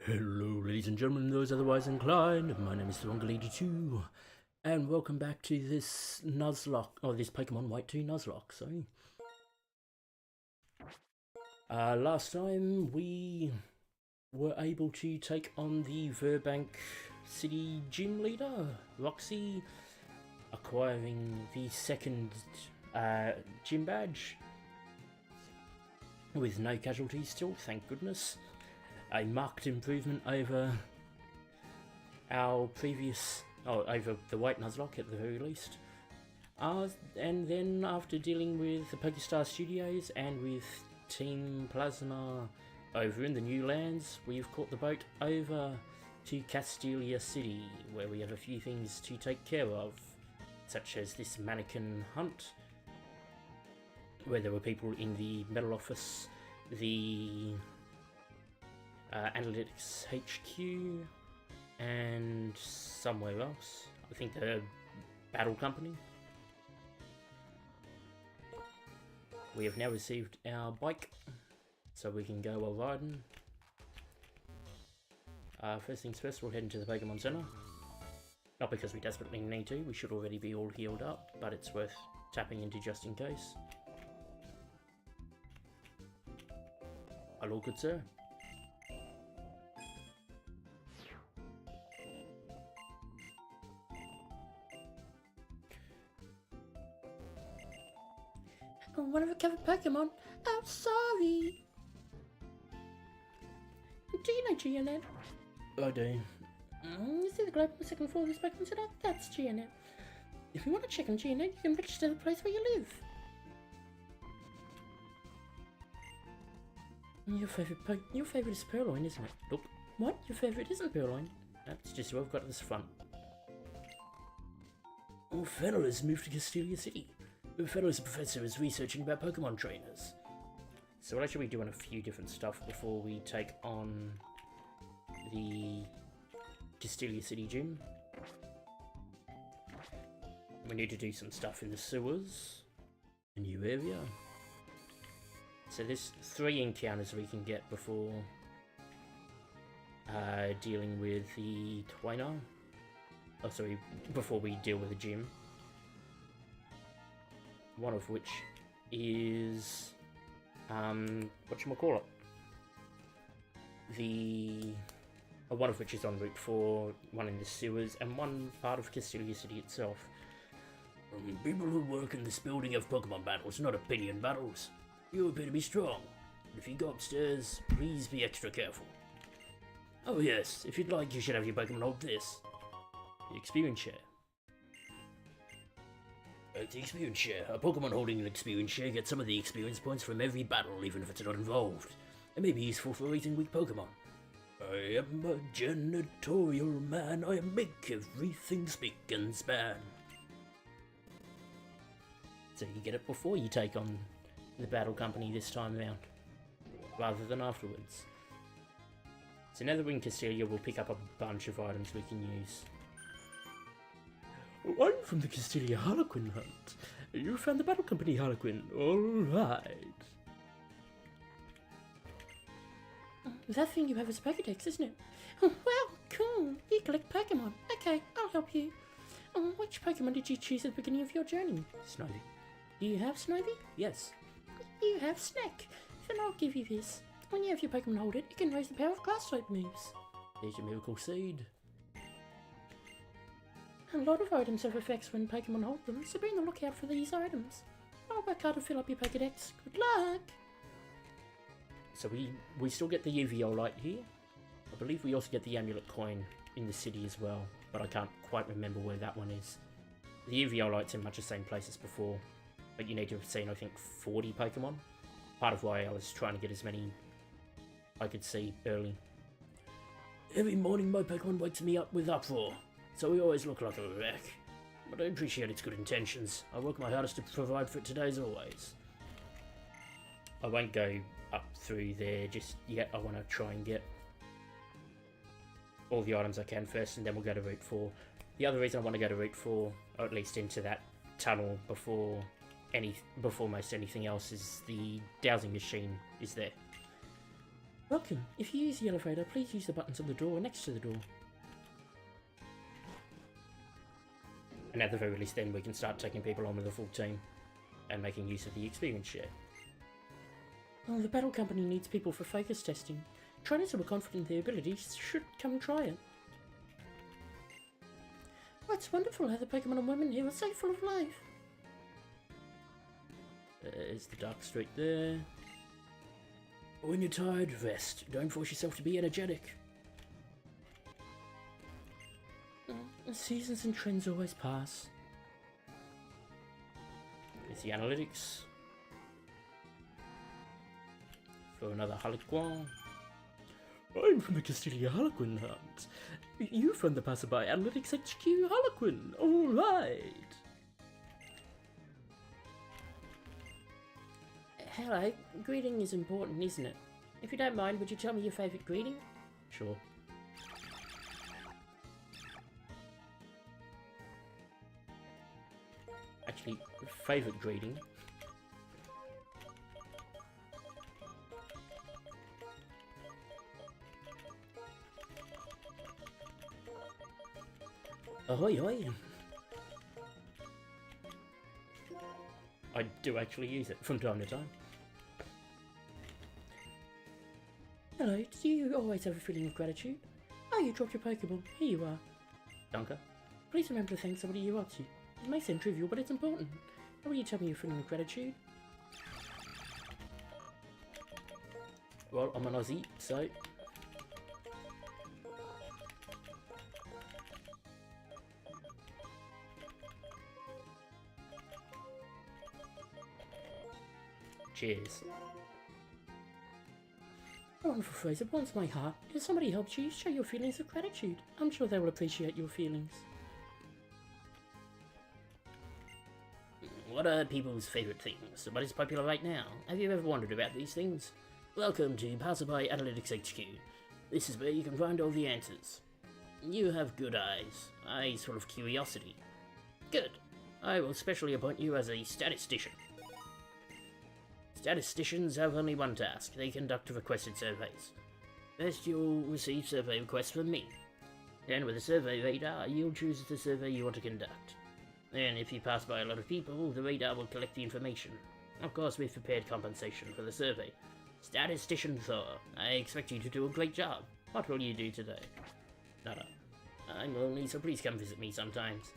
Hello, ladies and gentlemen, those otherwise inclined. My name is TheWongerLady2, and welcome back to this Nuzlocke, or this Pokemon White 2 Nuzlocke, sorry. Last time we were able to take on the Burgh City gym leader, Roxy, acquiring the second gym badge, with no casualties still, thank goodness. A marked improvement over our previous, over the White Nuzlocke at the very least. And then after dealing with the Pokestar Studios and with Team Plasma over in the New Lands, we've caught the boat over to Castelia City, where we have a few things to take care of, such as this mannequin hunt, where there were people in the metal office, the Analytics HQ, and somewhere else. I think the Battle Company. We have now received our bike, so we can go riding. First things first, we'll head into the Pokemon Center. Not because we desperately need to, we should already be all healed up, but it's worth tapping into just in case. Hello, good sir. One of a covered Pokemon. I'm sorry. Do you know Gianet? I do. You see the globe on the second floor of this Pokemon Center? That's Gianet. If you want to check on Gianet, you can register the place where you live. Your favourite is Purloin, isn't it? Nope. What? Your favourite isn't Purloin? That's just who I've got at this front. Oh, Fennel has moved to Castelia City. Fennel's professor is researching about Pokemon trainers. So we're actually doing a few different stuff before we take on the Castelia City gym. We need to do some stuff in the sewers, a new area. So there's 3 encounters we can get before dealing with the Twainer. Oh, sorry, before we deal with the gym. One of which is, whatchamacallit? One of which is en route for one in the sewers, and one part of Castelia City itself. People who work in this building have Pokemon battles, not opinion battles. You appear to be strong. If you go upstairs, please be extra careful. Oh yes, if you'd like, you should have your Pokemon hold this. The experience share. The experience share. A Pokemon holding an experience share gets some of the experience points from every battle, even if it's not involved. It may be useful for raising weak Pokemon. I am a janitorial man. I make everything spick and span. So you get it before you take on the Battle Company this time around, rather than afterwards. So now that we're in Castelia, we'll pick up a bunch of items we can use. I'm from the Castelia Harlequin hunt. You found the Battle Company Harlequin. Alright. That thing you have is a Pokédex, isn't it? Oh, wow, cool. You collect Pokemon. Okay, I'll help you. Which Pokemon did you choose at the beginning of your journey? Snivy. Do you have Snivy? Yes. You have Snack. Then I'll give you this. When you have your Pokemon hold it, you can raise the power of Grass-type moves. There's your Miracle Seed. A lot of items have effects when Pokemon hold them, so be on the lookout for these items. I'll work hard to fill up your Pokédex. Good luck! So we still get the UVO light here. I believe we also get the amulet coin in the city as well, but I can't quite remember where that one is. The UVO light's in much the same place as before, but you need to have seen, I think, 40 Pokemon. Part of why I was trying to get as many I could see early. Every morning my Pokemon wakes me up with uproar. So we always look like a wreck. But I appreciate its good intentions. I work my hardest to provide for it today as always. I won't go up through there just yet. I want to try and get all the items I can first, and then we'll go to Route 4. The other reason I want to go to Route 4, or at least into that tunnel before most anything else, is the dowsing machine is there. Welcome. If you use the elevator, please use the buttons on the door next to the door. And at the very least then we can start taking people on with a full team and making use of the experience share. Well, the battle company needs people for focus testing. Trainers who are confident in their abilities should come try it. Oh, it's wonderful how the Pokemon and women here are so full of life. There's the dark street there. When you're tired, rest. Don't force yourself to be energetic. Seasons and trends always pass. There's the analytics. For another Harlequin. I'm from the Castelia Harlequin Hunt. You from the Passerby Analytics HQ Harlequin. Alright. Hello. Greeting is important, isn't it? If you don't mind, would you tell me your favourite greeting? Sure. Actually, favourite greeting. Ahoy, ahoy. I do actually use it from time to time. Hello, do you always have a feeling of gratitude? Oh, you dropped your Pokeball. Here you are. Dunker. Please remember to thank somebody you want to. It may seem trivial, but it's important. How will you tell me your feeling of gratitude? Well, I'm an Aussie, so... Cheers. A wonderful phrase that warms my heart. If somebody helps you, show your feelings of gratitude. I'm sure they will appreciate your feelings. What are people's favourite things? What is popular right now? Have you ever wondered about these things? Welcome to Passerby Analytics HQ. This is where you can find all the answers. You have good eyes full of curiosity. Good. I will specially appoint you as a statistician. Statisticians have only one task. They conduct requested surveys. First, you'll receive survey requests from me. Then, with a survey radar, you'll choose the survey you want to conduct. Then, if you pass by a lot of people, the radar will collect the information. Of course, we've prepared compensation for the survey. Statistician Thor, I expect you to do a great job. What will you do today? Nada. I'm lonely, so please come visit me sometimes.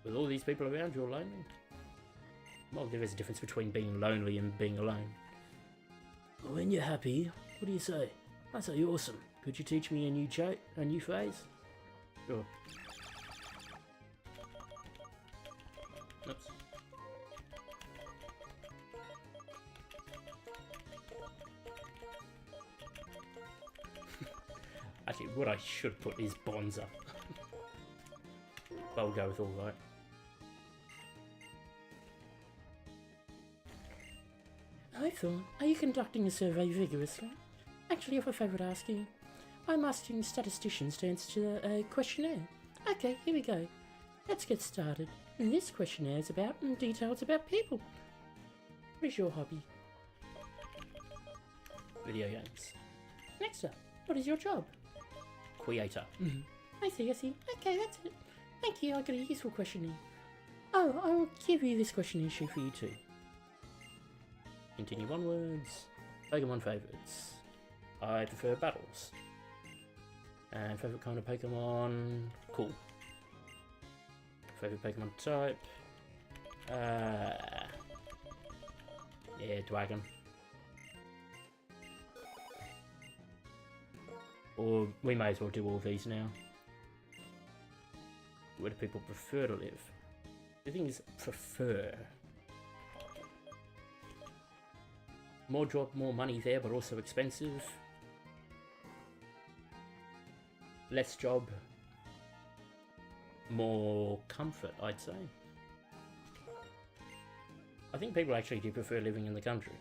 With all these people around, you're lonely? Well, there is a difference between being lonely and being alone. When you're happy, what do you say? I say awesome. Could you teach me a new joke, a new phrase? Sure. Oops. Actually, what I should put is Bonza. But I'll go with alright. Hi Thorn, are you conducting a survey vigorously? Actually, I have a favour to ask you. I'm asking statisticians to answer a questionnaire. Okay, here we go. Let's get started. This questionnaire is about details about people. What is your hobby? Video games. Next up, what is your job? Creator. I see. Okay, that's it. Thank you, I got a useful questionnaire. Oh, I'll give you this questionnaire sheet for you too. Continue onwards. Pokemon favourites. I prefer battles. And favourite kind of Pokemon? Cool. Favourite Pokemon type? Yeah, Dragon. Or we may as well do all these now. Where do people prefer to live? The thing is, prefer. More job, more money there, but also expensive. Less job, more comfort, I'd say. I think people actually do prefer living in the country.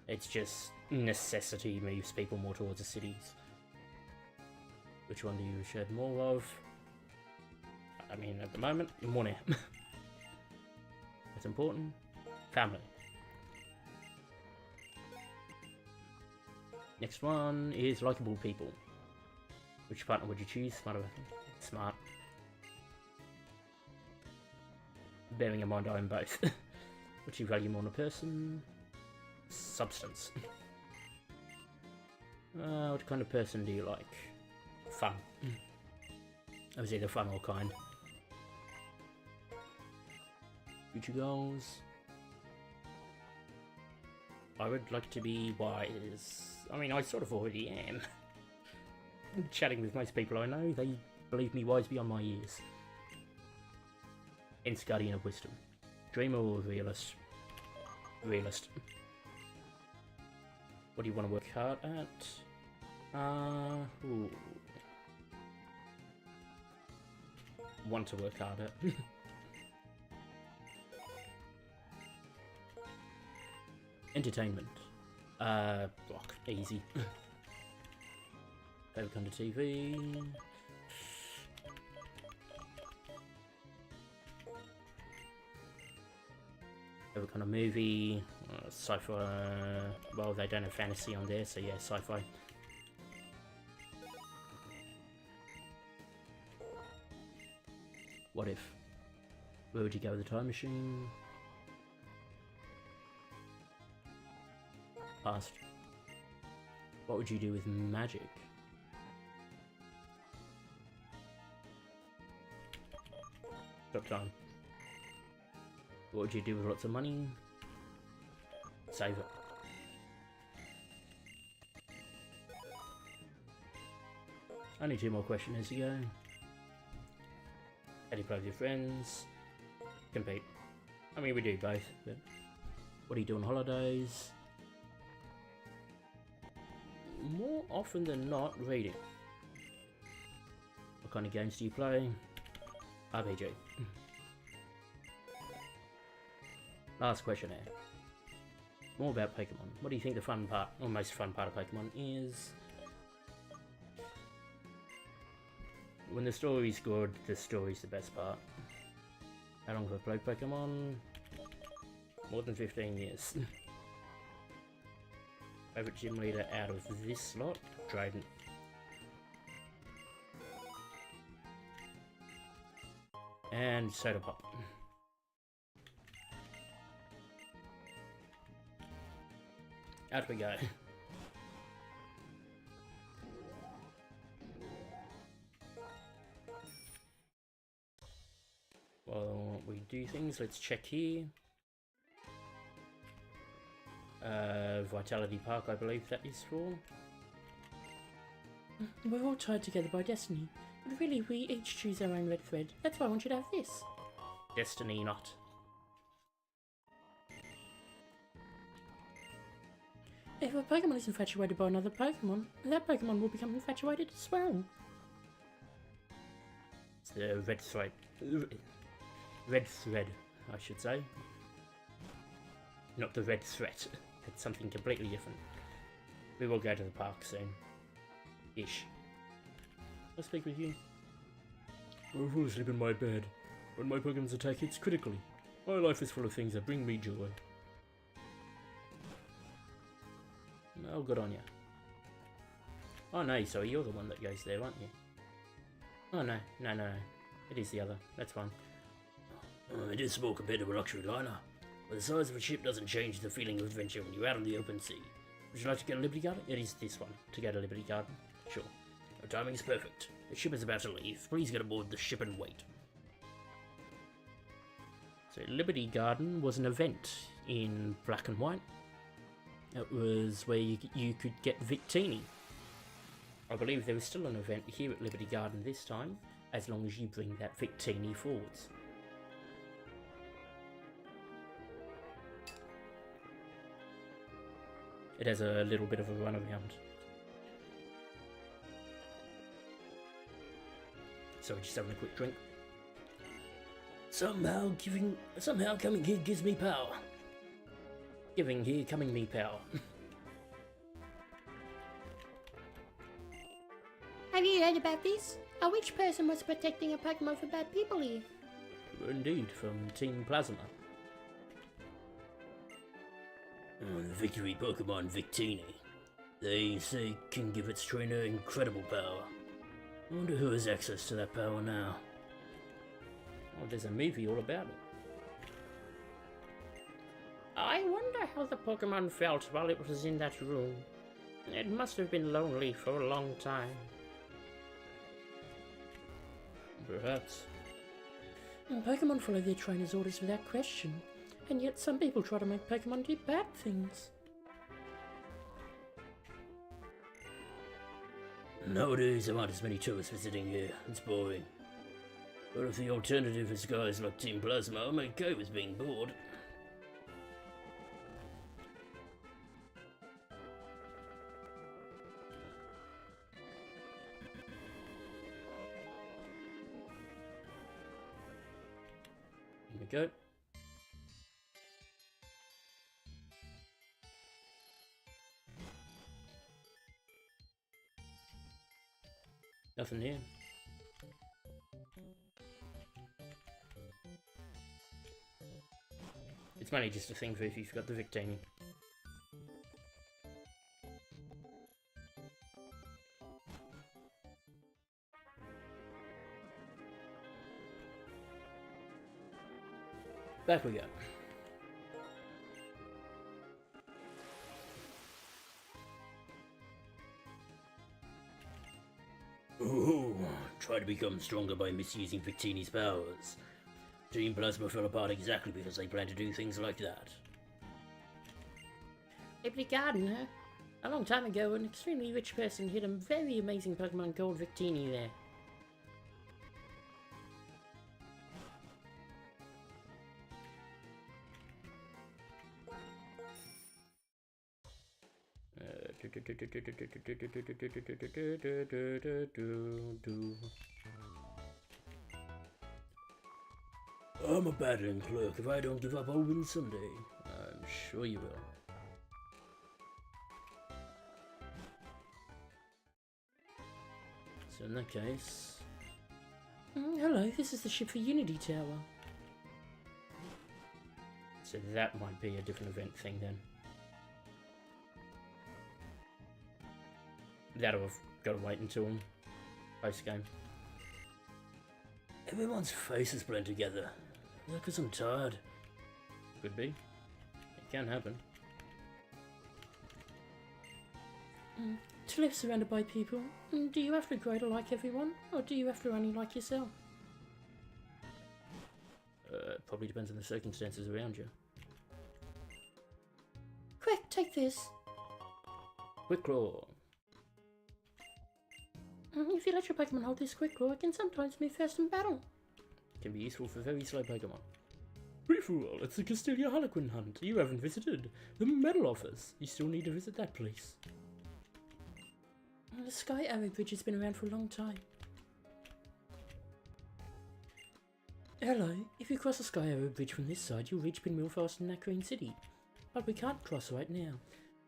It's just necessity moves people more towards the cities. Which one do you shed more of? I mean, at the moment, money. It's important. Family. Next one is likable people. Which partner would you choose? Smart. Bearing in mind I own both. What do you value more in a person? Substance. What kind of person do you like? Fun. I was either fun or kind. Future goals. I would like to be wise. I mean, I sort of already am. Chatting with most people I know, they believe me wise beyond my years. Hence Guardian of Wisdom. Dreamer or realist? Realist. What do you want to work hard at? Ooh. Want to work hard at. Entertainment. Rock. Easy. Favorite kind of TV. Favorite kind of movie. Sci-fi. Well, they don't have fantasy on there, so yeah, sci-fi. What if? Where would you go with the time machine? Past. What would you do with magic? Stop time. What would you do with lots of money? Save it. Only 2 more questions to go. How do you play with your friends? Compete. I mean, we do both, but what do you do on holidays? More often than not, reading. What kind of games do you play? RPG. Last question here. More about Pokemon. What do you think the fun part, or most fun part of Pokemon is? When the story's good, the story's the best part. How long have I played Pokemon? More than 15 years. Favorite gym leader out of this lot? Drayden. And Soda Pop. Out we go. Well, we do things. Let's check here. Vitality Park, I believe that is for. We're all tied together by destiny, but really we each choose our own red thread. That's why I want you to have this. Destiny not. If a Pokemon is infatuated by another Pokemon, that Pokemon will become infatuated as well. It's the red thread. Red thread, I should say. Not the red threat. It's something completely different. We will go to the park soon. Ish. I'll speak with you. I fall asleep in my bed. When my Pokemon's attack hits critically. My life is full of things that bring me joy. Oh, good on you. Oh no, so you're the one that goes there, aren't you? Oh no. It is the other. That's fine. It is small compared to a luxury liner. But the size of a ship doesn't change the feeling of adventure when you're out on the open sea. Would you like to go to Liberty Garden? It is this one, to go to Liberty Garden. Sure. Your timing is perfect. The ship is about to leave. Please get aboard the ship and wait. So Liberty Garden was an event in Black and White. It was where you could get Victini. I believe there is still an event here at Liberty Garden this time, as long as you bring that Victini forwards. It has a little bit of a run around. So we're just having a quick drink. Somehow coming here gives me power. Giving here, coming me power. Have you heard about this? A witch person was protecting a Pokemon from bad people here. Indeed, from Team Plasma. The victory Pokemon Victini. They say can give its trainer incredible power. I wonder who has access to that power now. Oh, there's a movie all about it. I wonder how the Pokemon felt while it was in that room. It must have been lonely for a long time. Perhaps. Pokemon follow their trainers' orders without question, and yet some people try to make Pokemon do bad things. Nowadays there aren't as many tourists visiting here. It's boring. But if the alternative is guys like Team Plasma, I'm okay with being bored. Here we go. Nothing here. It's mainly just a thing for if you've got the Victini. Back we go. Ooh, try to become stronger by misusing Victini's powers. Team Plasma fell apart exactly because they planned to do things like that. Every gardener. A long time ago, an extremely rich person hid a very amazing Pokemon called Victini there. I'm a battering clerk. If I don't give up, I'll win someday. I'm sure you will. So in that case... hello, this is the ship for Unity Tower. So that might be a different event thing then. That'll have got to wait until post-game. Everyone's faces blend together. Because I'm tired. Could be. It can happen. To live surrounded by people, do you have to grow to like everyone, or do you have to only like yourself? Probably depends on the circumstances around you. Quick, take this. Quick Claw. If you let your Pokemon hold this Quick Claw, it can sometimes move fast in battle. Can be useful for very slow Pokemon. Free-for-all, it's the Castelia Harlequin hunt. You haven't visited the medal office. You still need to visit that place. The Sky Arrow Bridge has been around for a long time. Hello, if you cross the Sky Arrow Bridge from this side, you'll reach Pinwheel Forest in Nacrane City. But we can't cross right now.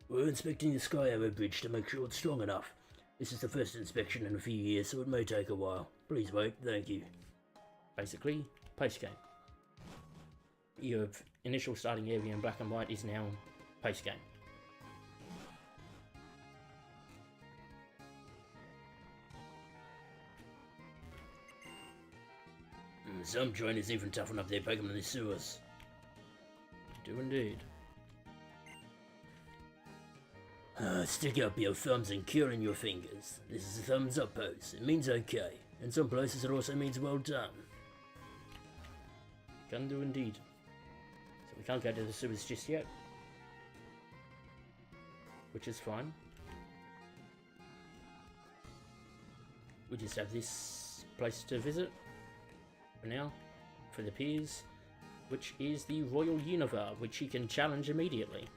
We're inspecting the Sky Arrow Bridge to make sure it's strong enough. This is the first inspection in a few years, so it may take a while. Please wait, thank you. Basically, post-game. Your initial starting area in black and white is now post-game. Some trainers even toughen up their Pokemon in the sewers. Do indeed. Stick up your thumbs and curl in your fingers. This is a thumbs up pose. It means okay. In some places it also means well done. Can do indeed. So we can't go to the sewers just yet. Which is fine. We just have this place to visit for now, for the peers, which is the Royal Univar, which you can challenge immediately.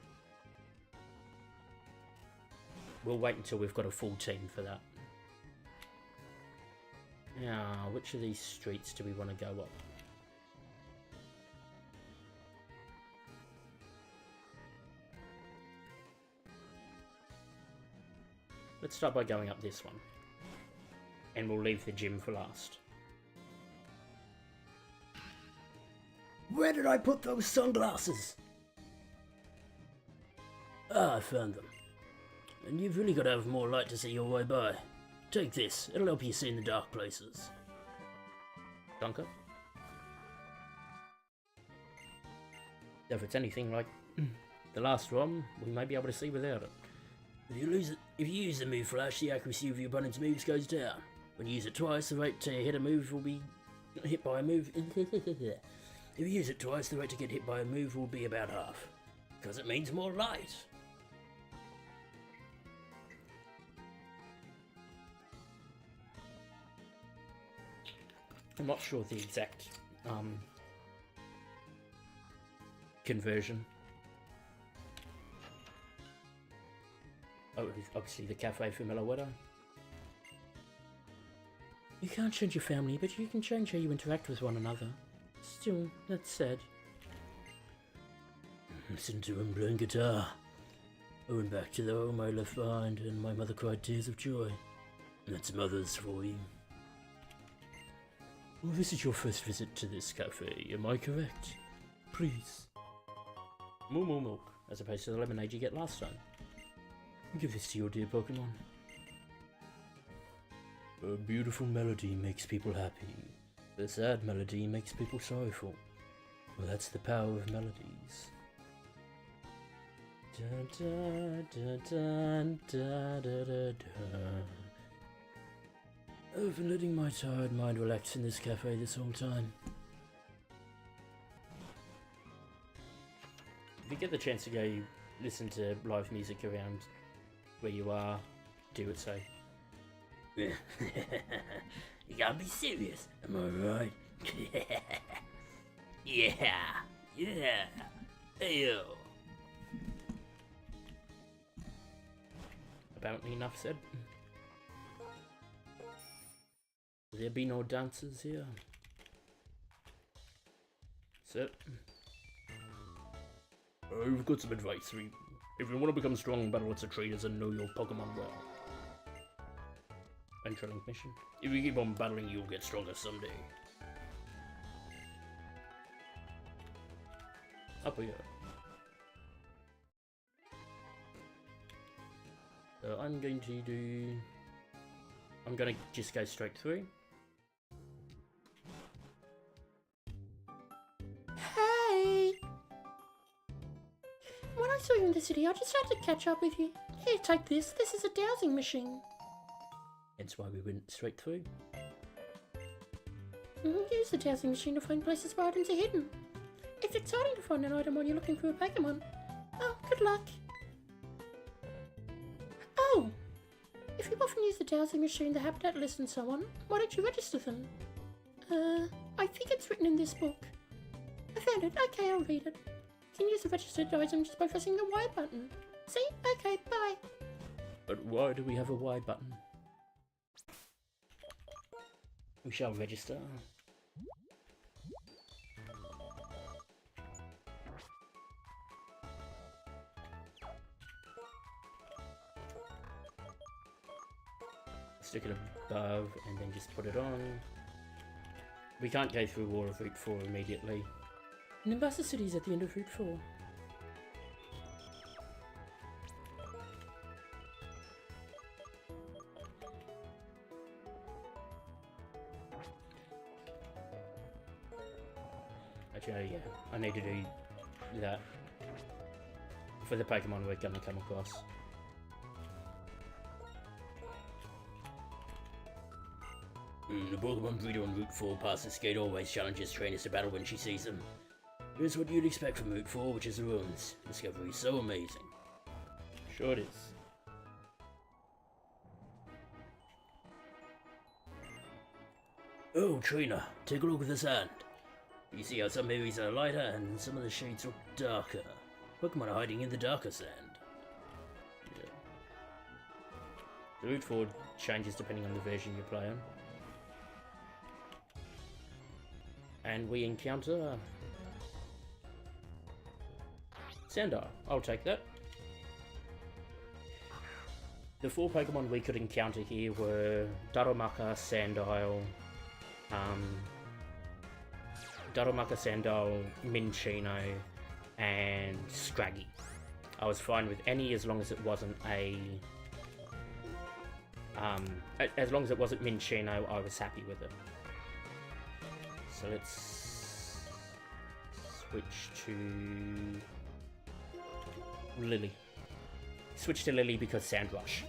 We'll wait until we've got a full team for that. Now, which of these streets do we want to go up? Let's start by going up this one. And we'll leave the gym for last. Where did I put those sunglasses? Ah, I found them. and you've really got to have more light to see your way by. Take this, it'll help you see in the dark places. Dunker. If it's anything like the last one, we may be able to see without it. If you use the move flash, the accuracy of your opponent's moves goes down. When you use it twice, the rate to hit a move will be hit by a move. If you use it twice, the rate to get hit by a move will be about half, because it means more light. I'm not sure the exact conversion. Oh, obviously the cafe for Meloetta. You can't change your family, but you can change how you interact with one another. Still, that's sad. Listen to him playing guitar. I went back to the home I left behind, and my mother cried tears of joy. That's mothers for you. Well, this is your first visit to this cafe, am I correct? Please. More milk, as opposed to the lemonade you get last time. Give this to your dear Pokemon. A beautiful melody makes people happy. A sad melody makes people sorrowful. Well, that's the power of melodies. Da, da, da, da, da, da, da. I've been letting my tired mind relax in this cafe this whole time. If you get the chance to go listen to live music around where you are, do it so. You gotta be serious, am I right? Yeah. Ayo. Apparently enough said. Will there be no dancers here? So, I've got some advice for you. If you want to become strong in battle, it's a traders and know your Pokemon well. Entering mission. If you keep on battling, you'll get stronger someday. Up we go. So I'm going to just go straight through. Hey! When I saw you in the city, I just had to catch up with you. Here, take this. This is a dowsing machine. Hence why we went straight through. Use the dowsing machine to find places where items are hidden. It's exciting to find an item when you're looking for a Pokemon. Oh, good luck. Oh! If you often use the dowsing machine, the habitat list and so on, why don't you register them? I think it's written in this book. I found it. Okay, I'll read it. You can use the registered item just by pressing the Y button. See? Okay, bye. But why do we have a Y button? We shall register. Stick it above and then just put it on. We can't go through all of Route 4 immediately. Nimbasa City is at the end of Route 4. Actually, yeah, I need to do that for the Pokemon we're gonna come across. The Pokemon breeder on Route 4 past this gate always challenges trainers to battle when she sees them. Here's what you'd expect from Route 4, which is the ruins. Discovery is so amazing. Sure it is. Oh, trainer, take a look at the sand. You see how some areas are lighter and some of the shades look darker. Pokemon are hiding in the darker sand. Yeah. The Route 4 changes depending on the version you play on. And we encounter Sandile. I'll take that. The 4 Pokemon we could encounter here were Darumaka, Sandile, Minccino, and Scraggy. I was fine with any as long as it wasn't a... as long as it wasn't Minccino, I was happy with it. So let's switch to Lily. Switch to Lily because Sand Rush.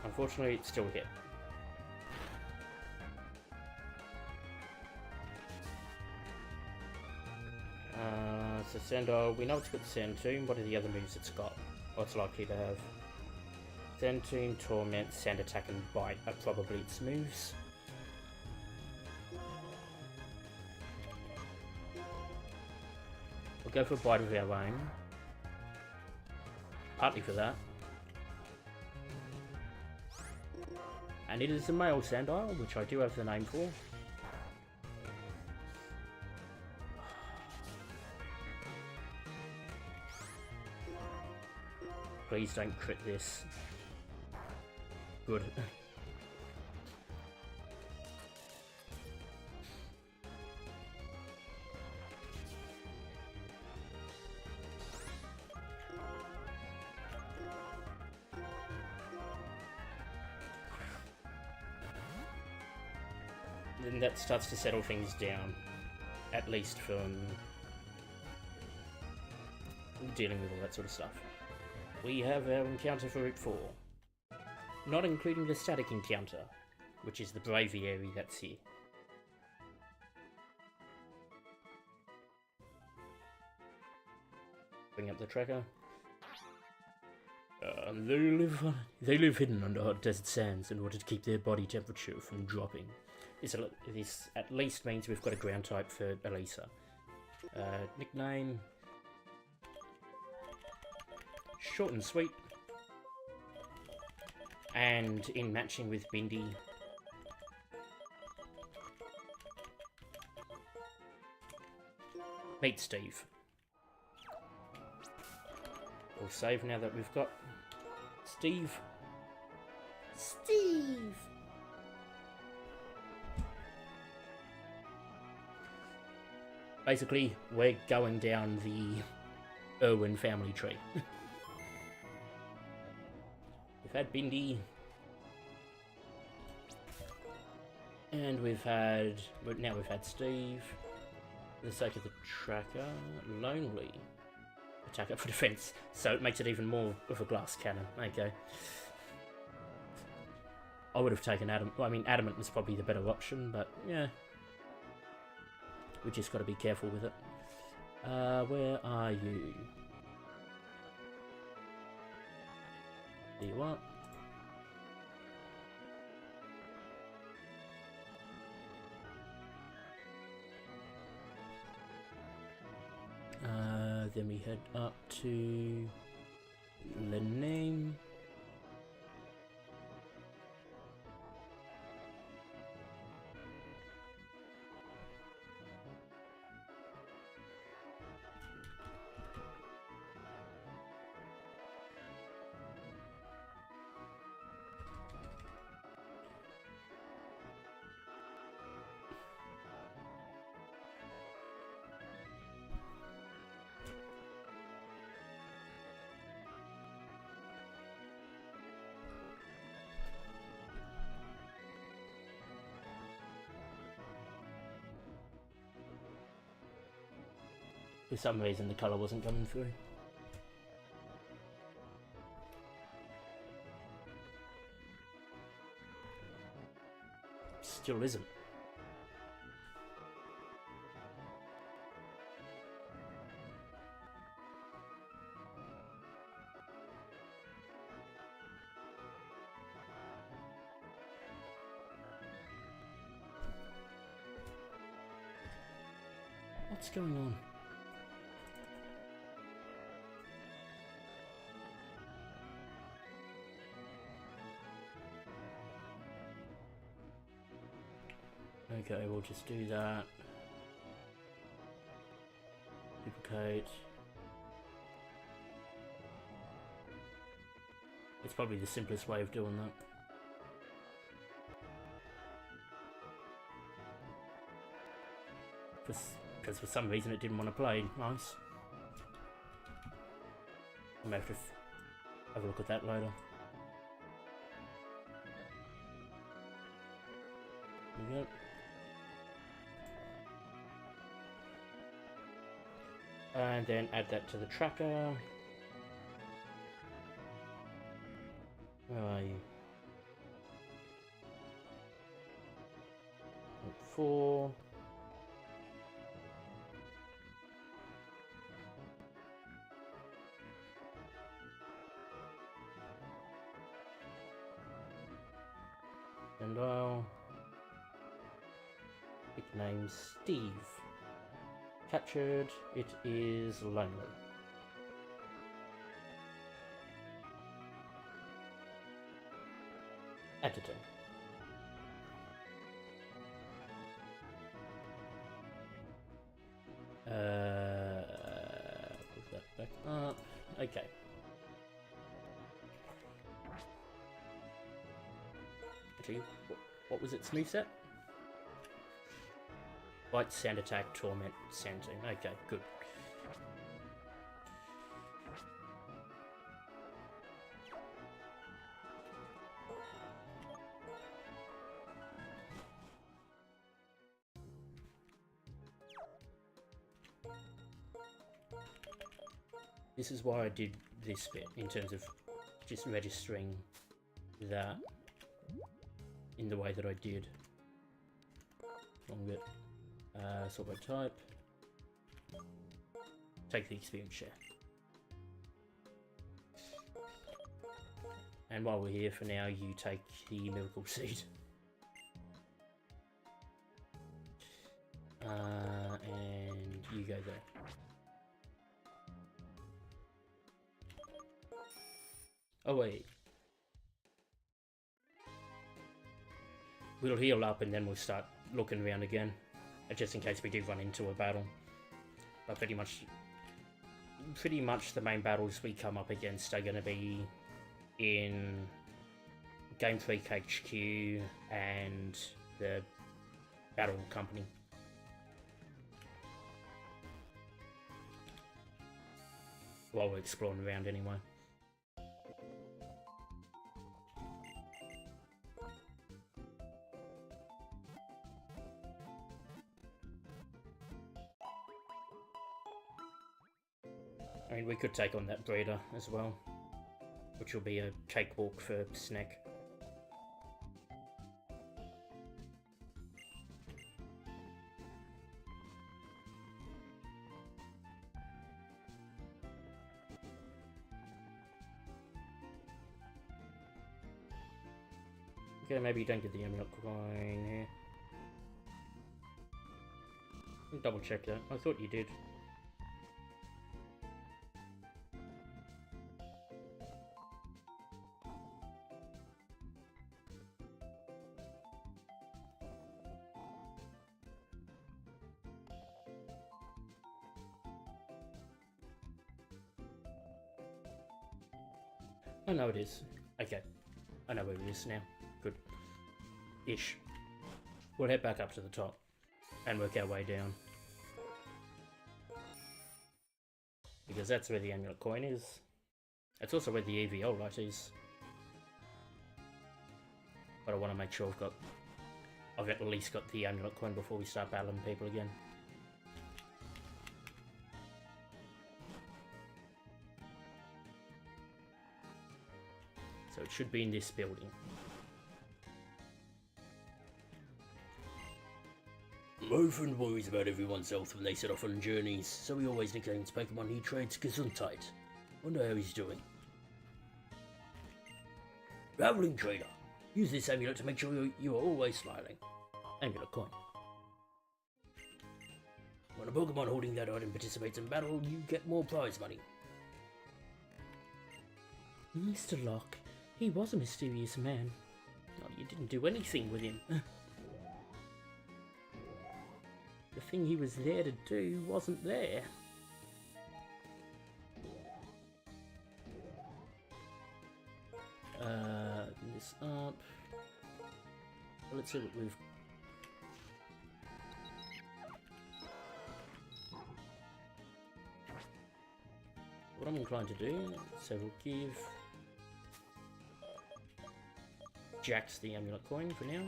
Unfortunately, it's still a hit. So Sandile, we know it's got Sand Tomb. What are the other moves it's got? What's likely to have? Sand Tomb, Torment, Sand Attack, and Bite are probably its moves. We'll go for Bite of our own. Partly for that. And it is a male Sandile, which I do have the name for. Please don't crit this. Good. Then that starts to settle things down, at least from dealing with all that sort of stuff. We have our encounter for Route 4, not including the static encounter, which is the Braviary that's here. Bring up the tracker. They live hidden under hot desert sands in order to keep their body temperature from dropping. This at least means we've got a ground type for Elisa. Nickname... short and sweet. And in matching with Bindi, meet Steve. We'll save now that we've got Steve. Steve! Basically, we're going down the Irwin family tree. We've had Bindi. And now we've had Steve. For the sake of the tracker, Lonely. Attack up for defense, so it makes it even more of a glass cannon. Okay. I would have taken Adamant. Well, I mean, Adamant was probably the better option, but yeah. We just got to be careful with it. Where are you? There you are. Then we head up to Lename. For some reason the colour wasn't coming through. Still isn't. What's going on? Okay, we'll just do that. Duplicate. It's probably the simplest way of doing that. because for some reason it didn't want to play. Nice. I may have to have a look at that later. There we go. And then add that to the tracker. Where are you? 4. And I'll pick name Steve. Captured, it is lonely. Editing. Put that back up. Okay. Actually, what was its moveset? Bite, Sand Attack, Torment, Sand Team. Okay, good. This is why I did this bit, in terms of just registering that in the way that I did. Wrong bit. Sort by type. Take the experience share. And while we're here for now, you take the miracle seed. And you go there. Oh wait. We'll heal up and then we'll start looking around again. Just in case we do run into a battle. But pretty much the main battles we come up against are going to be in Game Freak HQ and the Battle Company. While we're exploring around anyway. I mean, we could take on that breeder as well, which will be a cakewalk for Snack. Okay, maybe you don't get the amulet coin here. Double check that. I thought you did. Oh no, it is. Okay. I know where it is now. Good. Ish. We'll head back up to the top and work our way down. Because that's where the amulet coin is. It's also where the EVO light is. But I want to make sure I've at least got the amulet coin before we start battling people again. So it should be in this building. My friend worries about everyone's health when they set off on journeys, so he always nicknames Pokemon he trades Gesundheit. Wonder how he's doing. Traveling trader. Use this amulet to make sure you are always smiling. Amulet coin. When a Pokemon holding that item participates in battle, you get more prize money. Mr. Locke, he was a mysterious man. Oh, you didn't do anything with him. The thing he was there to do wasn't there. This up. Let's see what we've... what I'm inclined to do, so we'll give Jax the amulet coin for now.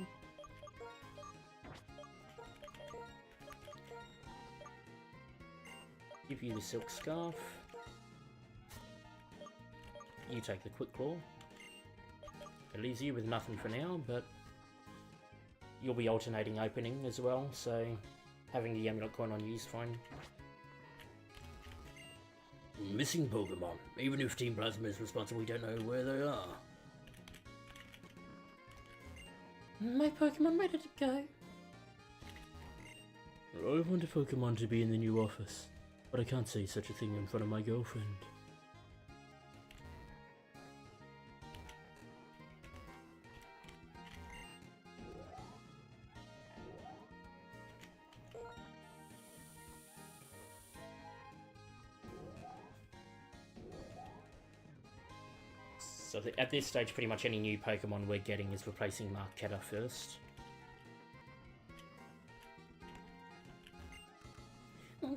Give you the silk scarf. You take the quick claw. It leaves you with nothing for now, but you'll be alternating opening as well, so having the amulet coin on you is fine. Missing Pokemon. Even if Team Plasma is responsible, we don't know where they are. My Pokemon ready to go. I want a Pokemon to be in the new office, but I can't say such a thing in front of my girlfriend. So at this stage, pretty much any new Pokemon we're getting is replacing Marquetta first.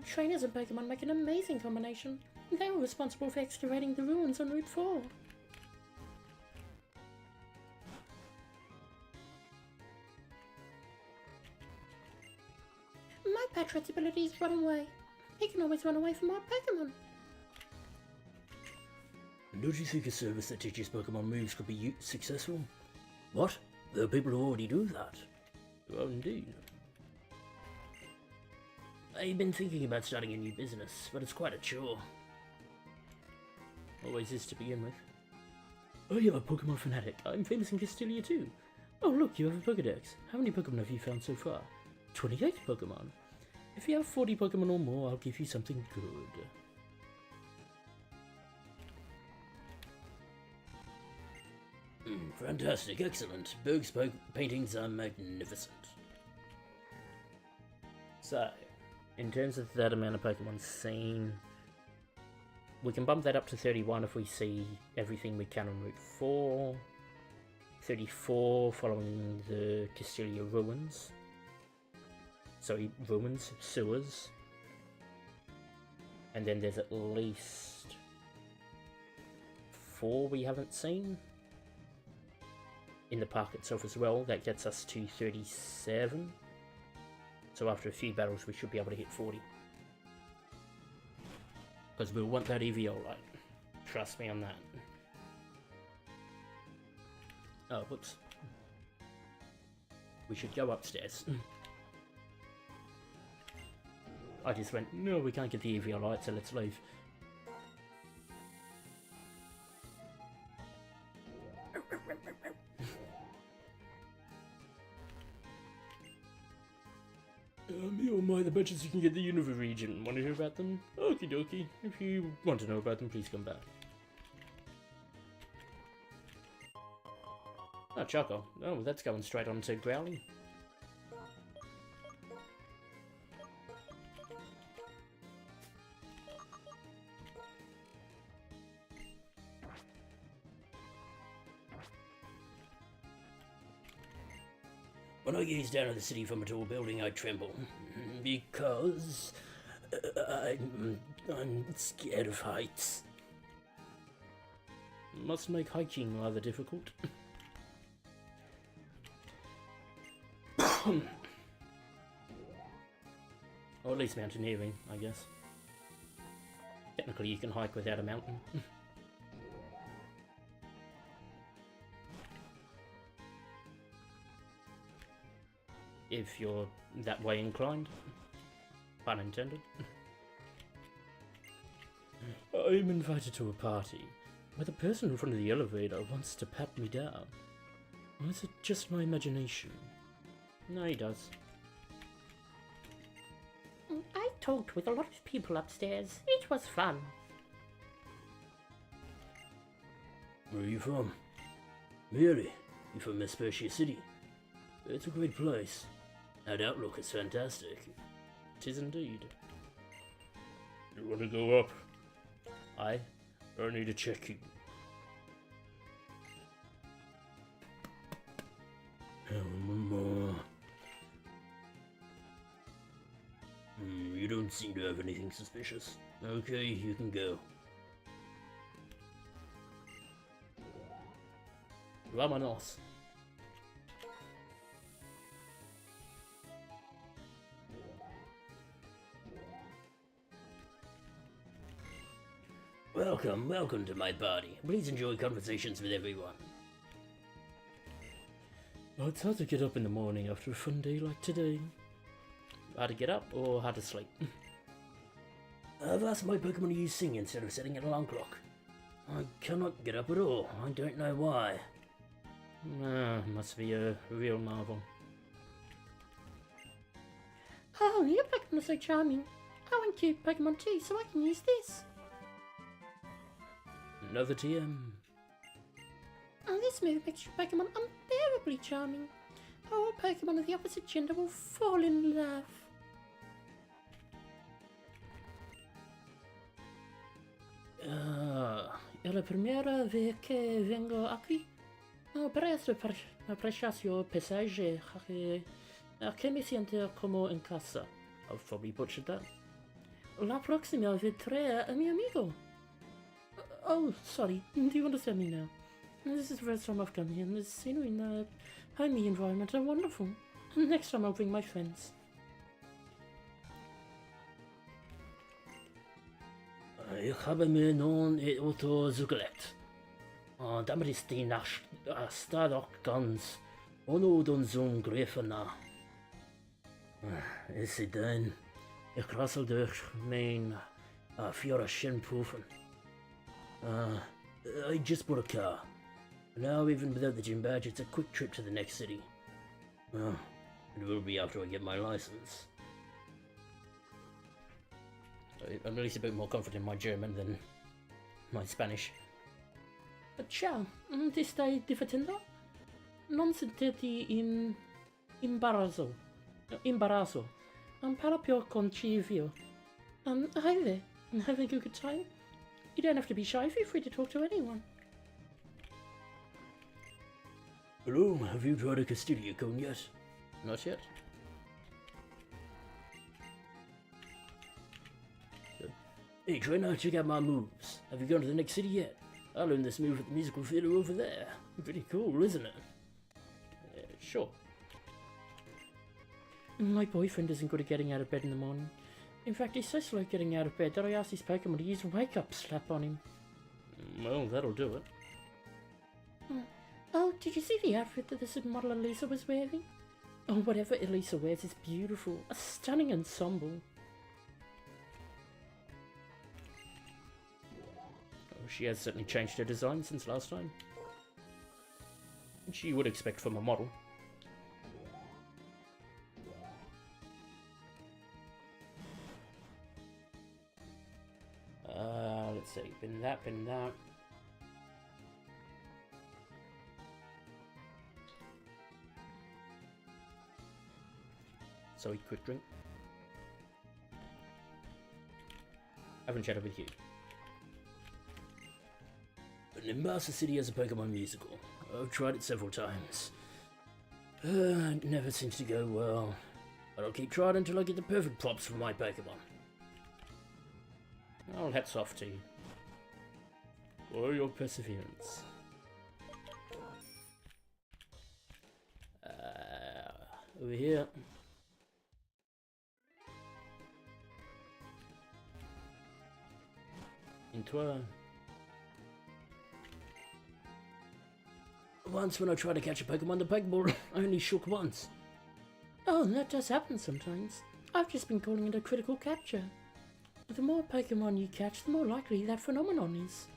Trainers and Pokemon make an amazing combination. They were responsible for excavating the ruins on Route 4. My Patrat's ability is run away. He can always run away from our Pokemon. Don't you think a service that teaches Pokemon moves could be successful? What? There are people who already do that. Well, indeed. I've been thinking about starting a new business, but it's quite a chore. Always is to begin with. I am a Pokemon fanatic. I'm famous in Castelia too. Oh look, you have a Pokedex. How many Pokemon have you found so far? 28 Pokemon. If you have 40 Pokemon or more, I'll give you something good. Fantastic, excellent. Burgh's paintings are magnificent. So, in terms of that amount of Pokemon seen, we can bump that up to 31 if we see everything we can on Route 4. 34 following the Castelia ruins. Sorry, ruins, sewers. And then there's at least 4 we haven't seen in the park itself as well. That gets us to 37. So after a few battles we should be able to hit 40. Because we'll want that Eviolite. Trust me on that. Oh, whoops. We should go upstairs. I just went, no, we can't get the Eviolite, so let's leave. Me or my, the budgets you can get the Unova region. Want to hear about them? Okie dokie. If you want to know about them, please come back. Oh, Choco. Oh, that's going straight on to Growling. When I gaze down at the city from a tall building, I tremble. Because I'm scared of heights. Must make hiking rather difficult. Or at least mountaineering, I guess. Technically you can hike without a mountain. If you're that way inclined. Pun intended. I'm invited to a party, where the person in front of the elevator wants to pat me down. Or is it just my imagination? No, he does. I talked with a lot of people upstairs. It was fun. Where are you from? Really? You from Castelia City? It's a great place. That outlook is fantastic. 'Tis indeed. You want to go up? I need to check you. You don't seem to have anything suspicious. Okay, you can go. Vámonos. Welcome to my party. Please enjoy conversations with everyone. Oh, it's hard to get up in the morning after a fun day like today. Hard to get up or hard to sleep? I've asked my Pokemon to use sing instead of setting an alarm clock. I cannot get up at all. I don't know why. Must be a real marvel. Oh, your Pokemon are so charming. I want cute Pokemon too, so I can use this. Another TM. Oh, this move makes your Pokemon unbearably charming. All Pokemon of the opposite gender will fall in love. È la primera vez che vengo aquí. Para apreciar your pasaje, que me siento como en casa. I've probably butchered that. La próxima vendré a mi amigo. Oh, sorry. Do you understand me now? This is the first time I've come here, and the scenery and the homey environment are wonderful. Next time I'll bring my friends. Ik heb me non het auto zoeklet. Damit is die nach stad ganz ono don zo'n greven na. Is het dan? Ik rassel door mijn vier shinproeven. I just bought a car. Now, even without the gym badge, it's a quick trip to the next city. Well, it will be after I get my license. I'm at least a bit more confident in my German than my Spanish. Ciao, ti stai divertendo? Non sentirti imbarazzo. Parla più concivio. Hi there. Having a good time? You don't have to be shy, feel free to talk to anyone. Hello, have you tried a Castelia cone yet? Not yet. Hey, try now to check out my moves. Have you gone to the next city yet? I learned this move at the musical theatre over there. Pretty cool, isn't it? Sure. My boyfriend isn't good at getting out of bed in the morning. In fact, he's so slow getting out of bed that I asked his Pokemon to use a wake-up slap on him. Well, that'll do it. Oh, did you see the outfit that the supermodel Elisa was wearing? Oh, whatever Elisa wears is beautiful. A stunning ensemble. She has certainly changed her design since last time. Which you would expect from a model. Let's see, been that. Sorry, quick drink. Haven't chatted with you. Nimbasa City has a Pokemon musical. I've tried it several times. It never seems to go well. But I'll keep trying until I get the perfect props for my Pokemon. Oh, hats off to you. For your perseverance. Over here. Into a... Once when I tried to catch a Pokemon, the Pokeball only shook once. Oh, that does happen sometimes. I've just been calling it a critical capture. The more Pokemon you catch, the more likely that phenomenon is.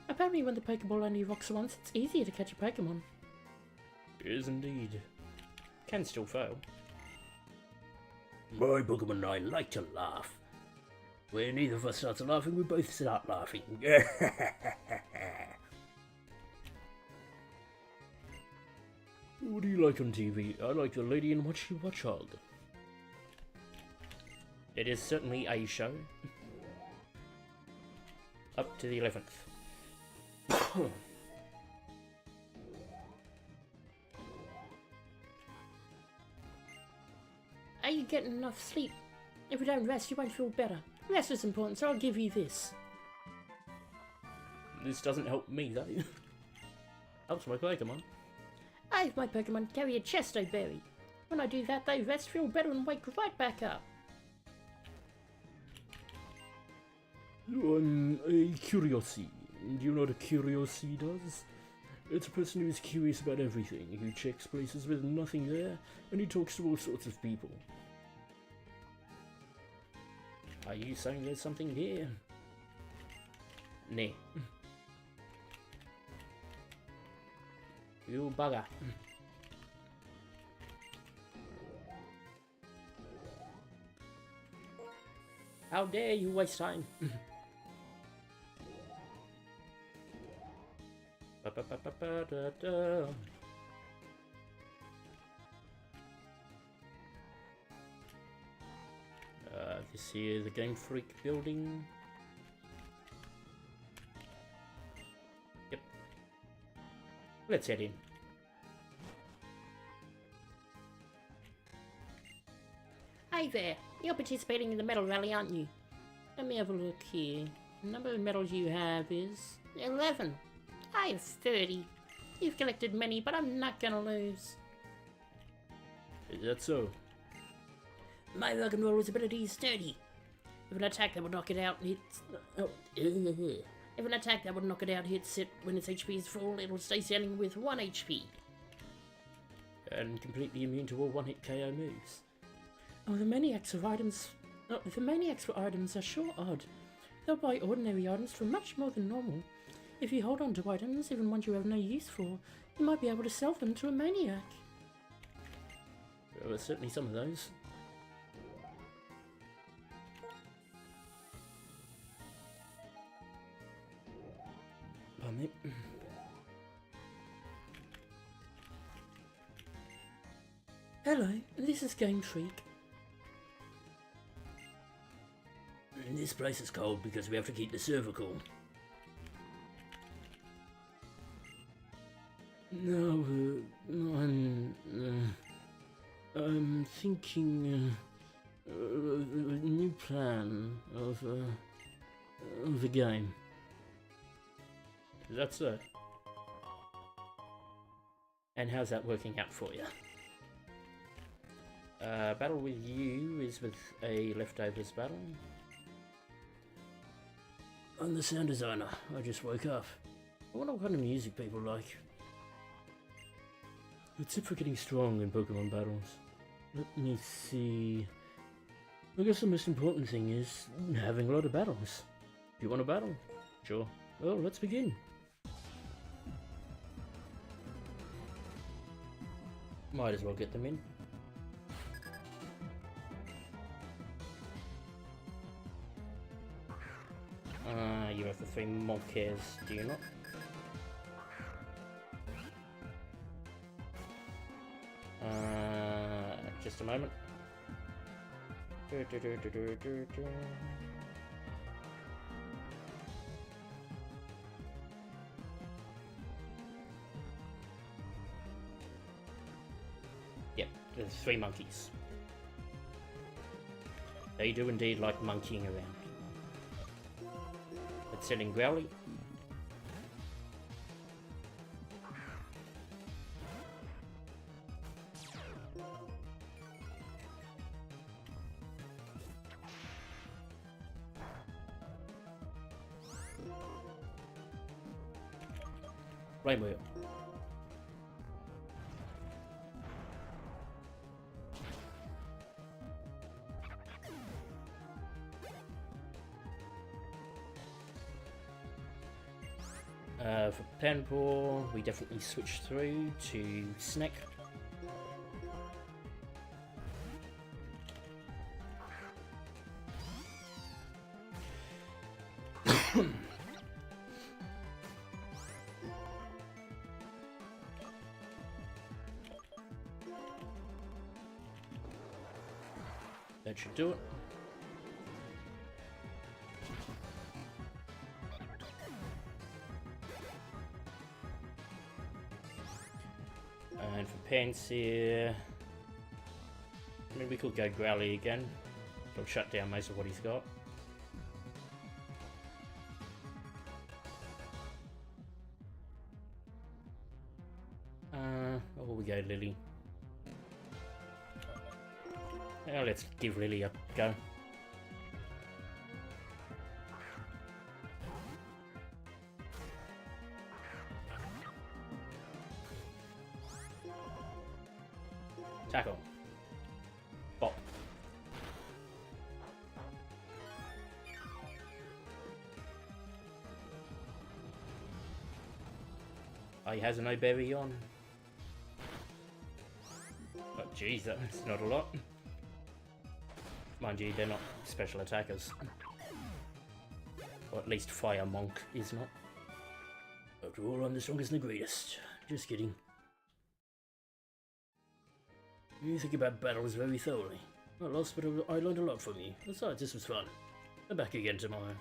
Apparently when the Pokeball only rocks once, it's easier to catch a Pokemon. It is indeed. Can still fail. My Pokemon and I like to laugh. When neither of us starts laughing, we both start laughing. What do you like on TV? I like The Lady in What She Watchog. It is certainly a show. Up to the 11th. Are you getting enough sleep? If you don't rest, you won't feel better. Rest is important, so I'll give you this. This doesn't help me, though. Helps my Pokemon. I have my Pokemon carry a Chesto Berry. When I do that, they rest, feel better, and wake right back up. I'm a Curiosity. Do you know what a Curiosity does? It's a person who is curious about everything, who checks places with nothing there, and who talks to all sorts of people. Are you saying there's something here? Nah. You bugger. How dare you waste time? Ba-ba-ba-ba-ba-da-da. This here, the Game Freak building. Yep. Let's head in. Hey there, you're participating in the medal rally, aren't you? Let me have a look here. The number of medals you have is 11. I have 30. You've collected many, but I'm not gonna lose. Is that so? My rock and roller's ability is sturdy. If an attack that would knock it out hits... If an attack that would knock it out hits it when its HP is full, it'll stay standing with 1 HP. And completely immune to all one-hit KO moves. Oh, the maniacs for items are sure odd. They'll buy ordinary items for much more than normal. If you hold on to items, even ones you have no use for, you might be able to sell them to a maniac. Well, there's certainly some of those. Pardon me. Hello, this is Game Freak. This place is cold because we have to keep the server cool. No, I'm thinking a new plan of the game. That's it. And how's that working out for you? Battle with you is with a leftovers battle. I'm the sound designer. I just woke up. I wonder what kind of music people like. The tip for getting strong in Pokemon battles. Let me see. I guess the most important thing is having a lot of battles. Do you want a battle? Sure. Well, let's begin. Might as well get them in. You have the 3 Moncares, do you not? Just a moment. Yep, there's 3 monkeys. They do indeed like monkeying around. Let's send in Growly. Rainbow. For Panpour, we definitely switch through to Snack. That should do it. And for Pansear, I mean, we could go Growly again. It'll shut down most of what he's got. Now let's give Lily a go. Tackle. Bop. Oh, he has no berry on. Oh, jeez, that's not a lot. Mind you, they're not special attackers. Or at least Fire Monk is not. After all, I'm the strongest and the greatest. Just kidding. You think about battles very thoroughly. I lost, but I learned a lot from you. Besides, this was fun. I'm back again tomorrow.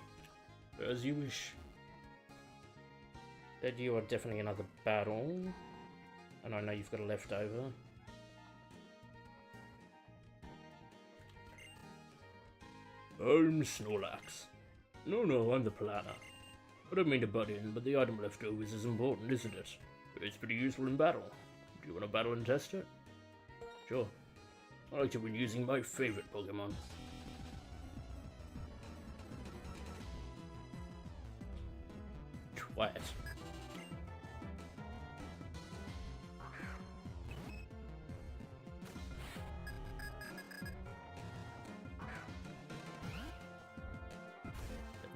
As you wish. Then you are definitely another battle. And I know you've got a leftover. I'm Snorlax. No, I'm the planner. I don't mean to butt in, but the item leftovers is important, isn't it? It's pretty useful in battle. Do you want to battle and test it? Sure. I like it when using my favorite Pokemon. Twat.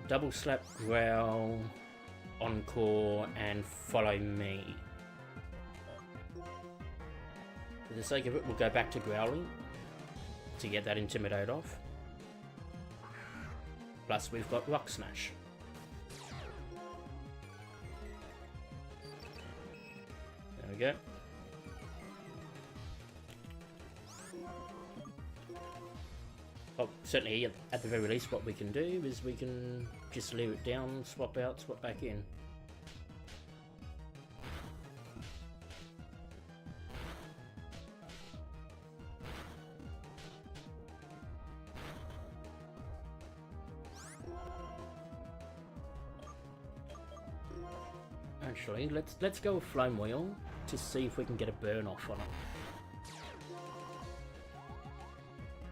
Double slap, growl, encore, and follow me. For the sake of it, we'll go back to growling to get that intimidate off. Plus, we've got rock smash. There we go. Oh, certainly, at the very least, what we can do is we can just leave it down, swap out, swap back in. Actually, let's go with Flame Wheel to see if we can get a burn off on it.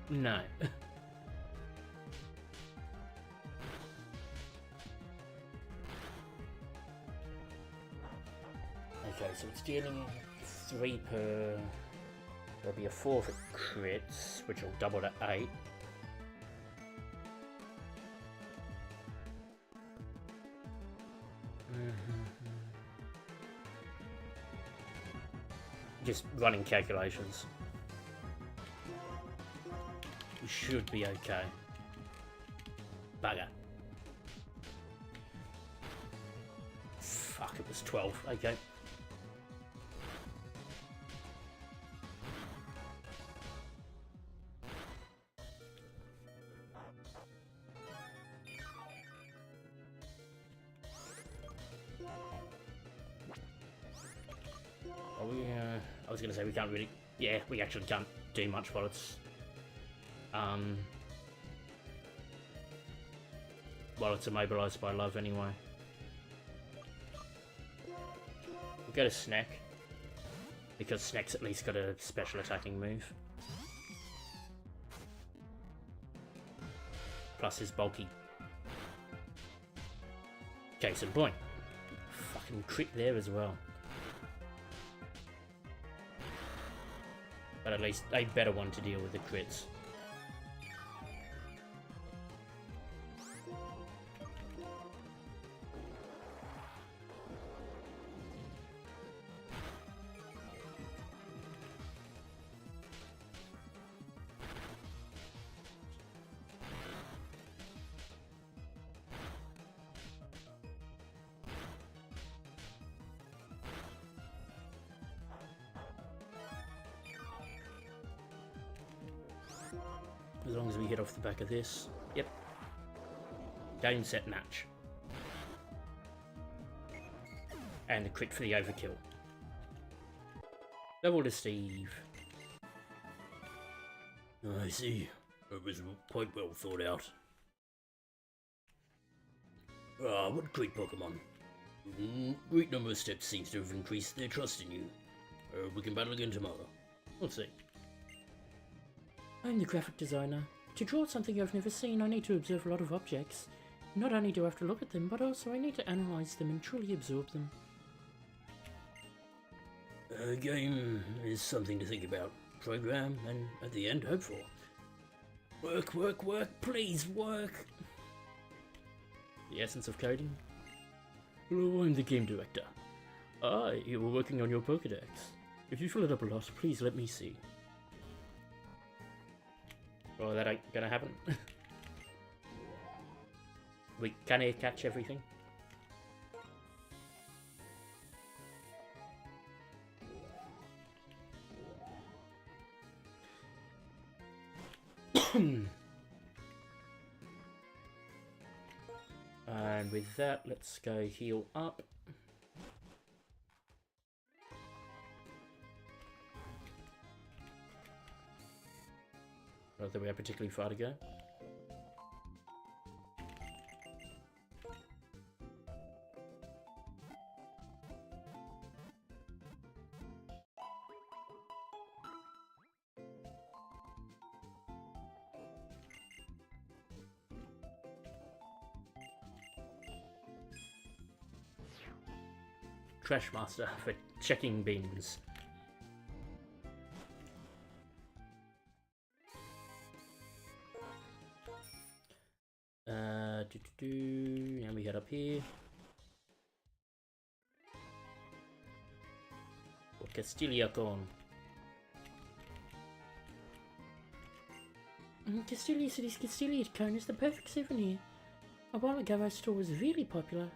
No. Okay, so it's dealing 3 per... There'll be a 4 for crits, which will double to 8. Just running calculations. We should be okay. Bugger. Fuck, it was 12. Okay. I was gonna say we can't really... Yeah, we actually can't do much while it's... while it's immobilized by love anyway. We'll go to Snack. Because Snack's at least got a special attacking move. Plus his bulky. Case in point. Fucking crit there as well. But at least a better one to deal with the crits. As long as we hit off the back of this. Yep. Game, set, match. And the crit for the overkill. Level to Steve. I see. It was quite well thought out. Ah, what great Pokemon. Great number of steps seems to have increased their trust in you. We can battle again tomorrow. Let's see. I'm the graphic designer. To draw something I've never seen, I need to observe a lot of objects. Not only do I have to look at them, but also I need to analyze them and truly absorb them. A game is something to think about, program, and at the end, hope for. Work, work, work, please work! The essence of coding? Hello, I'm the game director. You were working on your Pokédex. If you fill it up a lot, please let me see. Oh, that ain't gonna happen. Can he catch everything? And with that, let's go heal up. Not that we are particularly far to go. Trash Master for checking bins. Now we head up here. For Castelia Castelia City's Castelia cone is the perfect souvenir. A while ago our store was really popular.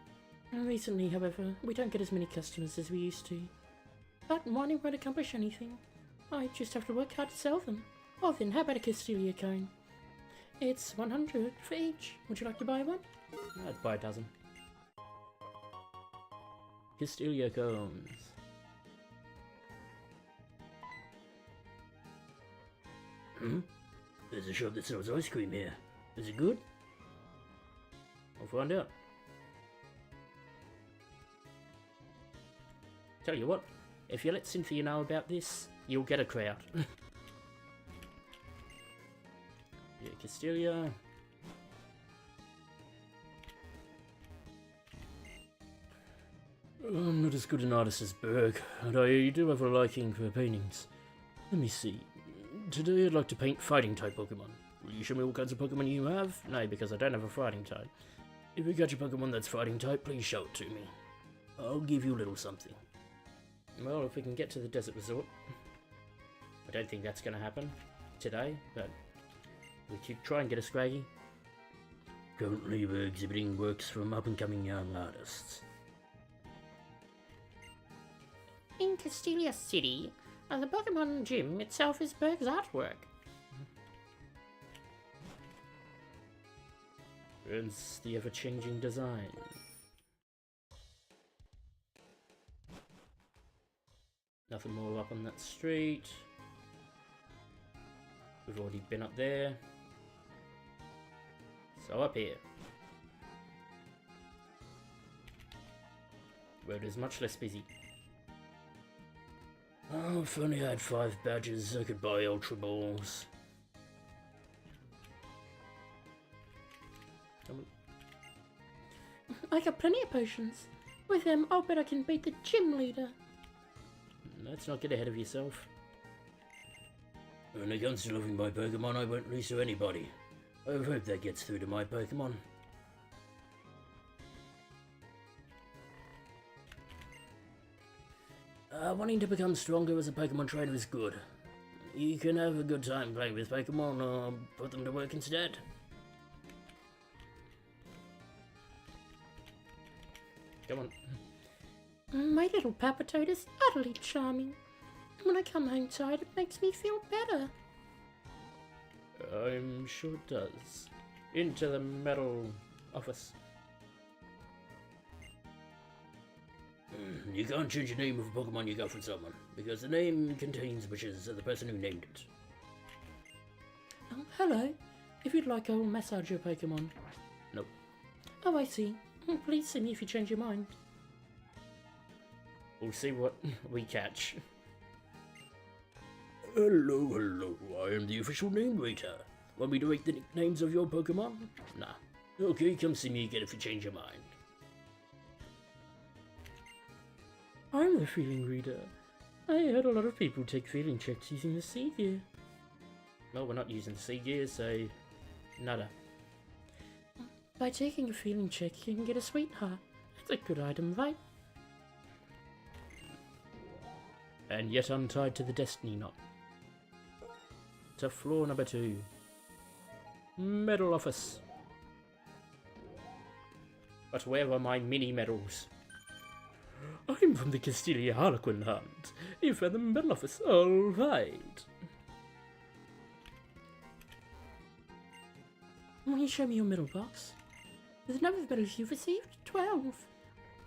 Recently, however, we don't get as many customers as we used to. But mining won't accomplish anything. I just have to work hard to sell them. Well then, how about a Castelia cone? It's 100 for each. Would you like to buy one? I'd buy a dozen. Castelia cones. There's a shop that sells ice cream here. Is it good? I'll find out. Tell you what, if you let Cynthia know about this, you'll get a crowd. Yeah, Castelia. I'm not as good an artist as Burgh, and I do have a liking for paintings. Let me see. Today I'd like to paint fighting type Pokemon. Will you show me what kinds of Pokemon you have? No, because I don't have a fighting type. If you got your Pokemon that's fighting type, please show it to me. I'll give you a little something. Well, if we can get to the desert resort. I don't think that's going to happen today, but we could try and get a Scraggy. Currently we're exhibiting works from up-and-coming young artists. In Castelia City, the Pokemon gym itself is Burgh's artwork. It's the ever-changing design. Nothing more up on that street. We've already been up there. So up here. Road is much less busy. Oh, if only I had 5 badges, I could buy Ultra Balls. I got plenty of potions. With them, I'll bet I can beat the gym leader. Let's not get ahead of yourself. When it comes to loving my Pokemon, I won't lose to anybody. I hope that gets through to my Pokemon. Wanting to become stronger as a Pokemon trainer is good. You can have a good time playing with Pokemon or put them to work instead. Come on. My little Papatoad is utterly charming. When I come home tired, it makes me feel better. I'm sure it does. Into the metal office. You can't change the name of a Pokemon you got from someone, because the name contains wishes of the person who named it. Hello. If you'd like, I will massage your Pokemon. Nope. Oh, I see. Please see me if you change your mind. We'll see what we catch. Hello, hello. I am the official name reader. Want me to rate the nicknames of your Pokemon? Nah. Okay, come see me again if you change your mind. I'm the feeling reader. I heard a lot of people take feeling checks using the sea gear. Well, we're not using the sea gear, so nada. By taking a feeling check, you can get a sweetheart. It's a good item, right? And yet untied to the destiny knot. To floor number 2. Medal office. But where are my mini medals? I'm from the Castelia Harlequin Hunt. You found the medal office, alright. Will you show me your medal box? The number of medals you've received? 12.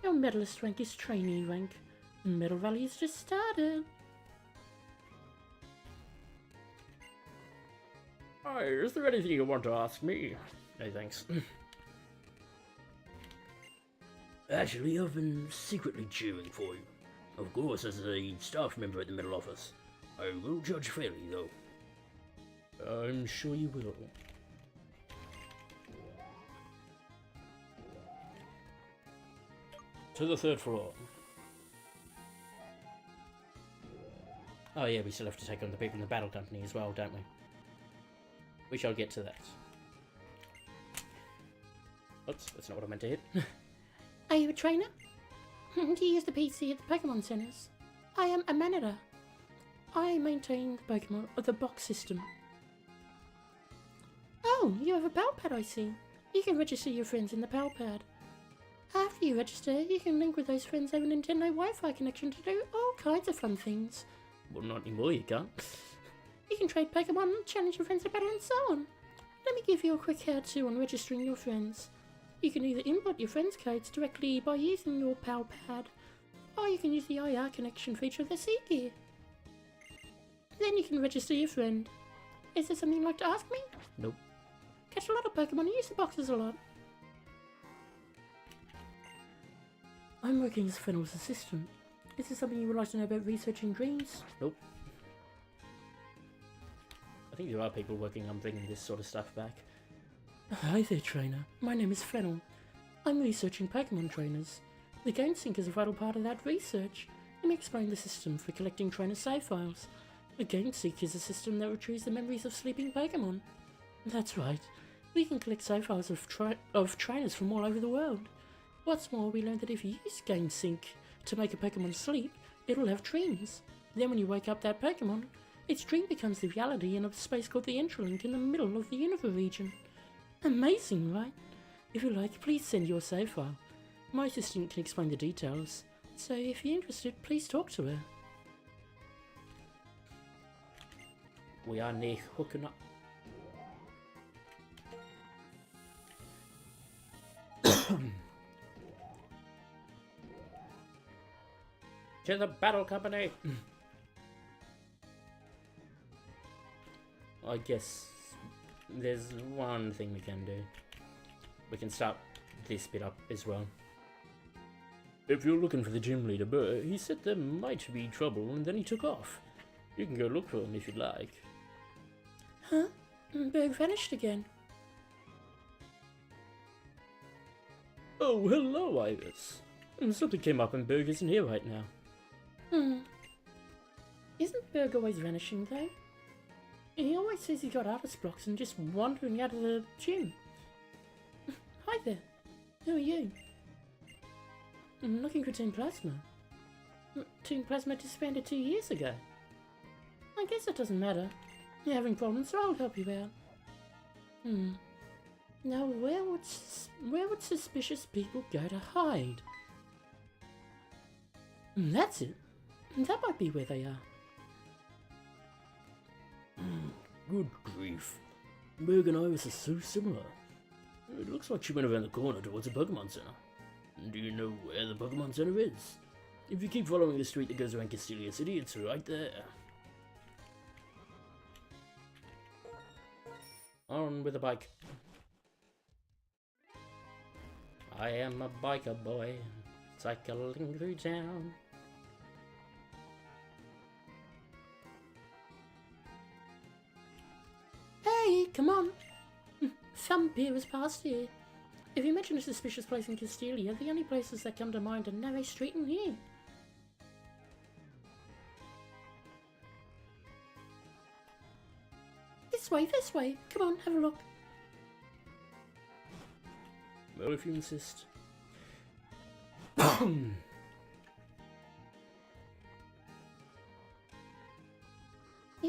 Your medalist rank is trainee rank. Medal value's just started. Hi, is there anything you want to ask me? No thanks. Actually, I've been secretly cheering for you. Of course, as a staff member at the middle office. I will judge fairly, though. I'm sure you will. To the 3rd floor. Oh yeah, we still have to take on the people in the battle company as well, don't we? We shall get to that. Oops, that's not what I meant to hit. Are you a trainer? Do you use the PC at the Pokemon Centers? I am a manager. I maintain the Pokemon of the box system. Oh, you have a Pal Pad, I see. You can register your friends in the Pal Pad. After you register, you can link with those friends over Nintendo Wi-Fi connection to do all kinds of fun things. Well, not anymore, you can't. You can trade Pokemon, challenge your friends to battle, and so on. Let me give you a quick how-to on registering your friends. You can either input your friends' codes directly by using your Pal Pad, or you can use the IR connection feature of the Sea Gear. Then you can register your friend. Is there something you'd like to ask me? Nope. Catch a lot of Pokemon and use the boxes a lot. I'm working as Fennel's assistant. Is there something you would like to know about researching dreams? Nope. I think there are people working on bringing this sort of stuff back. Hi there, trainer. My name is Fennel. I'm researching Pokemon trainers. The Game Sync is a vital part of that research. Let me explain the system for collecting trainer save files. The Game Sync is a system that retrieves the memories of sleeping Pokemon. That's right. We can collect save files of trainers from all over the world. What's more, we learned that if you use Game Sync to make a Pokemon sleep, it'll have dreams. Then when you wake up that Pokemon, its dream becomes the reality in a space called the Interlink in the middle of the Unova region. Amazing, right? If you like, please send your save file. My assistant can explain the details, so if you're interested, please talk to her. We are near hooking up. To the battle company! I guess there's one thing we can do. We can start this bit up as well. If you're looking for the gym leader, Burgh, he said there might be trouble and then he took off. You can go look for him if you'd like. Huh? Burgh vanished again. Oh, hello, Iris. Something came up and Burgh isn't here right now. Isn't Burgh always vanishing though? He always says he got artist blocks and just wandering out of the gym. Hi there. Who are you? I'm looking for Team Plasma. Team Plasma disbanded 2 years ago. I guess it doesn't matter. You're having problems, so I'll help you out. Now where would suspicious people go to hide? That's it. That might be where they are. Good grief. Burgh and Iris are so similar. It looks like she went around the corner towards the Pokemon Center. Do you know where the Pokemon Center is? If you keep following the street that goes around Castelia City, it's right there. On with the bike. I am a biker boy, cycling through town. come on. Vampire was past here. If you mention a suspicious place in Castelia, the only places that come to mind are Narrow Street and here. This way. Come on, have a look. Well, if you insist. You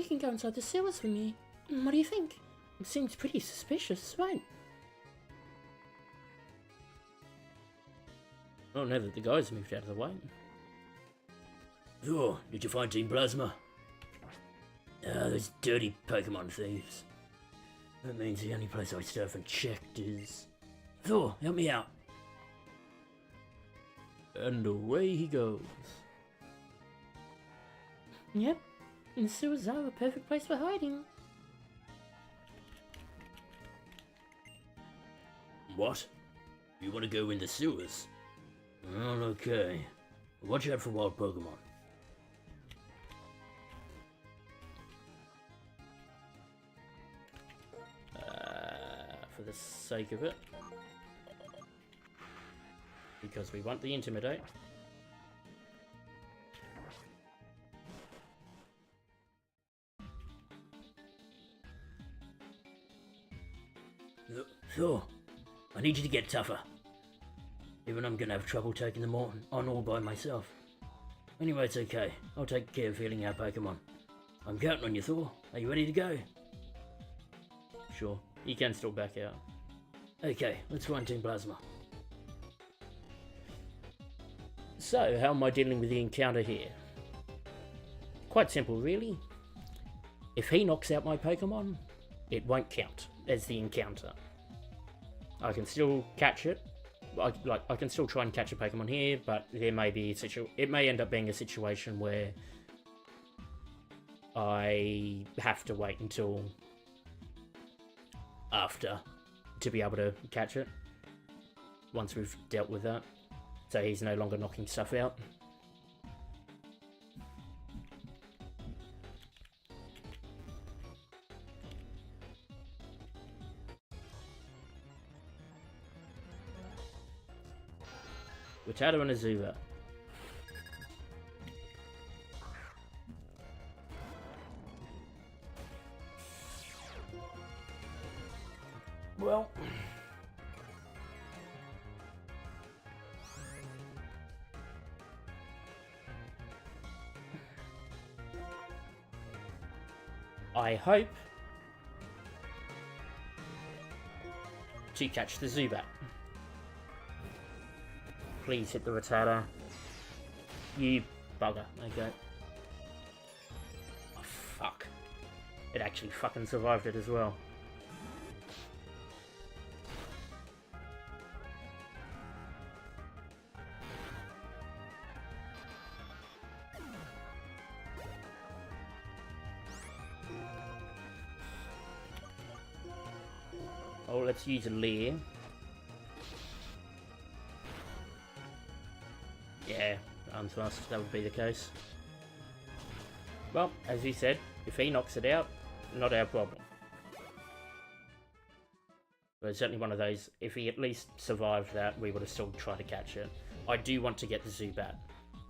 can go inside the sewers with me. What do you think? It seems pretty suspicious, right? Well, now that the guys moved out of the way. Oh, did you find Team Plasma? Ah, those dirty Pokemon thieves. That means the only place I still haven't checked is... Thor, help me out. And away he goes. Yep, and the sewers are a perfect place for hiding. What? You want to go in the sewers? Well, okay. Watch out for wild Pokemon. For the sake of it. Because we want the Intimidate. Thor, I need you to get tougher. Even I'm gonna have trouble taking them on all by myself. Anyway, it's okay. I'll take care of healing our Pokemon. I'm counting on you, Thor. Are you ready to go? Sure. You can still back out. Okay, let's find Team Plasma. So, how am I dealing with the encounter here? Quite simple, really. If he knocks out my Pokemon, it won't count as the encounter. I can still catch it. I can still try and catch a Pokemon here, but there may be it may end up being a situation where I have to wait until after to be able to catch it once we've dealt with that, so he's no longer knocking stuff out. Rattata and a Zubat. Well, I hope to catch the Zubat. Please hit the Rattata. You bugger. Okay. Oh, fuck. It actually fucking survived it as well. Oh, let's use a Leer. Yeah, unthrust, that would be the case. Well, as you said, if he knocks it out, not our problem. But it's certainly one of those, if he at least survived that, we would have still tried to catch it. I do want to get the Zubat,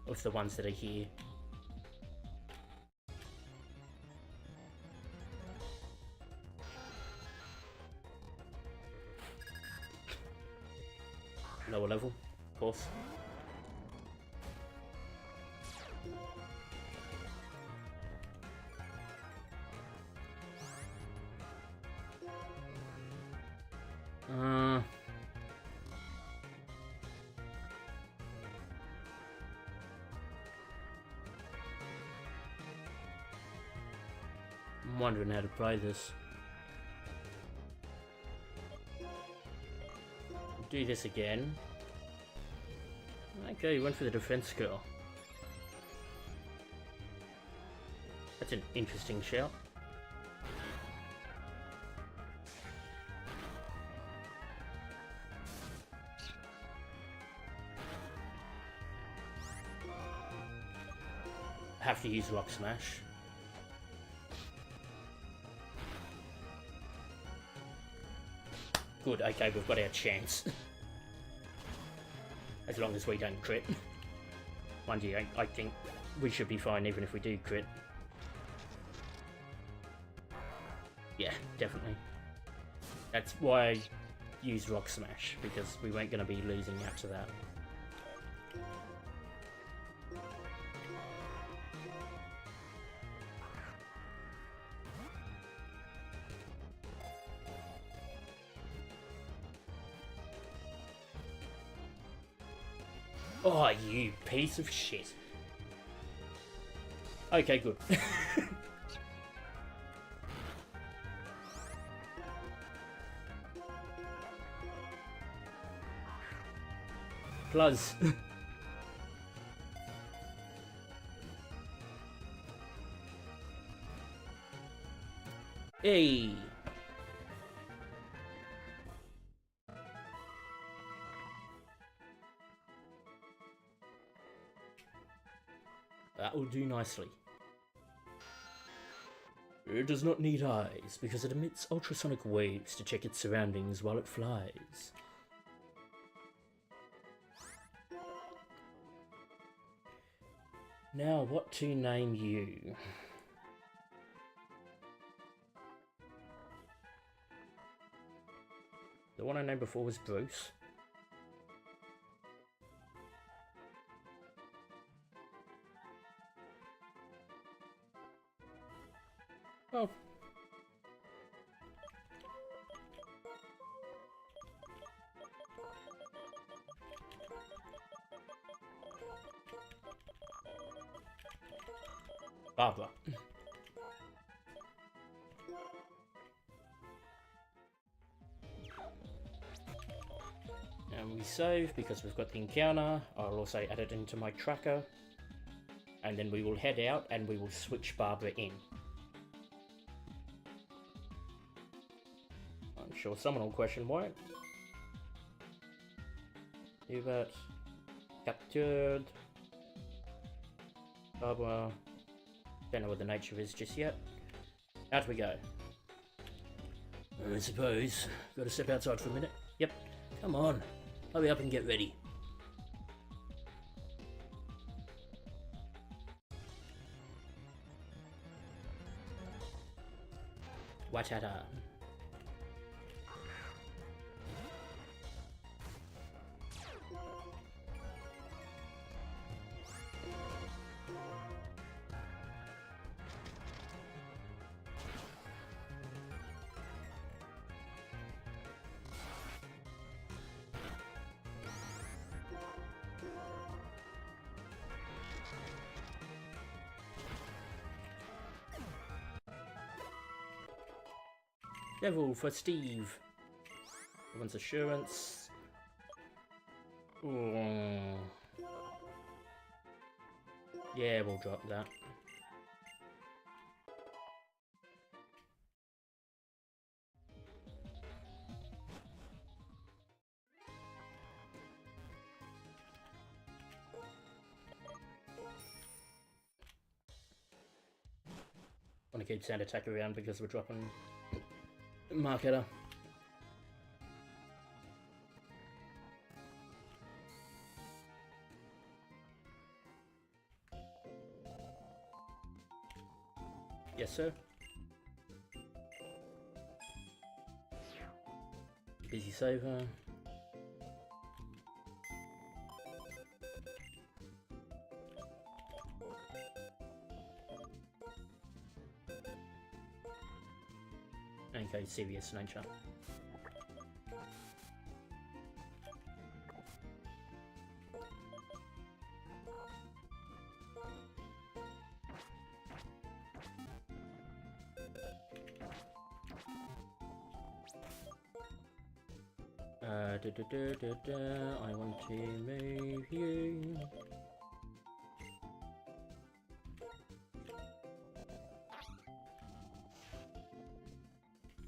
of the ones that are here. Lower level, of course. I'm wondering how to play this. Do this again. Okay, you went for the defense girl. That's an interesting shout. Have to use Rock Smash. Good, okay, we've got our chance. As long as we don't crit. Mind you, I think we should be fine even if we do crit. Yeah, definitely. That's why I used Rock Smash, because we weren't going to be losing out to that. Oh, you piece of shit. Okay, good. Plus. Hey. That will do nicely. It does not need eyes, because it emits ultrasonic waves to check its surroundings while it flies. Now, what to name you? The one I named before was Bruce. Oh. Barbara. And we save because we've got the encounter. I'll also add it into my tracker. And then we will head out and we will switch Barbara in. I'm sure someone will question why. Hubert. Captured. Barbara. Don't know what the nature is just yet. Out we go. I suppose. Gotta step outside for a minute. Yep. Come on. Hurry up and get ready. Watata. Devil for Steve. Everyone's assurance. Ooh. Yeah, we'll drop that. Want to keep Sand Attack around because we're dropping Marketer. Yes, sir. Busy saver. Okay, serious nature. I want to move you.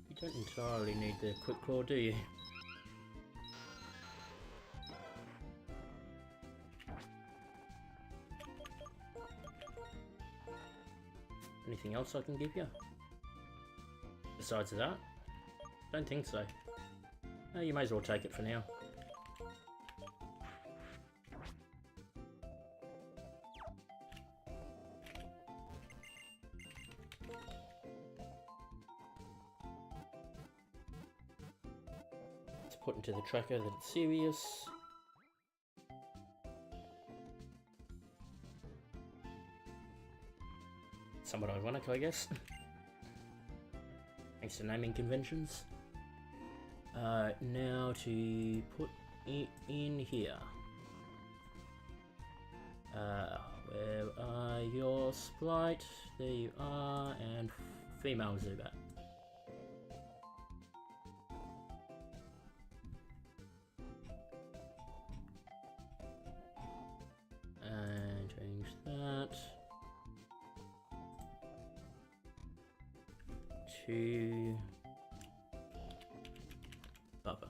You don't entirely need the quick claw, do you? Anything else I can give you? Besides that? Don't think so. You may as well take it for now. Let's put into the tracker that it's serious. Somewhat ironic, I guess. Thanks to naming conventions. Now to put it in here. Where are your sprite? There you are, and female Zubat. And change that to Bubba.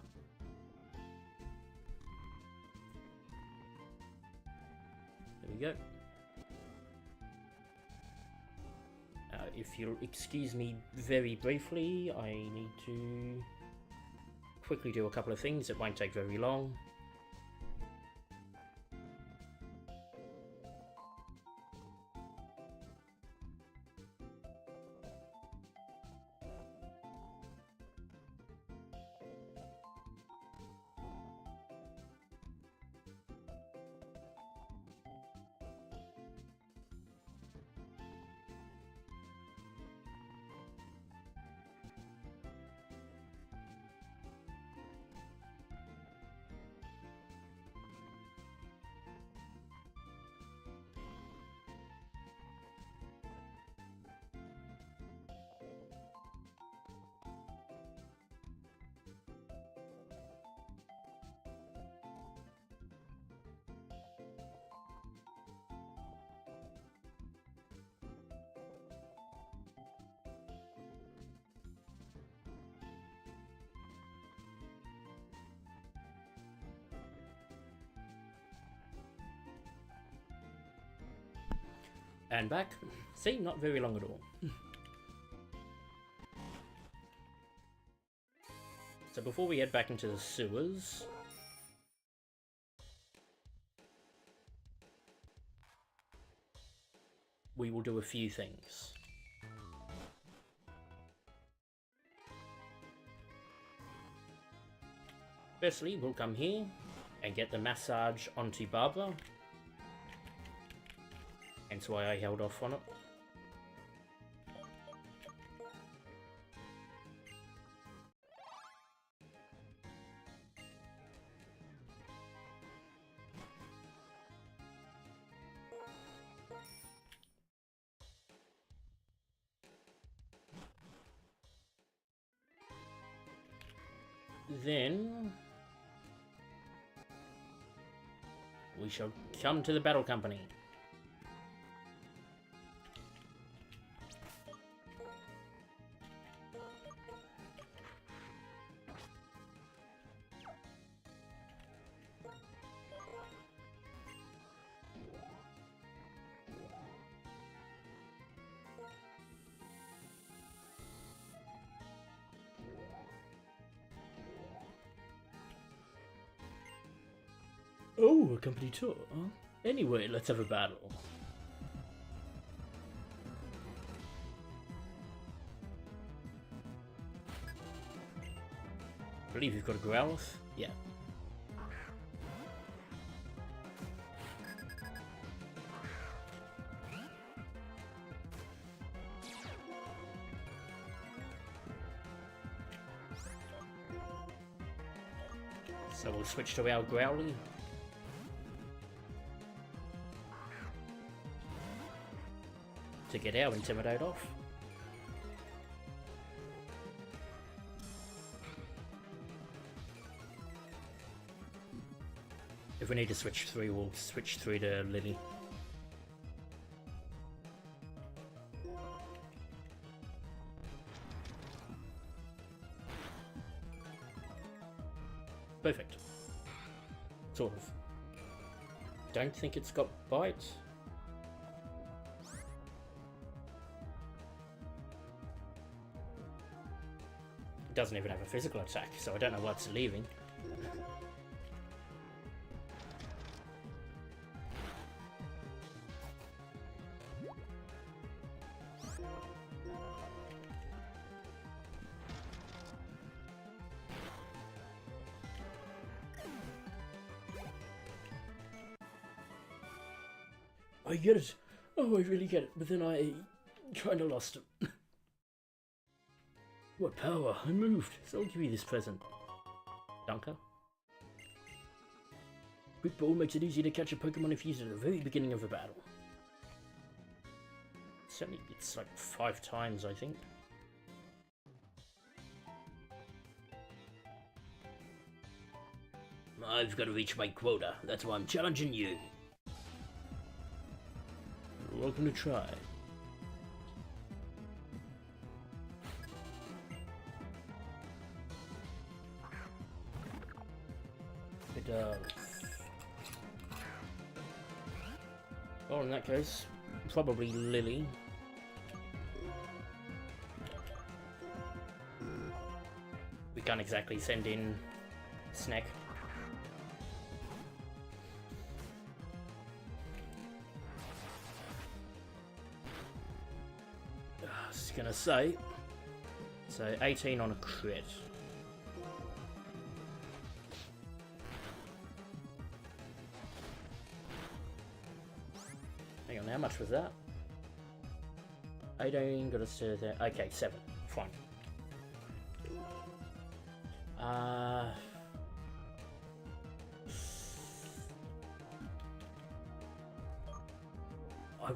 There we go. If you'll excuse me very briefly, I need to quickly do a couple of things. It won't take very long. And back. See, not very long at all. So before we head back into the sewers, we will do a few things. Firstly, we'll come here and get the massage onto Barbara. Hence why I held off on it. Then we shall come to the battle company. Oh, a company tour. Anyway, let's have a battle. I believe you've got a Growlithe. Yeah. So we'll switch to our Growly. To get our Intimidate off. If we need to switch through, we'll switch through to Lily. Perfect. Sort of. Don't think it's got Bite. doesn't even have a physical attack, so I don't know what's leaving. I get it. Oh, I really get it. But then I kind of lost it. What power! I moved, so I'll give you this present. Dunker? Quick Ball makes it easy to catch a Pokemon if used at the very beginning of a battle. Certainly, it's like 5 times, I think. I've got to reach my quota. That's why I'm challenging you. You're welcome to try. It does. Well, in that case, probably Lily. We can't exactly send in Snack. I was gonna say. So 18 on a crit. Hang on, how much was that? 18, got us to there. Okay, 7. Fine. I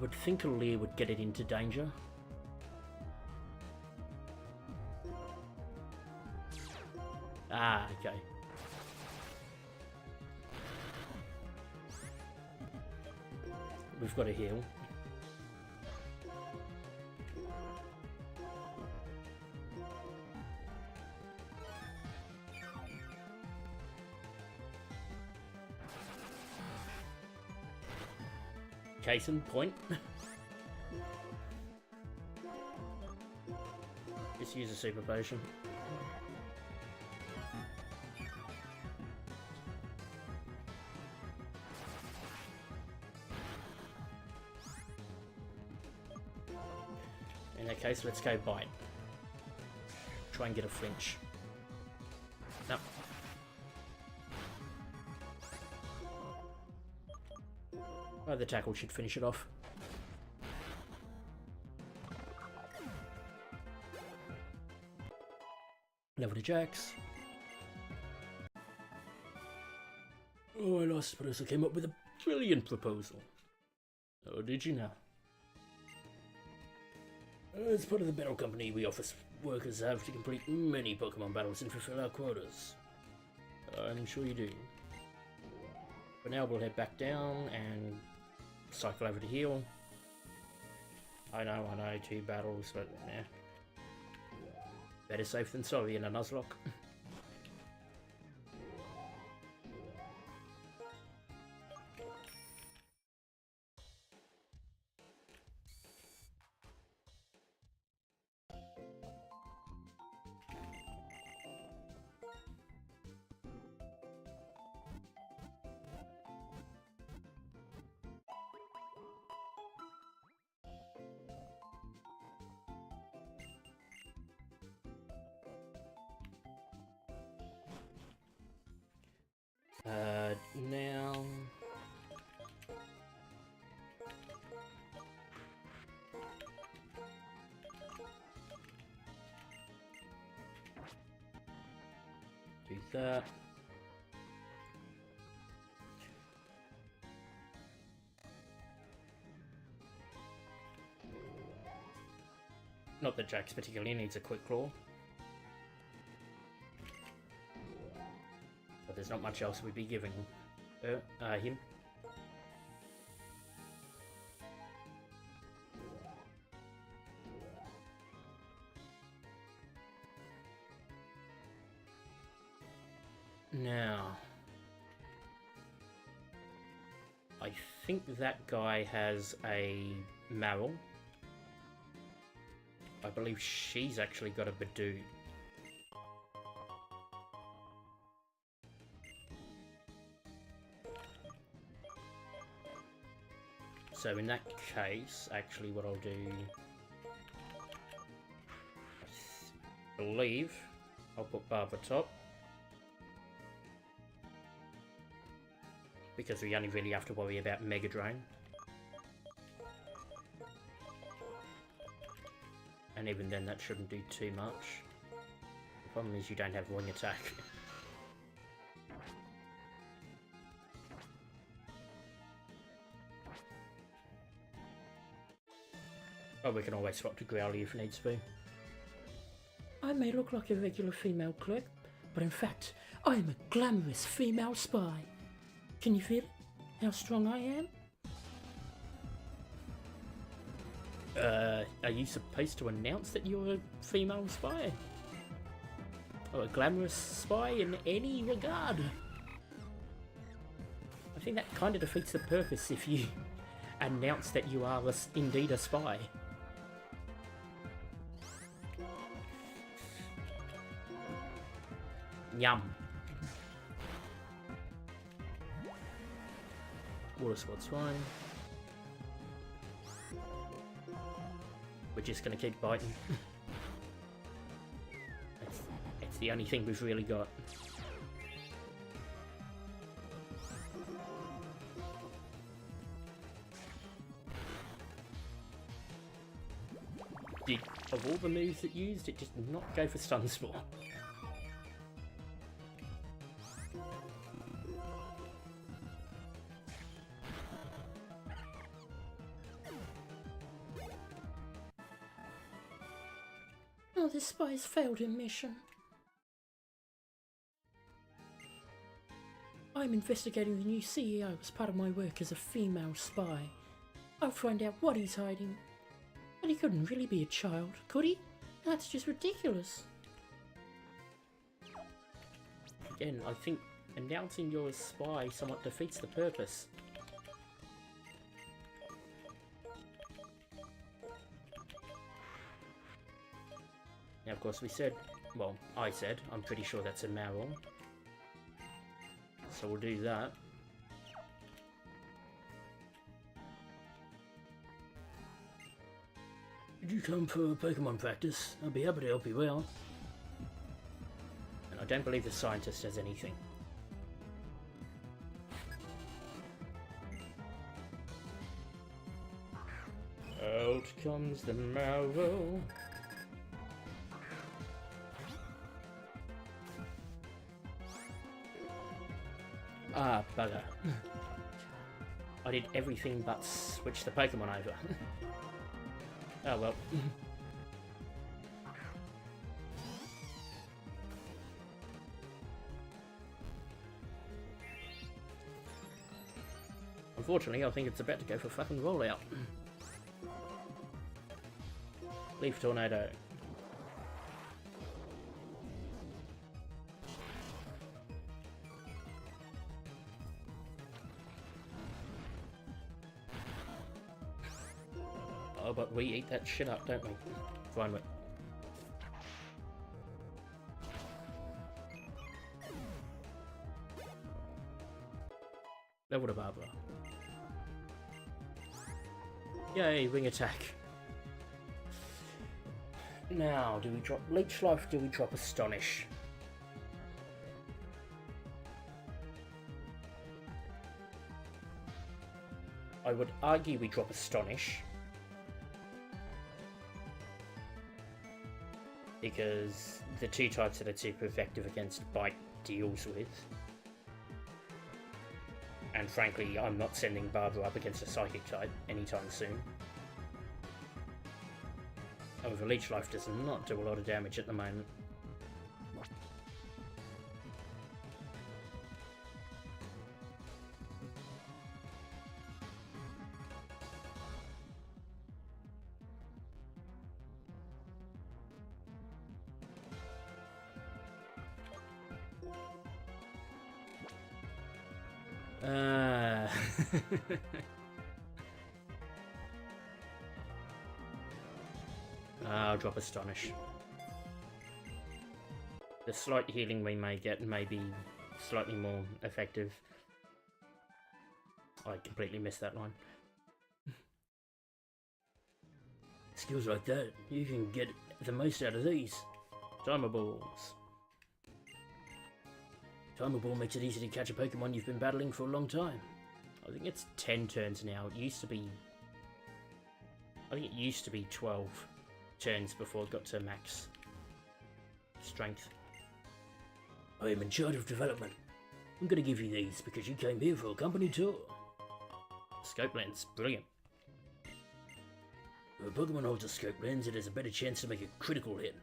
would think a Leer would get it into danger. Ah, okay. We've got to heal. Case in point. Just use a super potion. In that case, let's go bite. Try and get a flinch. No. Oh, the tackle should finish it off. Level to Jax. Oh, I lost, but I also came up with a Brilliant proposal. Oh, did you now? As part of the battle company, we offer workers have to complete many Pokemon battles and fulfill our quotas. I'm sure you do. For now, we'll head back down and cycle over to heal. I know, 2 battles, but nah. Better safe than sorry in a Nuzlocke. Now... do that. Not that Jax particularly needs a quick claw. But there's not much else we'd be giving him. Now, I think that guy has a Maril. I believe she's actually got a Badoo. So in that case, actually what I'll do... I believe I'll put Barbara top. Because we only really have to worry about Mega Drain. And even then that shouldn't do too much. The problem is you don't have wing attack. Oh, we can always swap to Growly if needs be. I may look like a regular female clerk, but in fact, I am a glamorous female spy. Can you feel it? How strong I am? Are you supposed to announce that you're a female spy? Or a glamorous spy in any regard? I think that kind of defeats the purpose if you announce that you are indeed a spy. Yum. Water Sword's fine. We're just gonna keep biting. It's the only thing we've really got. Of all the moves it used, it just did not go for Stun Spore. Oh, this spy's failed in mission. I'm investigating the new CEO as part of my work as a female spy. I'll find out what he's hiding. But he couldn't really be a child, could he? That's just ridiculous. Again, I think announcing you're a spy somewhat defeats the purpose. Now, of course, we said, well, I said, I'm pretty sure that's a Marrow. So we'll do that. Did you come for Pokemon practice? I'll be happy to help you out. And I don't believe the scientist has anything. Out comes the Marrow. Ah, bugger. I did everything but switch the Pokemon over. Oh well. Unfortunately, I think it's about to go for fucking rollout. Leaf Tornado. Oh, but we eat that shit up, don't we? Fine with. Level to Barbara. Yay, wing attack. Now, do we drop Leech Life? Do we drop Astonish? I would argue we drop Astonish. Because the two types that are super effective against Bite deals with. And frankly, I'm not sending Barbara up against a Psychic type anytime soon. However, Leech Life does not do a lot of damage at the moment. I'll drop Astonish. The slight healing we may get may be slightly more effective. I completely missed that line. skills like that, you can get the most out of these. Timer balls. Timer ball makes it easy to catch a Pokemon you've been battling for a long time. I think it's 10 turns now. It used to be... I think it used to be 12 turns before it got to max strength. I am in charge of development. I'm gonna give you these because you came here for a company tour. Scope lens, brilliant. If a Pokemon holds a scope lens, it has a better chance to make a critical hit.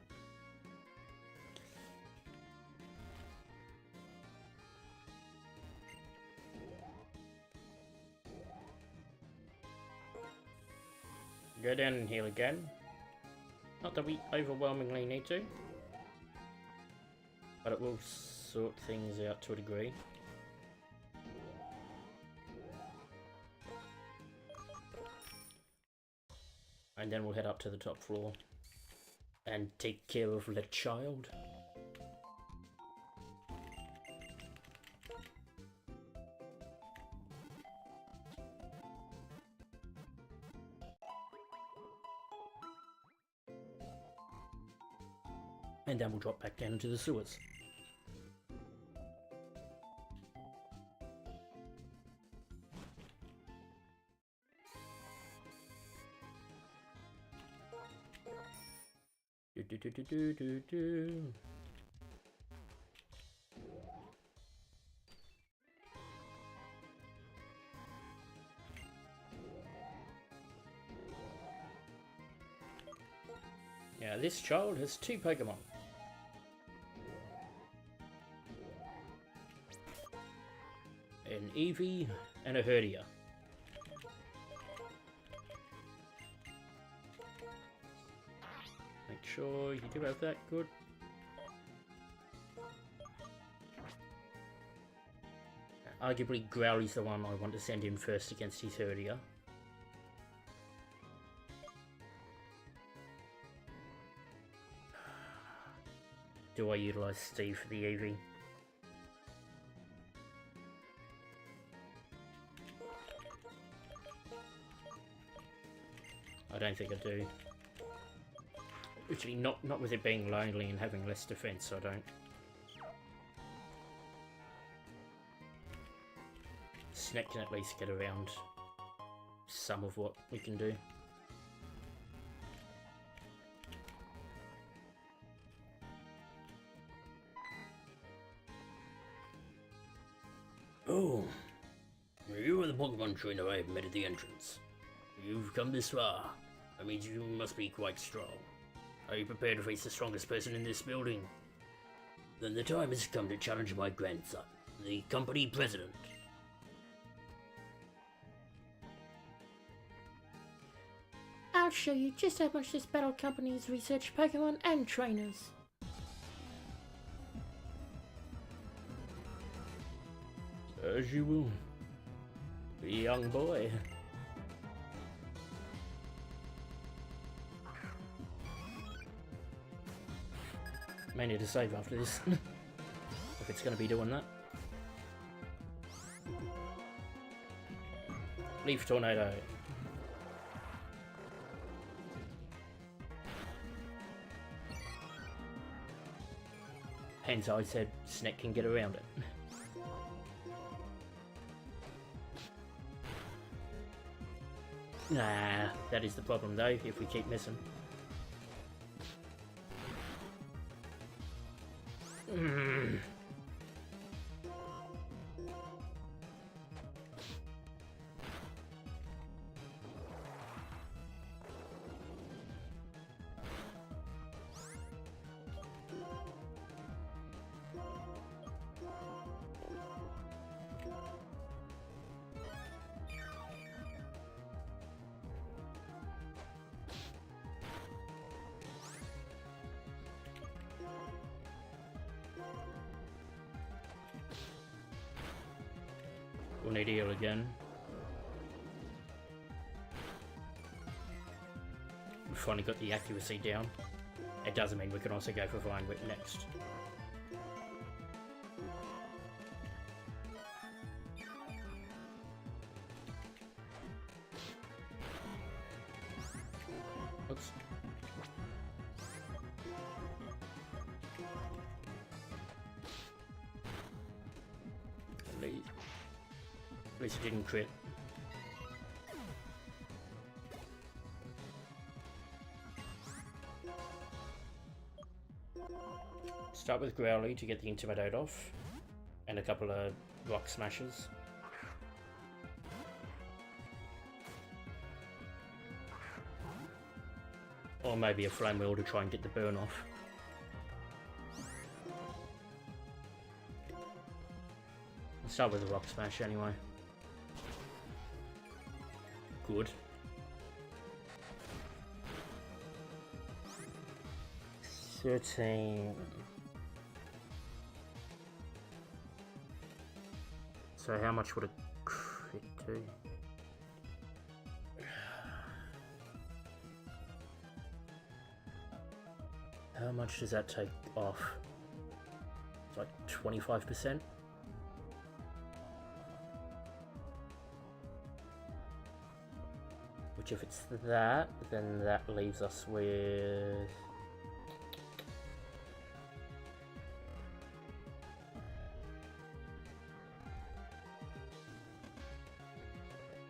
Go down and heal again. Not that we overwhelmingly need to, but it will sort things out to a degree. And then we'll head up to the top floor and take care of the child. And then we'll drop back down into the sewers. Do. Now this child has 2 Pokemon. An Eevee and a Herdia. Make sure you do have that, good. Arguably Growly's the one I want to send in first against his Herdia. Do I utilise Steve for the Eevee? I don't think I do. Actually, not with it being lonely and having less defense, I don't. Snake can at least get around some of what we can do. Oh, you are the Pokemon trainer I have met at the entrance. You've come this far. That means you must be quite strong. Are you prepared to face the strongest person in this building? Then the time has come to challenge my grandson, the company president. I'll show you just how much this battle company has researched Pokemon and trainers. As you will, young boy. May need to save after this, if it's going to be doing that. Leaf Tornado. Hence I said Snake can get around it. Nah, that is the problem though, if we keep missing. We'll need to heal again. We've finally got the accuracy down. It doesn't mean we can also go for Vine Whip next. Oops. At least it didn't crit. Start with Growly to get the Intimidate off, and a couple of Rock Smashes. Or maybe a Flame Wheel to try and get the burn off. I'll start with a Rock Smash anyway. Good. So how much would a crit do? How much does that take off? It's like 25%? Which if it's that, then that leaves us with...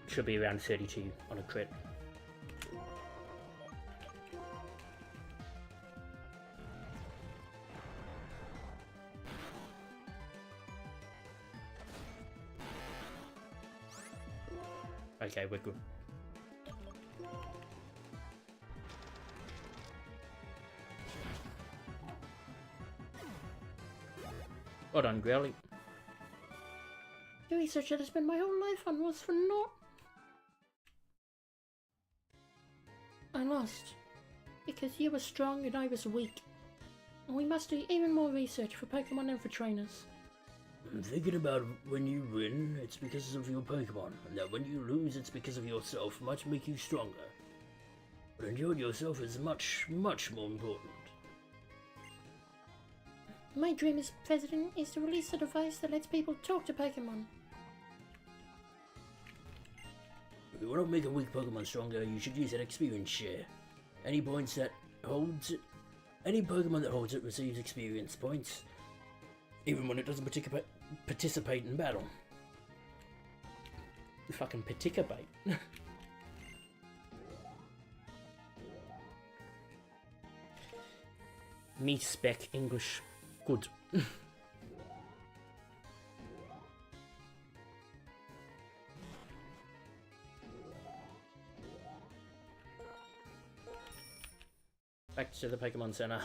should be around 32 on a crit. Okay, we're good. Well done, Growly. The research that I spent my whole life on was for naught. I lost, because you were strong and I was weak. And we must do even more research for Pokemon and for trainers. Thinking about when you win, it's because of your Pokemon, and that when you lose, it's because of yourself, might make you stronger. But enjoying yourself is much, much more important. My dream as president is to release a device that lets people talk to Pokemon. If you want to make a weak Pokemon stronger, you should use that experience share. Any points that holds it, any Pokemon that holds it receives experience points, even when it doesn't participate in battle. Fucking participate. Me spec English good. Back to the Pokemon Center.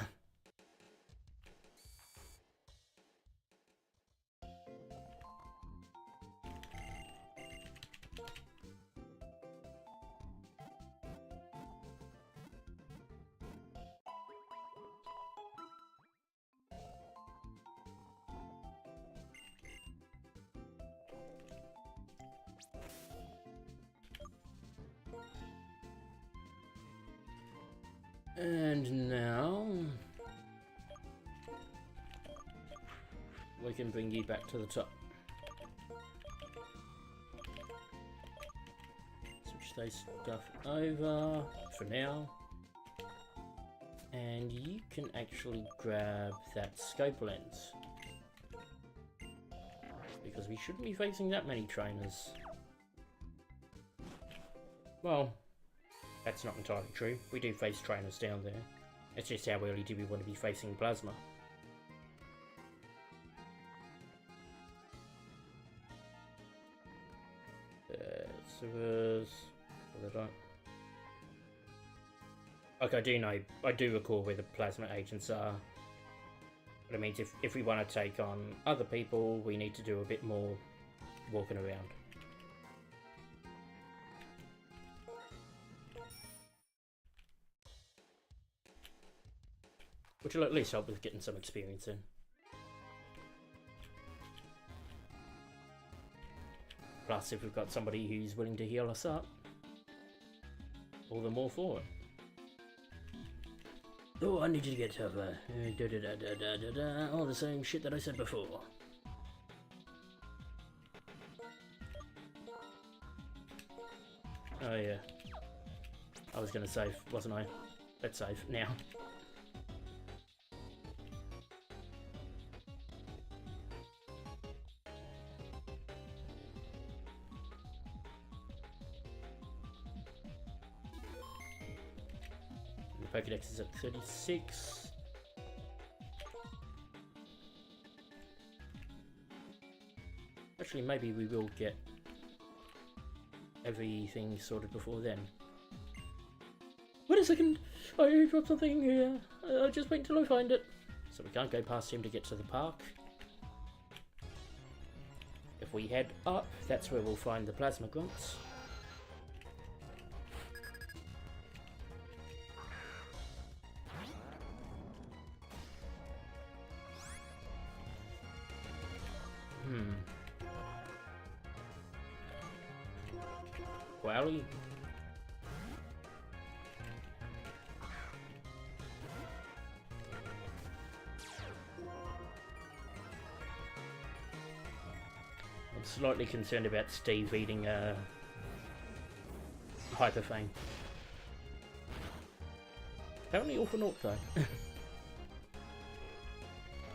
And now we can bring you back to the top. Switch those stuff over for now. And you can actually grab that scope lens. Because we shouldn't be facing that many trainers. Well, that's not entirely true. We do face trainers down there. It's just how early do we want to be facing Plasma. Like I do recall where the Plasma agents are. But it means if we want to take on other people, we need to do a bit more walking around. Which will at least help with getting some experience in. Plus, if we've got somebody who's willing to heal us up, all the more for it. Oh, I need you to get tougher. All the same shit that I said before. Oh yeah. I was gonna save, wasn't I? Let's save now. Pokédex is at 36. Actually, maybe we will get everything sorted before then. Wait a second! I dropped something here. Just wait until I find it. So we can't go past him to get to the park. If we head up, that's where we'll find the plasma grunts. Wowie. I'm slightly concerned about Steve eating Hyperfang. Apparently all for naught though.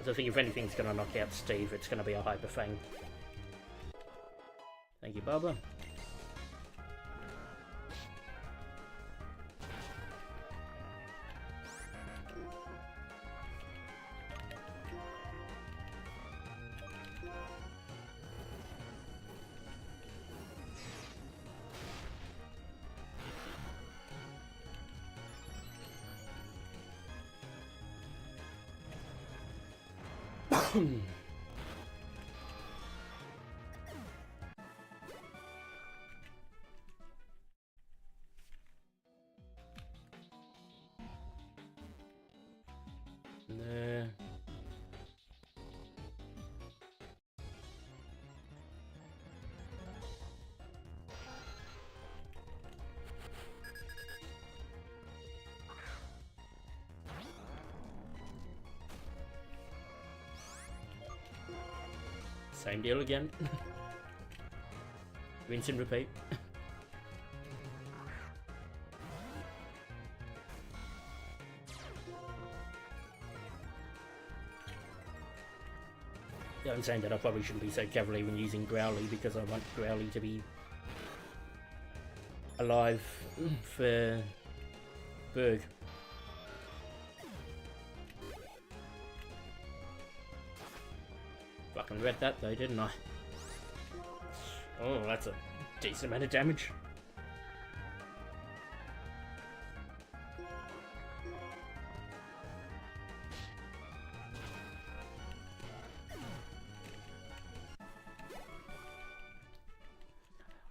I think if anything's going to knock out Steve, it's going to be a Hyperfang. Thank you, Barbara. There. Same deal again. Rinse and repeat. Yeah, I'm saying that I probably shouldn't be so cavalier when using Growly because I want Growly to be alive for Burgh. Fucking read that though, didn't I? Oh, that's a decent amount of damage.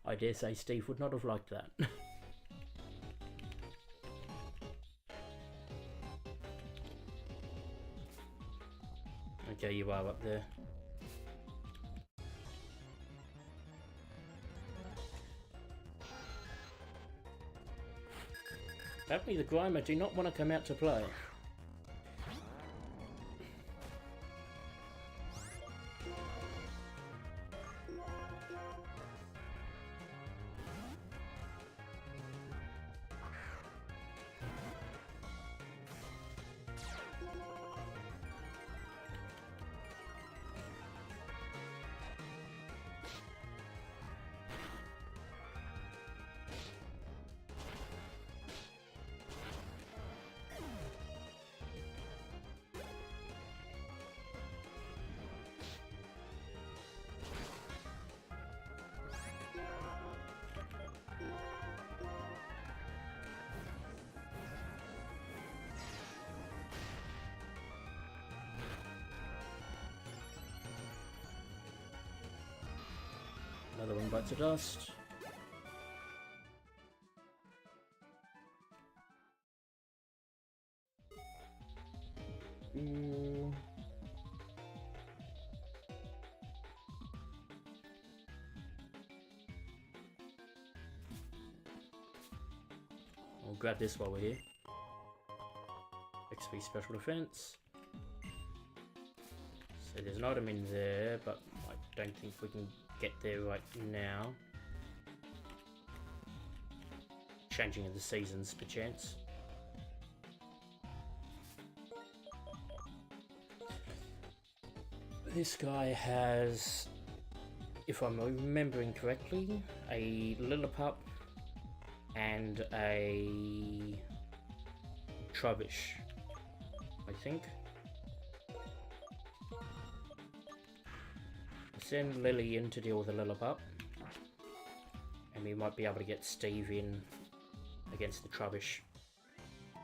I dare say Steve would not have liked that. Okay, you are up there. Apparently the Grimer do not want to come out to play. Another one bites of dust. I'll grab this while we're here. XP special defense. So there's an item in there, but I don't think we can get there right now. Changing of the seasons, perchance. This guy has, if I'm remembering correctly, a Lillipup and a Trubbish, I think. Send Lily in to deal with the Lillipup, and we might be able to get Steve in against the Trubbish,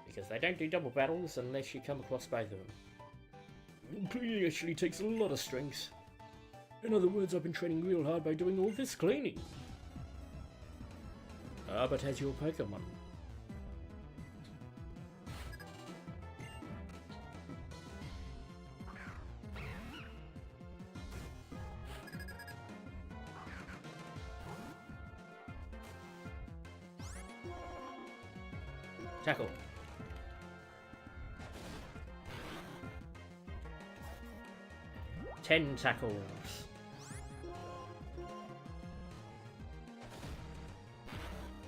because they don't do double battles unless you come across both of them. Cleaning actually takes a lot of strength. In other words, I've been training real hard by doing all this cleaning. Ah, but has your Pokemon? Tackle. Ten tackles.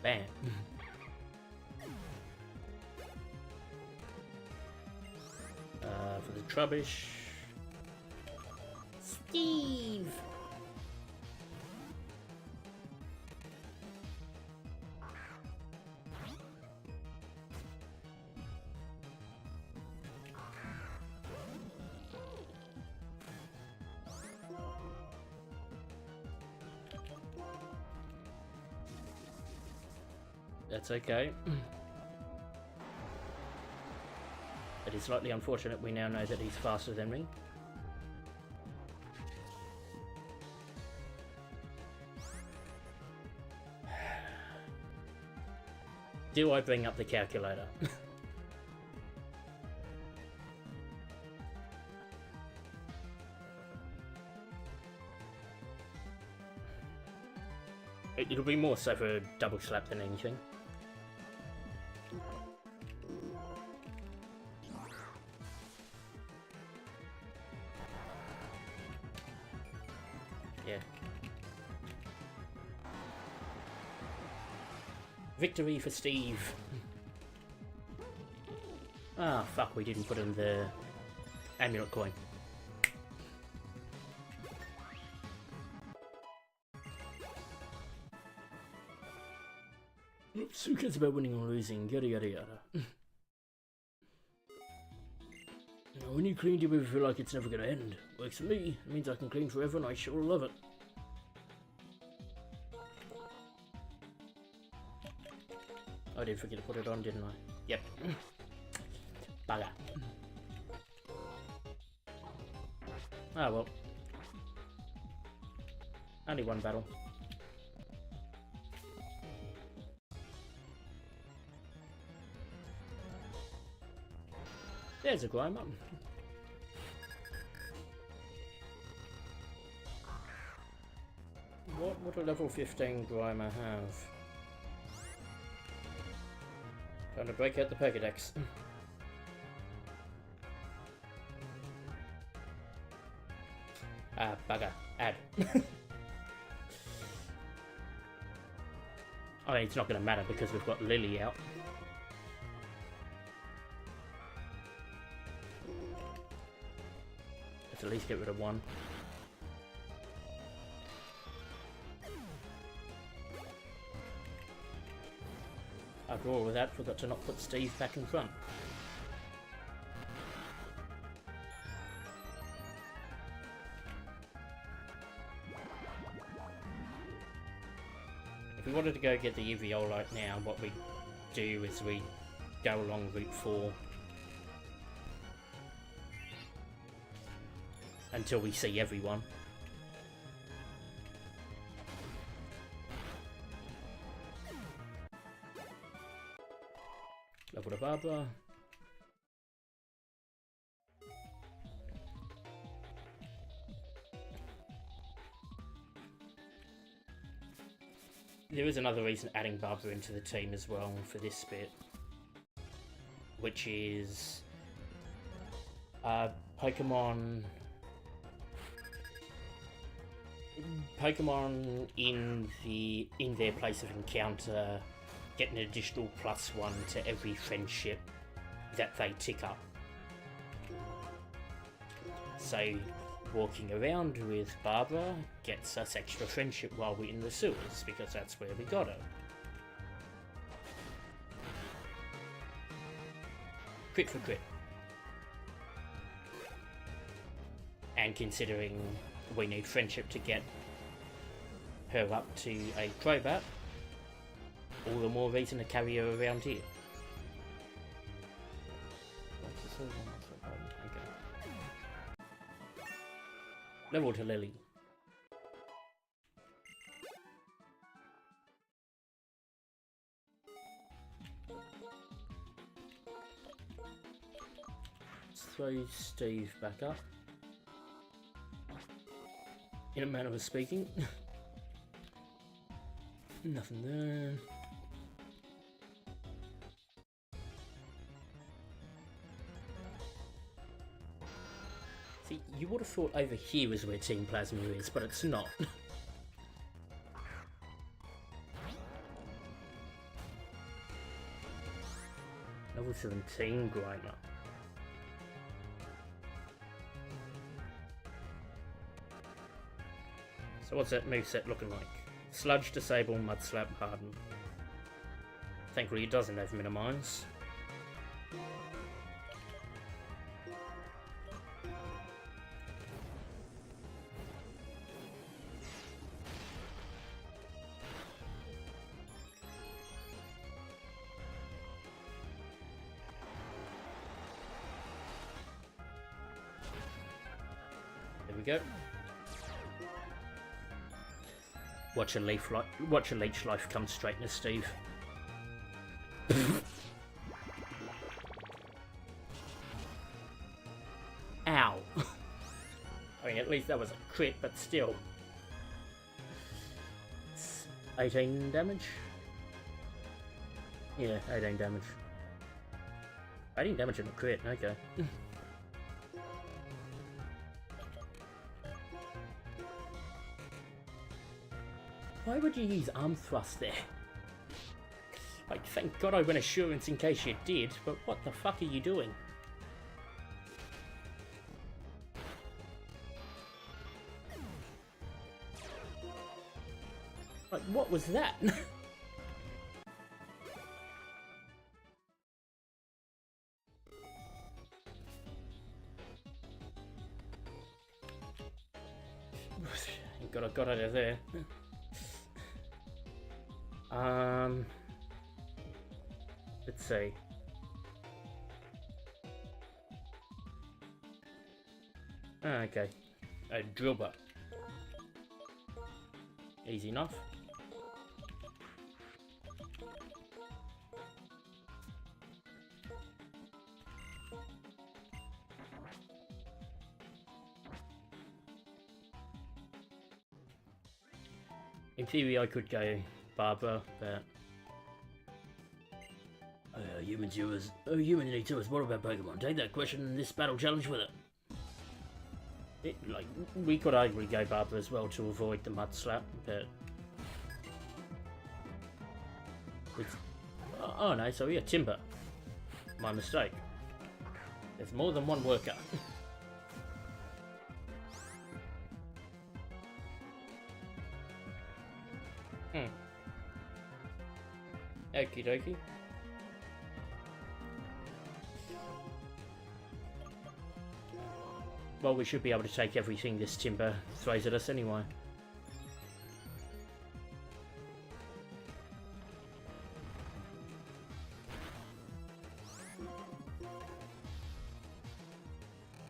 Bam. For the Trubbish. Steve! That's okay. It is slightly unfortunate we now know that he's faster than me. Do I bring up the calculator? It'll be more so for a double slap than anything. Yeah. Victory for Steve. Ah, fuck, we didn't put in the amulet coin. Oops, who cares about winning or losing? Yada yada yada. When you clean, do you ever feel like it's never gonna end? Works for me. It means I can clean forever and I sure love it. I did forget to put it on, didn't I? Yep. Bugger. Ah well. Only one battle. There's a Grimer. What would a level 15 Grimer have? Trying to break out the Pokédex. Ah, bugger. Add. I mean, it's not going to matter because we've got Lily out. Let's at least get rid of one. After all of that, forgot to not put Steve back in front. If we wanted to go get the Eviolite now, what we do is we go along Route 4 until we see everyone. Level to Barbara. There is another reason adding Barbara into the team as well for this bit, which is Pokemon in their place of encounter get an additional +1 to every friendship that they tick up. So walking around with Barbara gets us extra friendship while we're in the sewers, because that's where we got her. Crit for crit. And considering we need friendship to get her up to a Crobat, all the more reason to carry her around here. Okay. Level to Lily. Let's throw Steve back up. In a manner of speaking. Nothing there. See, you would have thought over here is where Team Plasma is, but it's not. Level 17 Grimer. So what's that moveset looking like? Sludge, Disable, Mud Slap, Harden. Thankfully it doesn't have Minimize. There we go. Watch a leech life come straight into Steve. Ow. I mean, at least that was a crit, but still. It's 18 damage? Yeah, 18 damage. 18 damage in a crit, okay. Why would you use arm thrust there? Like, thank God I went assurance in case you did, but what the fuck are you doing? Like, what was that? Thank God I got out of there. Let's see. Okay. A drill butt. Easy enough. In theory I could go Barbara, but human need to us. What about Pokemon? Take that question and this battle challenge with it. Like, we could arguably go Barbara as well to avoid the Mud Slap, but oh no, sorry, yeah, Timber. My mistake. There's more than one worker. Okie dokie. Well, we should be able to take everything this Timber throws at us anyway.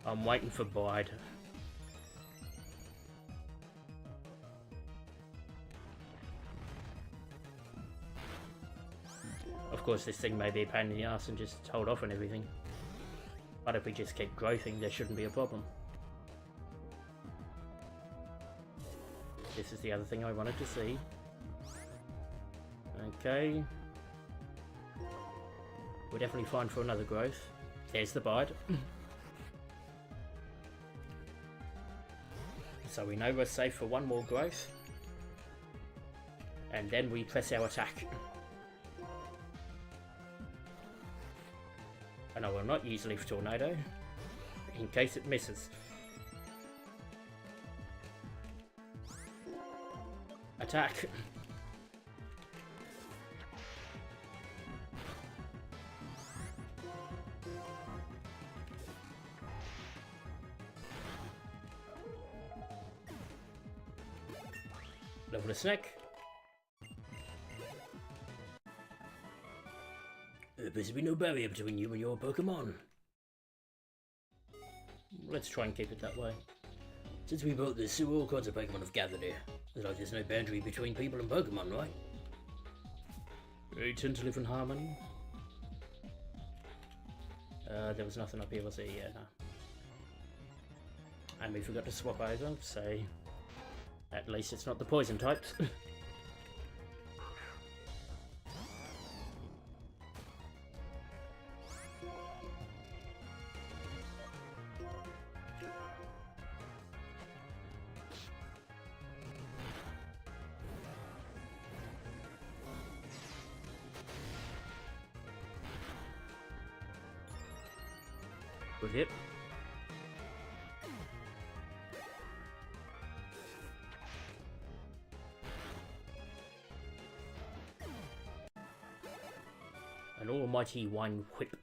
I'm waiting for Bide. Of course, this thing may be a pain in the ass and just hold off on everything. But if we just keep growing, there shouldn't be a problem. This is the other thing I wanted to see. Okay. We're definitely fine for another growth. There's the Bide. So we know we're safe for one more growth. And then we press our attack. And I will not use Leaf Tornado, in case it misses. Attack! Level a snack. There appears to be no barrier between you and your Pokemon. Let's try and keep it that way. Since we built this sewer, all kinds of Pokemon have gathered here. It's like there's no boundary between people and Pokemon, right? We tend to live in harmony. There was nothing up here, was there? Yeah, no. And we forgot to swap over, so at least it's not the poison types. Good hit. An almighty wine whip.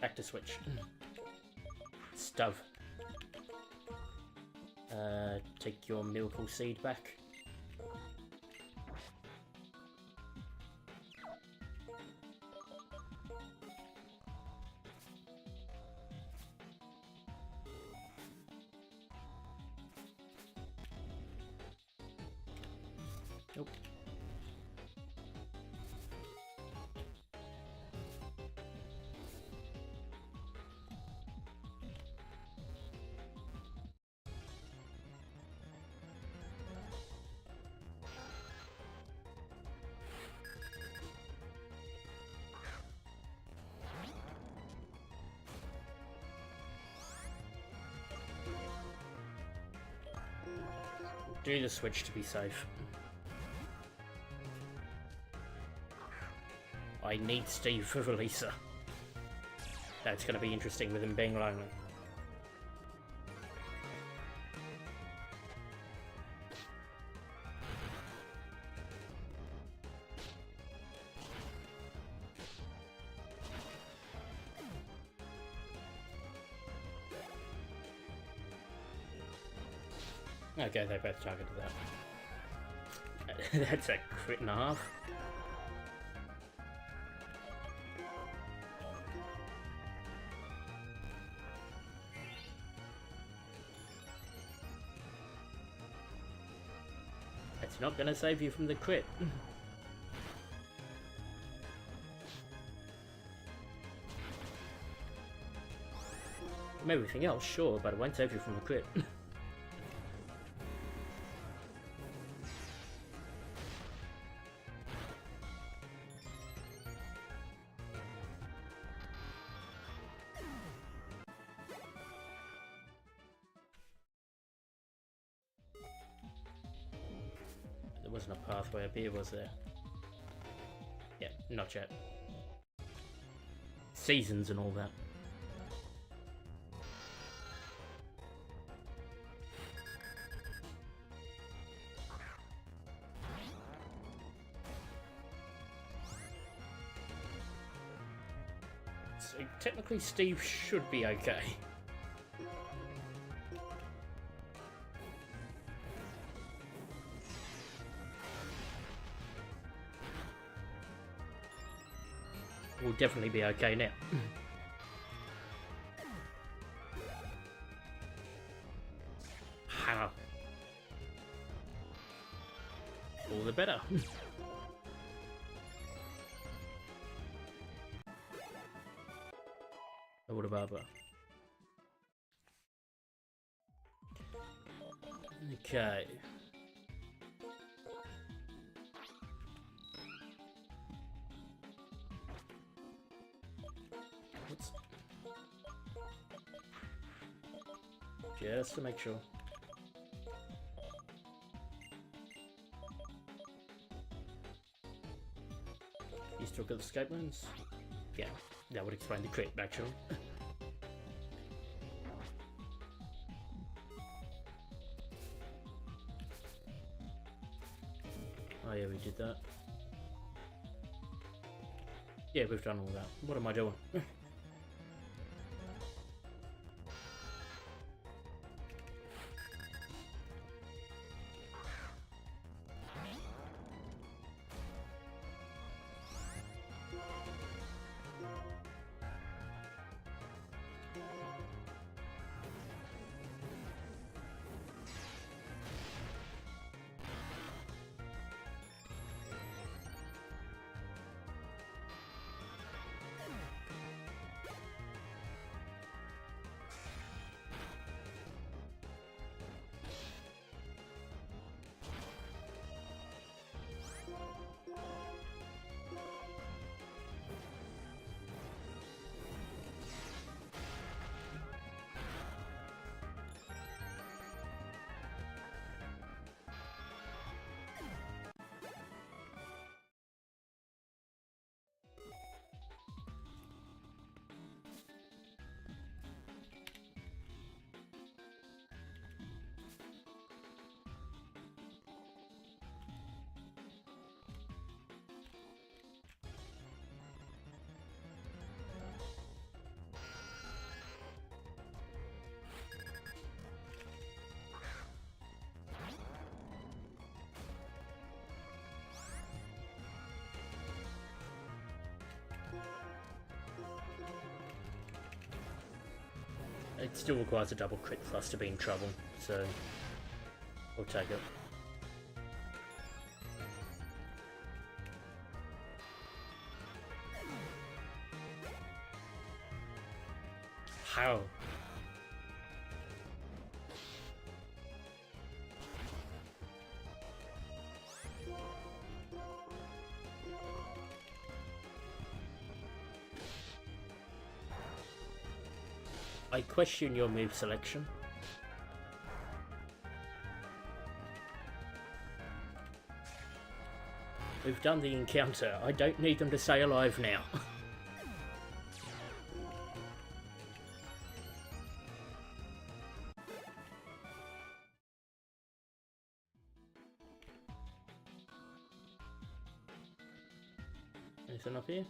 Back to switch. Stove. Take your miracle seed back. Nope. Do the switch to be safe. I need Steve for releaser. That's going to be interesting with him being lonely. Okay, they both targeted that. That's a crit and a half. That's not going to save you from the crit. From everything else, sure, but it won't save you from the crit. There wasn't a pathway up here, was there? Yeah, not yet. Seasons and all that. So technically Steve should be okay. We'll definitely be okay now. How? All the better. What about that? Okay. Just to make sure. You still got the escape wounds? Yeah, that would explain the crit, actually. Oh yeah, we did that. Yeah, we've done all that. What am I doing? It still requires a double crit for us to be in trouble, so we'll take it. How? I question your move selection. We've done the encounter. I don't need them to stay alive now. Anything up here?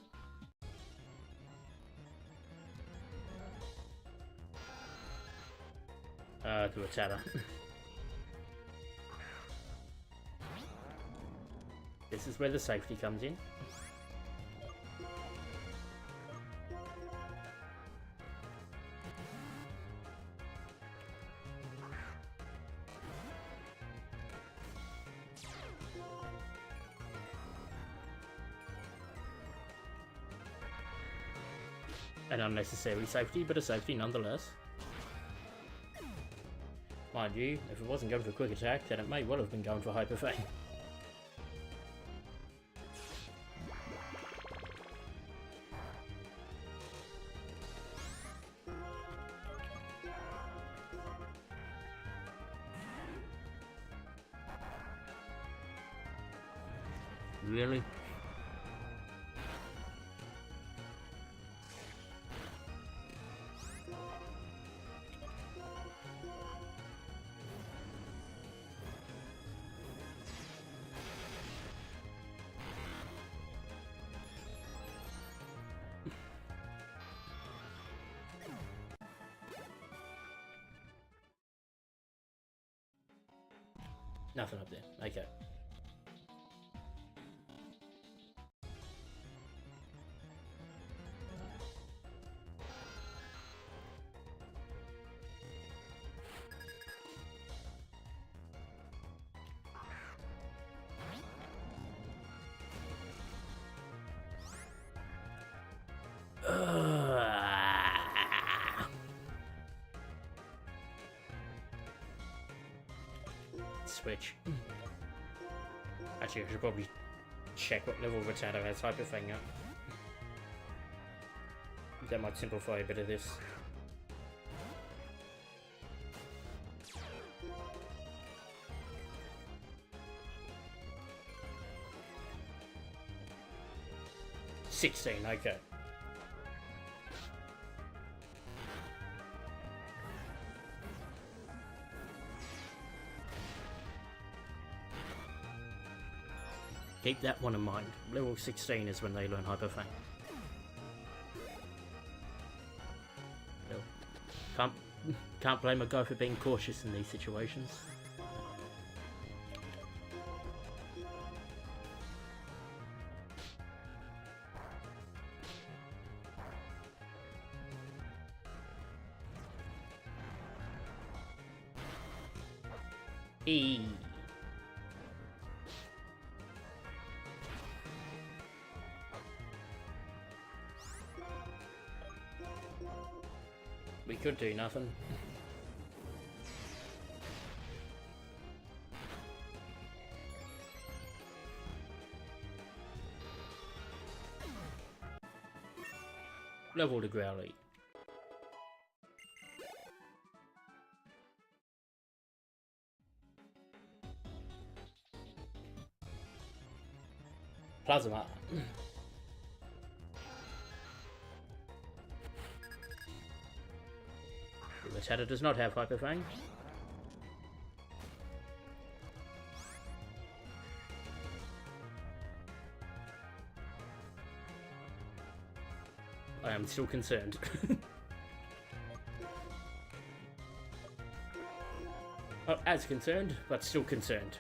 To a tether. This is where the safety comes in. An unnecessary safety, but a safety nonetheless. Mind you, if it wasn't going for a quick attack, then it may well have been going for Hyper Fang. Really? Nothing up there. Okay. Switch. Actually, I should probably check what level Rattata has Hyper Fang up. That might simplify a bit of this. $16, okay. Keep that one in mind. Level 16 is when they learn Hyper Fang. Can't blame a guy for being cautious in these situations. E. We could do nothing. Level to Growly. Plasma. Rattata does not have Hyper Fang. I am still concerned. Not as concerned, but still concerned.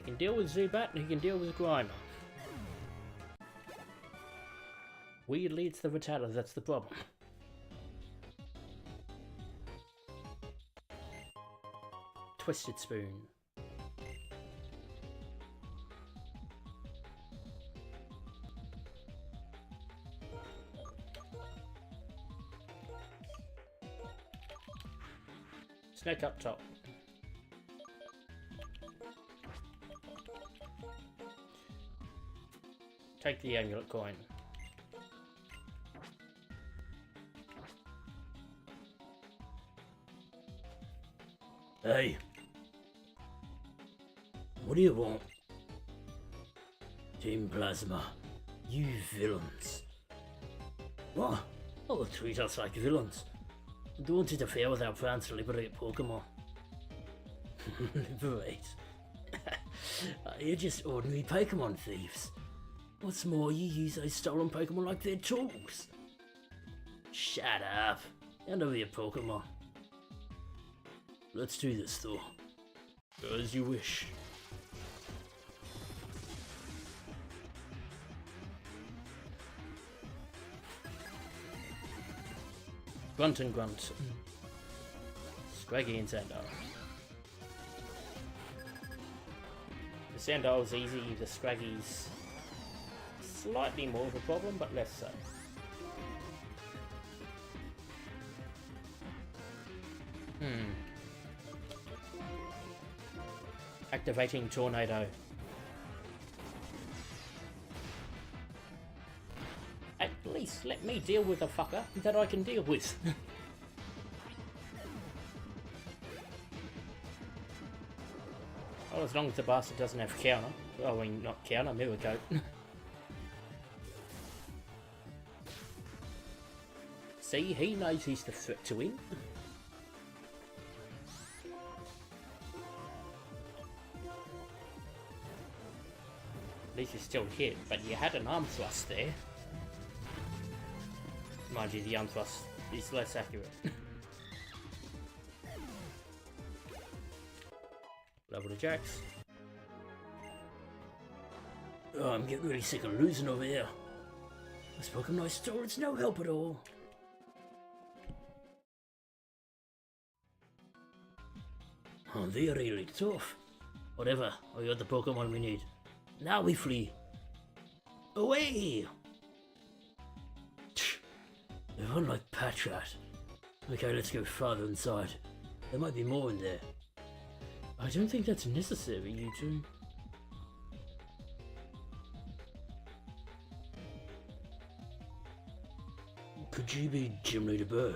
can deal with Zubat and he can deal with Grimer. Weirdly, it's the Rattata that's the problem. Twisted Spoon. Snake up top. Take the amulet coin. Hey. What do you want? Team Plasma, you villains. What? Oh, treat us like villains. Don't interfere with our plans to liberate Pokemon. Liberate? You're just ordinary Pokemon thieves. What's more, you use those stolen Pokemon like they're tools. Shut up. Hand over your Pokemon. Let's do this, though. As you wish. Grunt and Grunt. Scraggy and Sandile. The Sandile's easy, the Scraggy's slightly more of a problem, but less so. Activating Tornado. At least let me deal with a fucker that I can deal with. Well, as long as the bastard doesn't have counter. Oh, I mean, not counter, mirror coat. See, he knows he's the threat to him. At least he's still hit, but you had an arm thrust there. Mind you, the arm thrust is less accurate. Level to Jax. Oh, I'm getting really sick of losing over here. This Pokemon store is no help at all. Oh, they're really tough. Whatever, I got the Pokemon we need. Now we flee. Away! They run like Patrat. Okay, let's go farther inside. There might be more in there. I don't think that's necessary, you two. Could you be Gym Leader Burgh?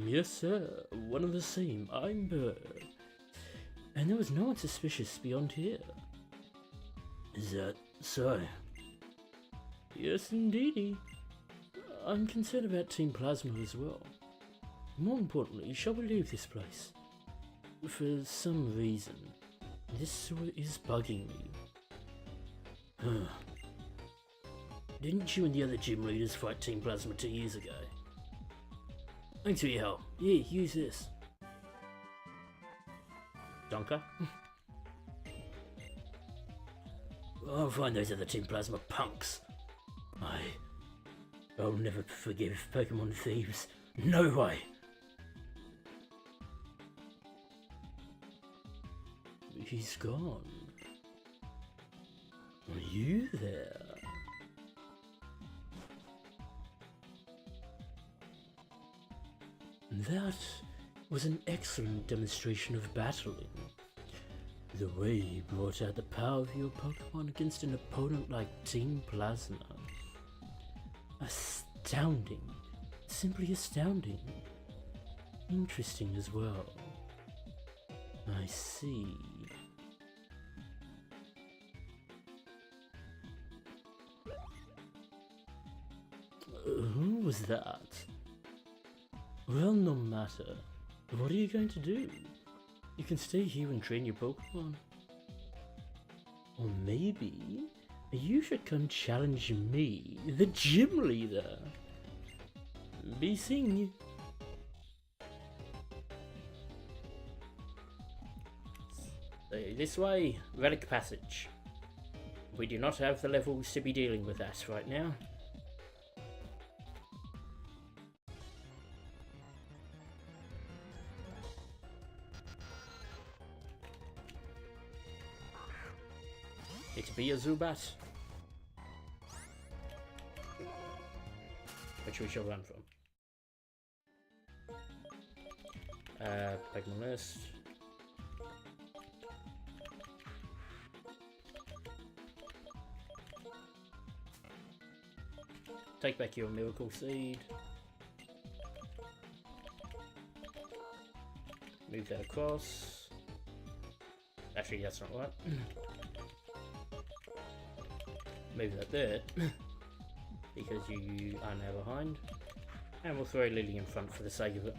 Yes, sir. One and the same. I'm Burgh. And there was no one suspicious beyond here. Is that so? Yes, indeedy. I'm concerned about Team Plasma as well. More importantly, shall we leave this place? For some reason, this is bugging me. Huh. Didn't you and the other gym leaders fight Team Plasma 2 years ago? Thanks for your help. Yeah, use this. Donker? I'll find those other Team Plasma punks. I'll never forgive Pokemon thieves. No way! He's gone. Are you there? That was an excellent demonstration of battling. The way you brought out the power of your Pokemon against an opponent like Team Plasma. Astounding. Simply astounding. Interesting as well. I see. Who was that? Well, no matter. What are you going to do? You can stay here and train your Pokemon. Or maybe you should come challenge me, the gym leader. Be seeing you. this way. Relic Passage. We do not have the levels to be dealing with that right now. It be a Zubat. Which we shall run from. Pokémon list. Take back your Miracle Seed. Move that across. Actually, that's not right. Move that there. Because you are now behind. And we'll throw Lily in front for the sake of it.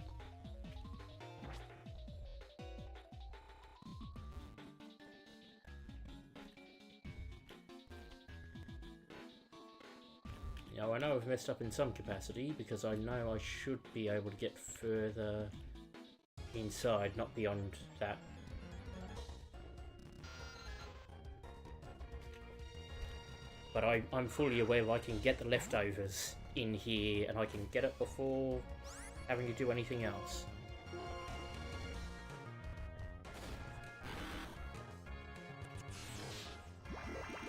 Now I know I've messed up in some capacity because I know I should be able to get further inside, not beyond that. But I'm fully aware I can get the leftovers in here and I can get it before having to do anything else.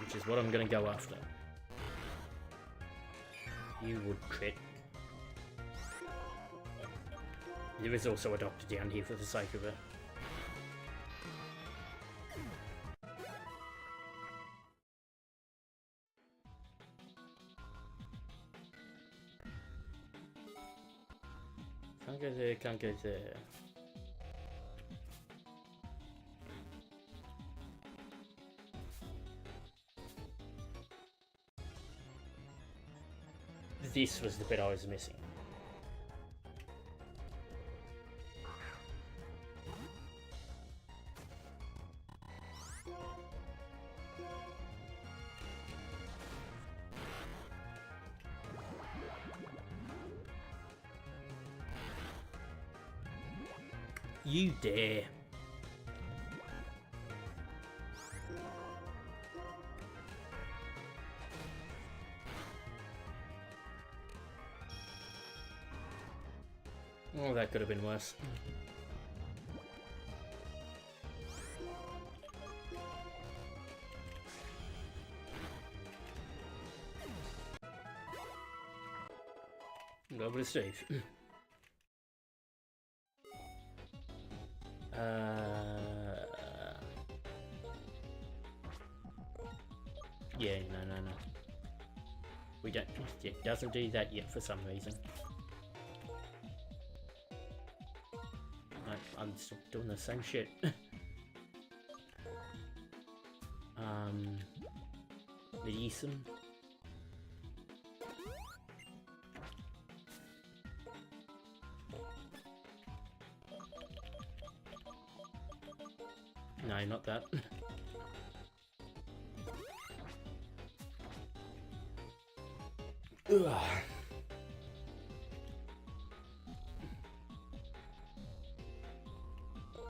Which is what I'm going to go after. You would crit. There is also a doctor down here for the sake of it. Can't go there, can't go there. This was the bit I was missing. You dare. Oh, that could have been worse. Go with Steve. Yeah, no. We don't. It doesn't do that yet for some reason. I'm still doing the same shit. Edison. No, not that. Ugh.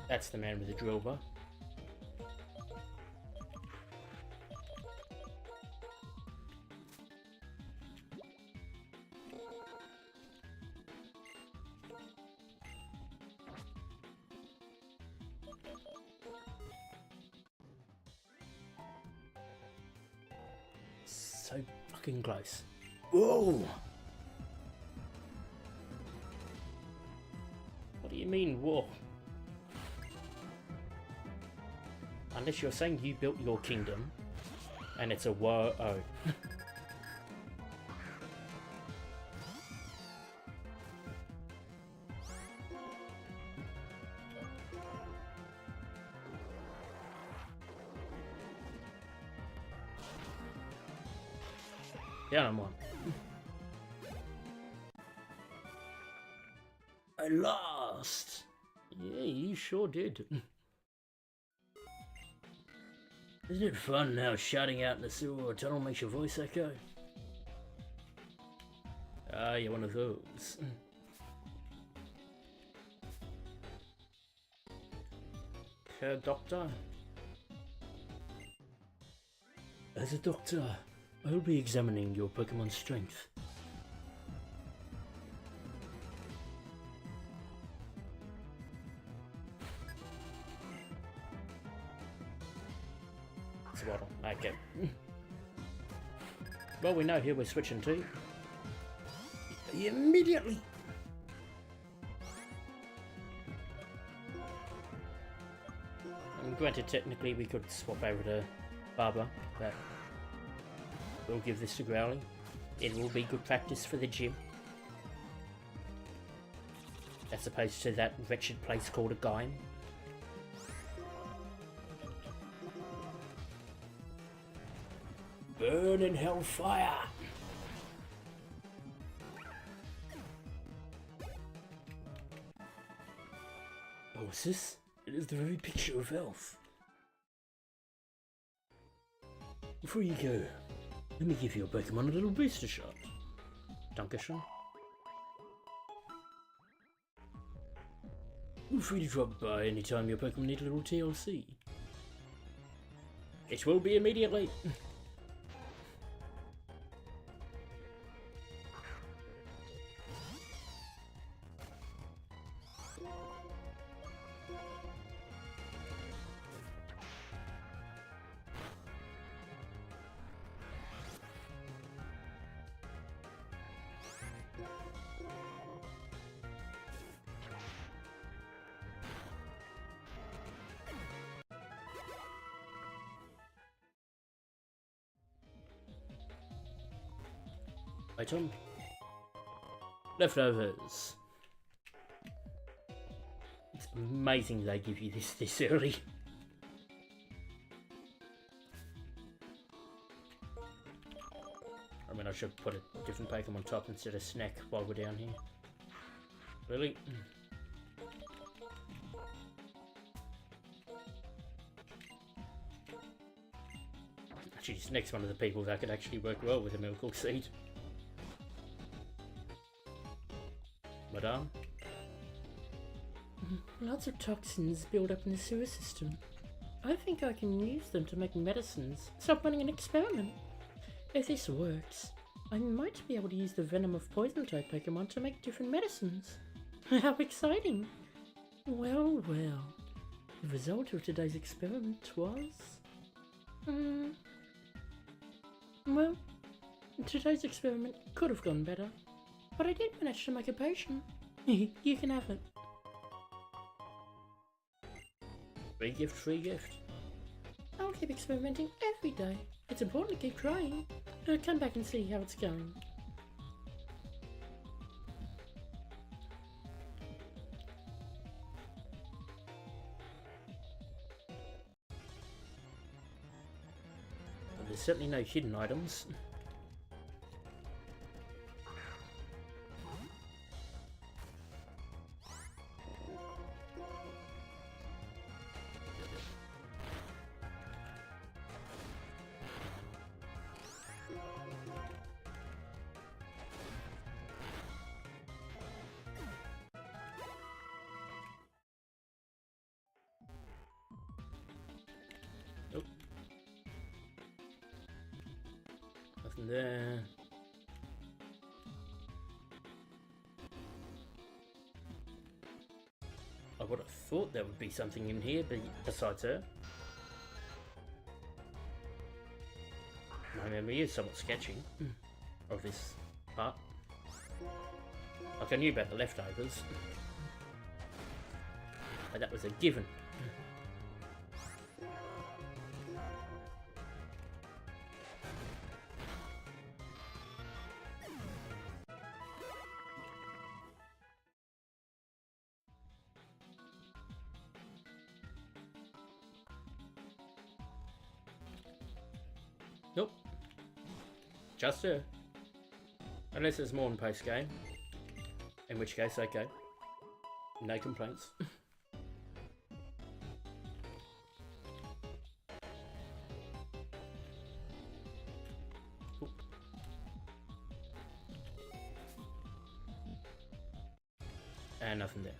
That's the man with the drill bar. So fucking close. Whoa! What do you mean, whoa? Unless you're saying you built your kingdom, and it's a whoa. Oh. Down on one. I lost! Yeah, you sure did. Isn't it fun how shouting out in the sewer or tunnel makes your voice echo? Ah, you're one of those. Doctor? As a doctor, I will be examining your Pokemon's strength. Swaddle. Okay. Well, we know who we're switching to. Immediately! And granted, technically we could swap over to Barbara, but we'll give this to Growly. It will be good practice for the gym. As opposed to that wretched place called a Gaim. Burn in hellfire! Oh, sis, it is the very picture of health. Before you go, let me give your Pokemon a little booster shot. Dankeschön. Feel free to drop by anytime your Pokemon need a little TLC. It will be immediately. Item. Leftovers. It's amazing they give you this early. I mean, I should put a different Pokemon top instead of Snack while we're down here. Really? Actually, Snack's one of the people that could actually work well with a Miracle Seed. Madame? Lots of toxins build up in the sewer system. I think I can use them to make medicines. So I'm running an experiment. If this works, I might be able to use the venom of poison-type Pokemon to make different medicines. How exciting! Well, well. The result of today's experiment was... Well, today's experiment could have gone better. But I did manage to make a potion. You can have it. Free gift, free gift. I'll keep experimenting every day. It's important to keep trying. Come back and see how it's going. Well, there's certainly no hidden items. Nope. Nothing there. I would have thought there would be something in here, but besides her. My memory is somewhat sketchy of this part. Like I knew about the leftovers, but that was a given. Nope. Just her. Unless there's more in post game. In which case, okay. No complaints. Oop. And nothing there.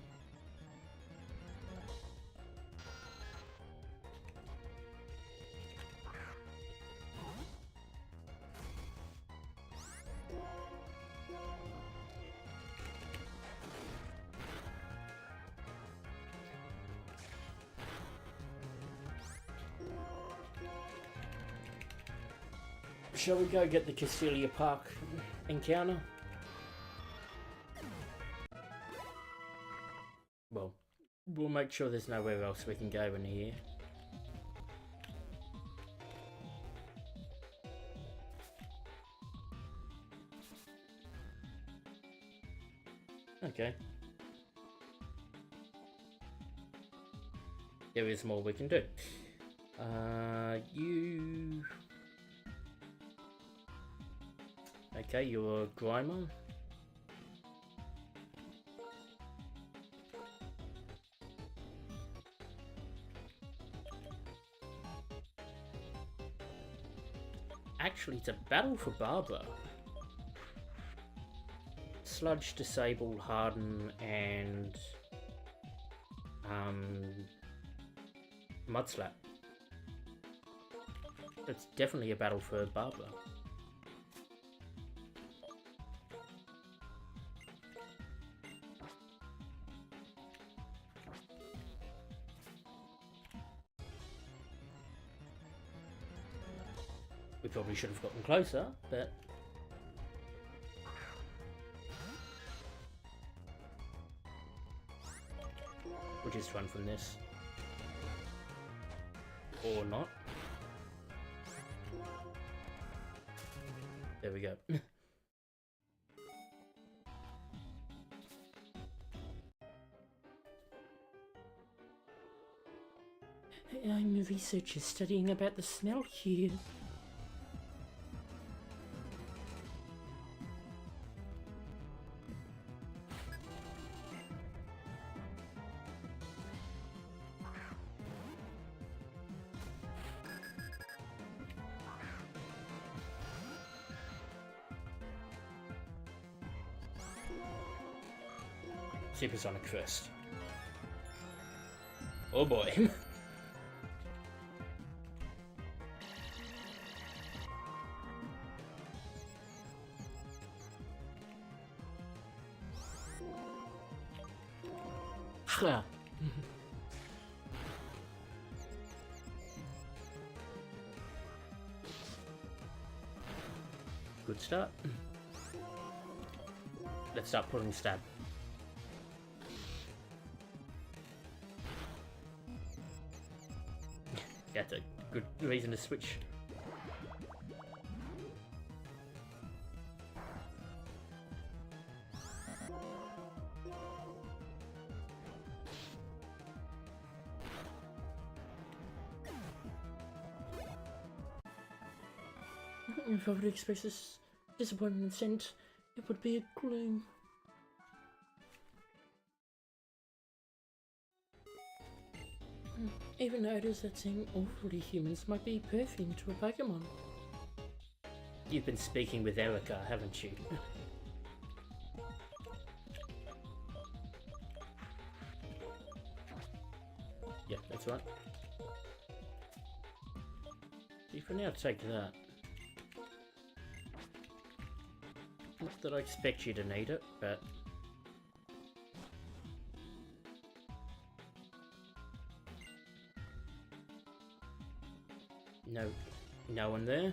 Shall we go get the Castelia Park encounter? Well, we'll make sure there's nowhere else we can go in here. Okay. There is more we can do. You... Okay, you're a Grimer. Actually, it's a battle for Barbara. Sludge, Disable, Harden, and Mudslap. It's definitely a battle for Barbara. We probably should have gotten closer, but we'll just run from this. Or not. There we go. I'm a researcher studying about the smell here. Supersonic first. Oh boy. Good start. Let's start pulling stab. That's a good reason to switch. If I would express this disappointment and scent, it would be a gloom. Even odors that seem awfully humans might be perfume to a Pokemon. You've been speaking with Erica, haven't you? Yeah, that's right. You can now take that. Not that I expect you to need it, but... No one there.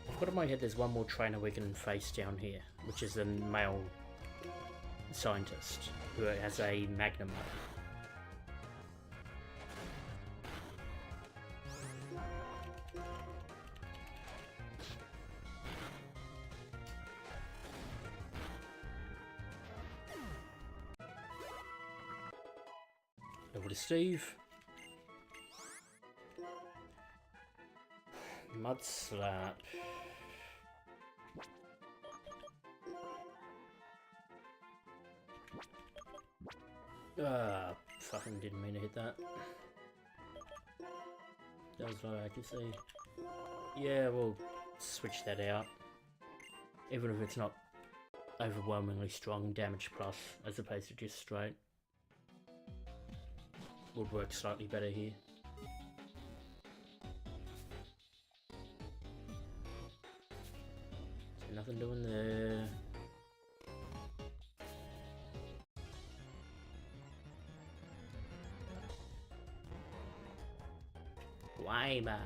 I've got in my head there's one more trainer we can face down here, which is a male scientist who has a Magnemite. Over to Steve. Mudslap. Ah, fucking didn't mean to hit that. That was low accuracy. Yeah, we'll switch that out. Even if it's not overwhelmingly strong damage plus, as opposed to just straight. Would work slightly better here. So nothing doing there. Flamer.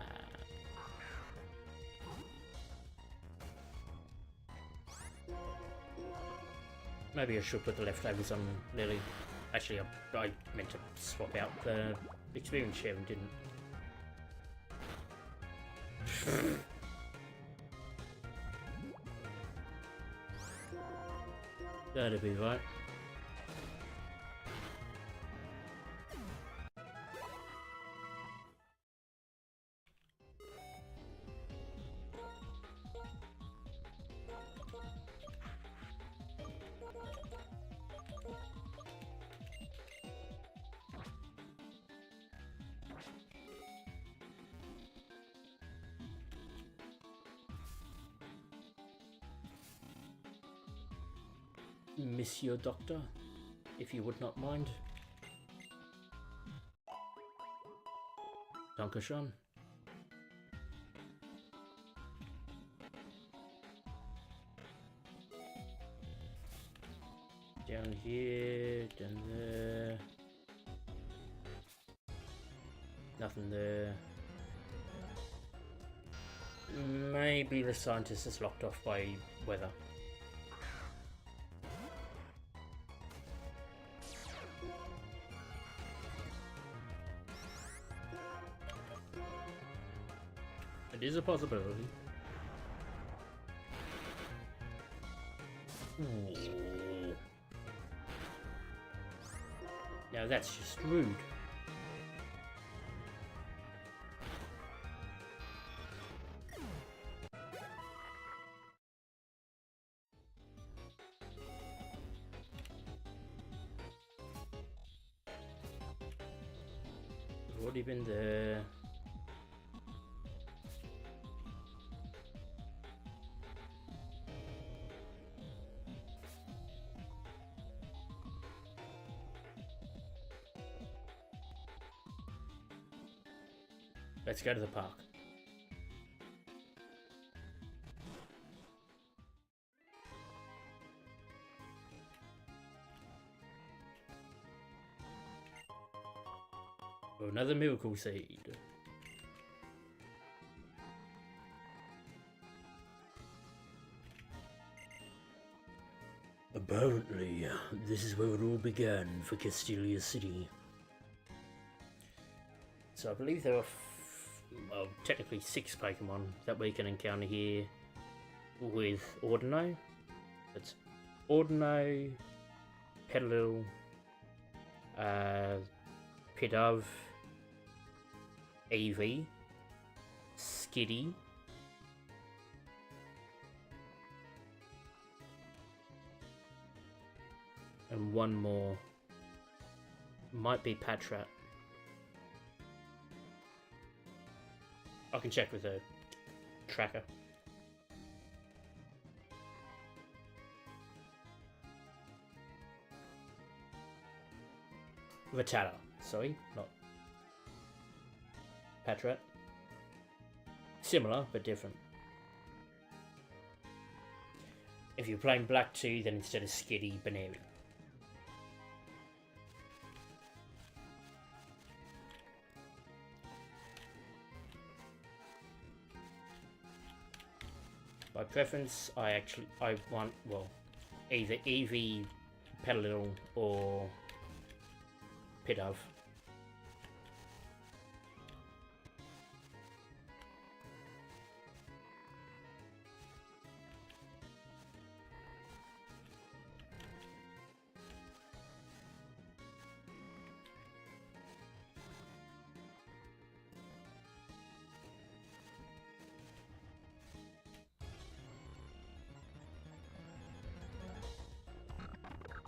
Maybe I should put the leftovers on Lily. Actually, I meant to swap out the experience share and didn't. That'd be right. Monsieur Doctor, if you would not mind. Dankeschön. Down here, down there. Nothing there. Maybe the scientist is locked off by weather. It is a possibility. Ooh. Now that's just rude. I've already been there. Let's go to the park. Oh, another miracle seed. Apparently, this is where it all began for Castelia City. So I believe there are technically 6 Pokemon that we can encounter here with Ordino. That's Ordino, Petalil, Pidove, Eevee, Skitty, and one more. Might be Patrat. I can check with the tracker. Rattata, sorry, not Patrat. Similar, but different. If you're playing Black 2, then instead of Skitty, Baneri. By preference, I want, well, either Eevee, Petalil, or Pidove.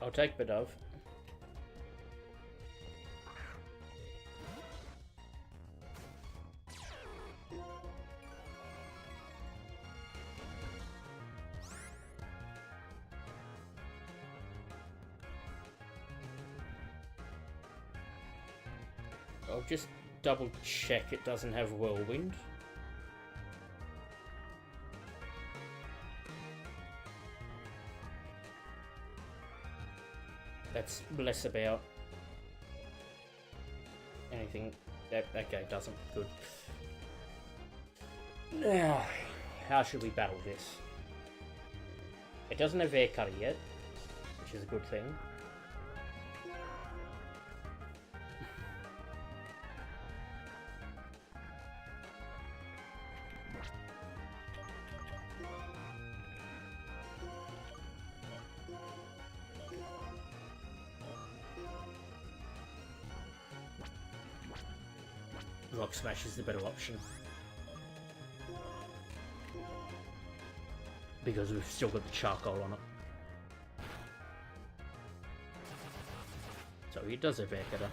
I'll take Pidove. I'll just double check it doesn't have Whirlwind. That's less about anything. Okay, doesn't. Good. Now, how should we battle this? It doesn't have air cutter yet, which is a good thing. Rock Smash is the better option. Because we've still got the charcoal on it. So it does have air cutter.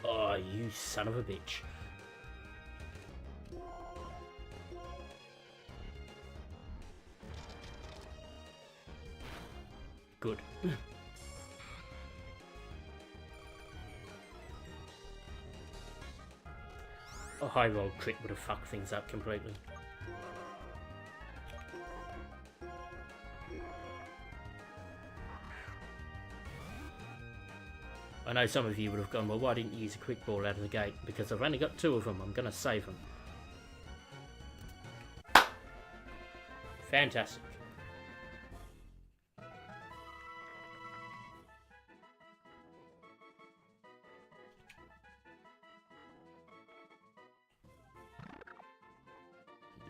Oh, you son of a bitch. Good. A high roll crit would have fucked things up completely. I know some of you would have gone, well, why didn't you use a quick ball out of the gate? Because I've only got 2 of them, I'm going to save them. Fantastic.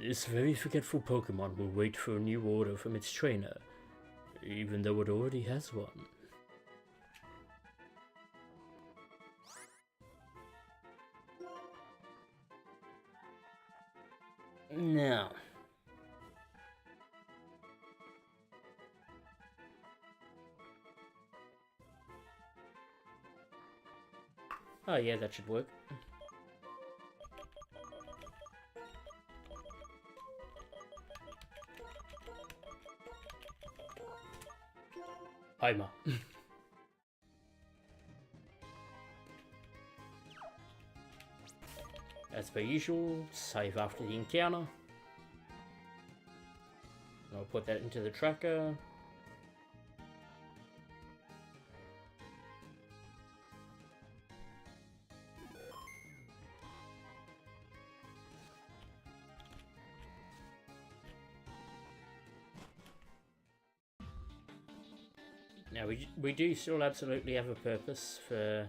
This very forgetful Pokemon will wait for a new order from its trainer, even though it already has one. Now. Oh yeah, that should work. Homer. As per usual, save after the encounter. I'll put that into the tracker. Now we do still absolutely have a purpose for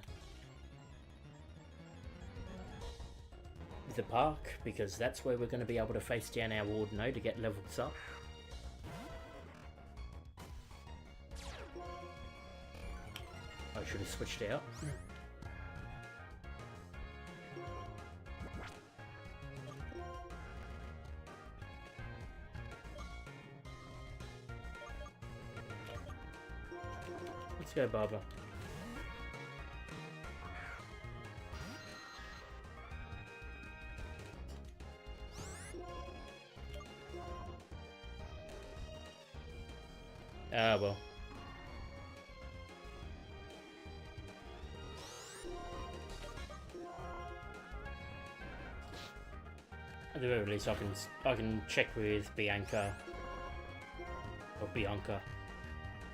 the park, because that's where we're going to be able to face down our Ordino to get levels up. I should have switched out. Let's go, Barbara. Ah, well. At the very least, I can check with Bianca or Bianca,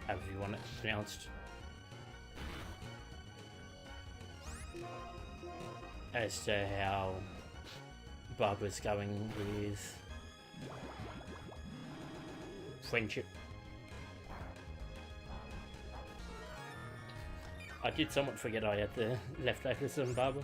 however you want it pronounced, as to how Barbara's going with friendship. I did somewhat forget I had the leftovers on Barbara.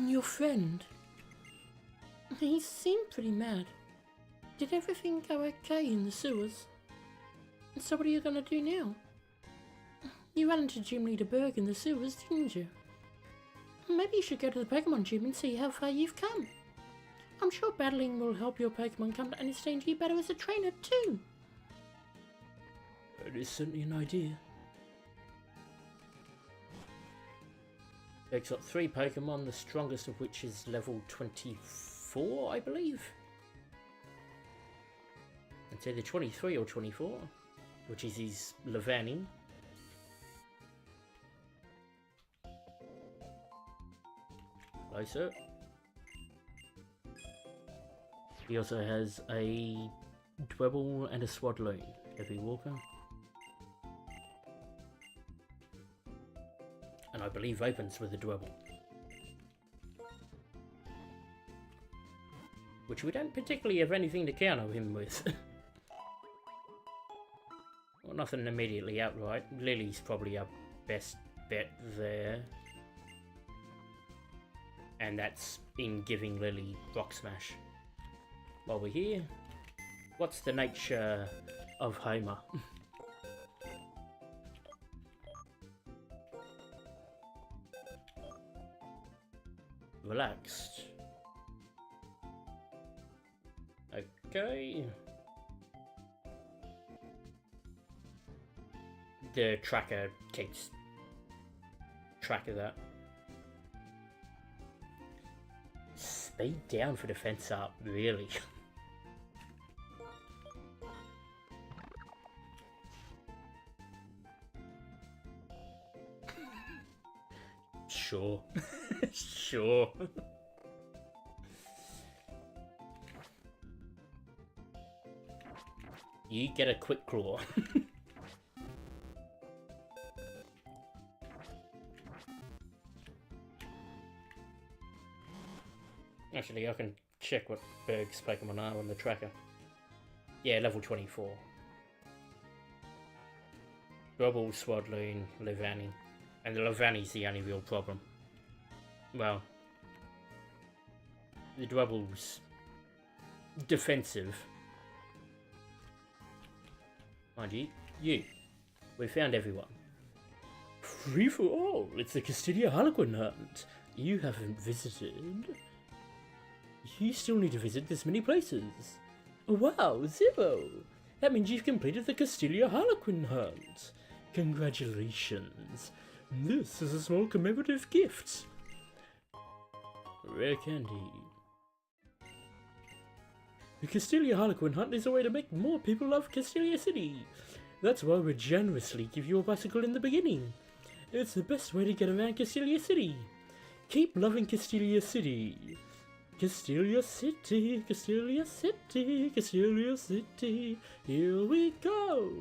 Your friend? He seemed pretty mad. Did everything go okay in the sewers? So what are you gonna do now? You ran into Gym Leader Burgh in the sewers, didn't you? Maybe you should go to the Pokemon gym and see how far you've come. I'm sure battling will help your Pokemon come to understand you better as a trainer too. It is certainly an idea. It's got 3 Pokemon, the strongest of which is level 24, I believe. It's either 23 or 24, which is his Levani. Closer. He also has a Dwebble and a Swadloon. Heavy Walker. And I believe opens with a Dwebble. Which we don't particularly have anything to counter him with. Well, nothing immediately outright. Lily's probably our best bet there. And that's in giving Lily Rock Smash. While we're here, what's the nature of Homer? Relaxed. Okay. The tracker keeps track of that. Speed down for defense up, really. Sure. Sure. You get a quick claw. Actually, I can check what Burgh's Pokemon are on the tracker. Yeah, level 24. Dwebble, Swadloon, Levani. And the Levani's the only real problem. Well, the Dwebble's defensive. Mind you, we found everyone. Free for all, it's the Castelia Harlequin hunt. You haven't visited. You still need to visit this many places. Wow, 0! That means you've completed the Castelia Harlequin hunt. Congratulations. This is a small commemorative gift. Rare candy. The Castelia Harlequin hunt is a way to make more people love Castelia City. That's why we generously give you a bicycle in the beginning. It's the best way to get around Castelia City. Keep loving Castelia City. Castelia City, Castelia City, Castelia City, here we go.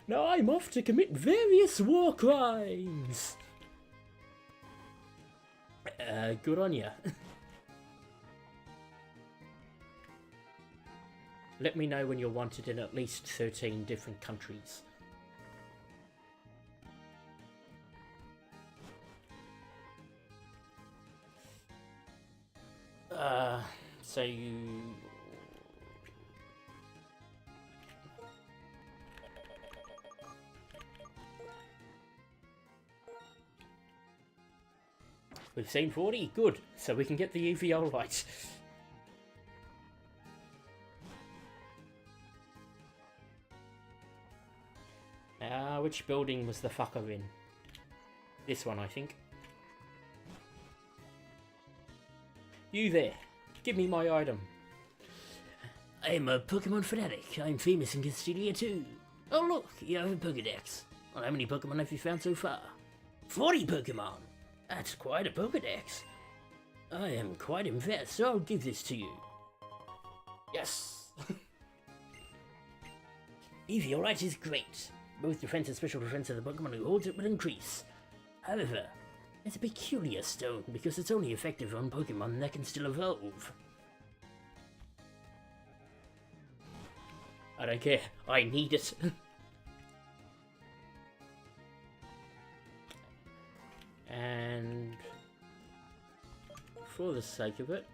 Now I'm off to commit various war crimes. Good on ya. Let me know when you're wanted in at least 13 different countries. So you... We've seen 40? Good. So we can get the EVO light. Which building was the fucker in? This one, I think. You there. Give me my item. I'm a Pokemon fanatic. I'm famous in Castelia too. Oh look, you have a Pokedex. Well, how many Pokemon have you found so far? 40 Pokemon! That's quite a Pokedex. I am quite impressed, so I'll give this to you. Yes! Eviolite is great. Both defense and special defense of the Pokemon who holds it will increase. However, it's a peculiar stone because it's only effective on Pokemon that can still evolve. I don't care. I need it. And for the sake of it,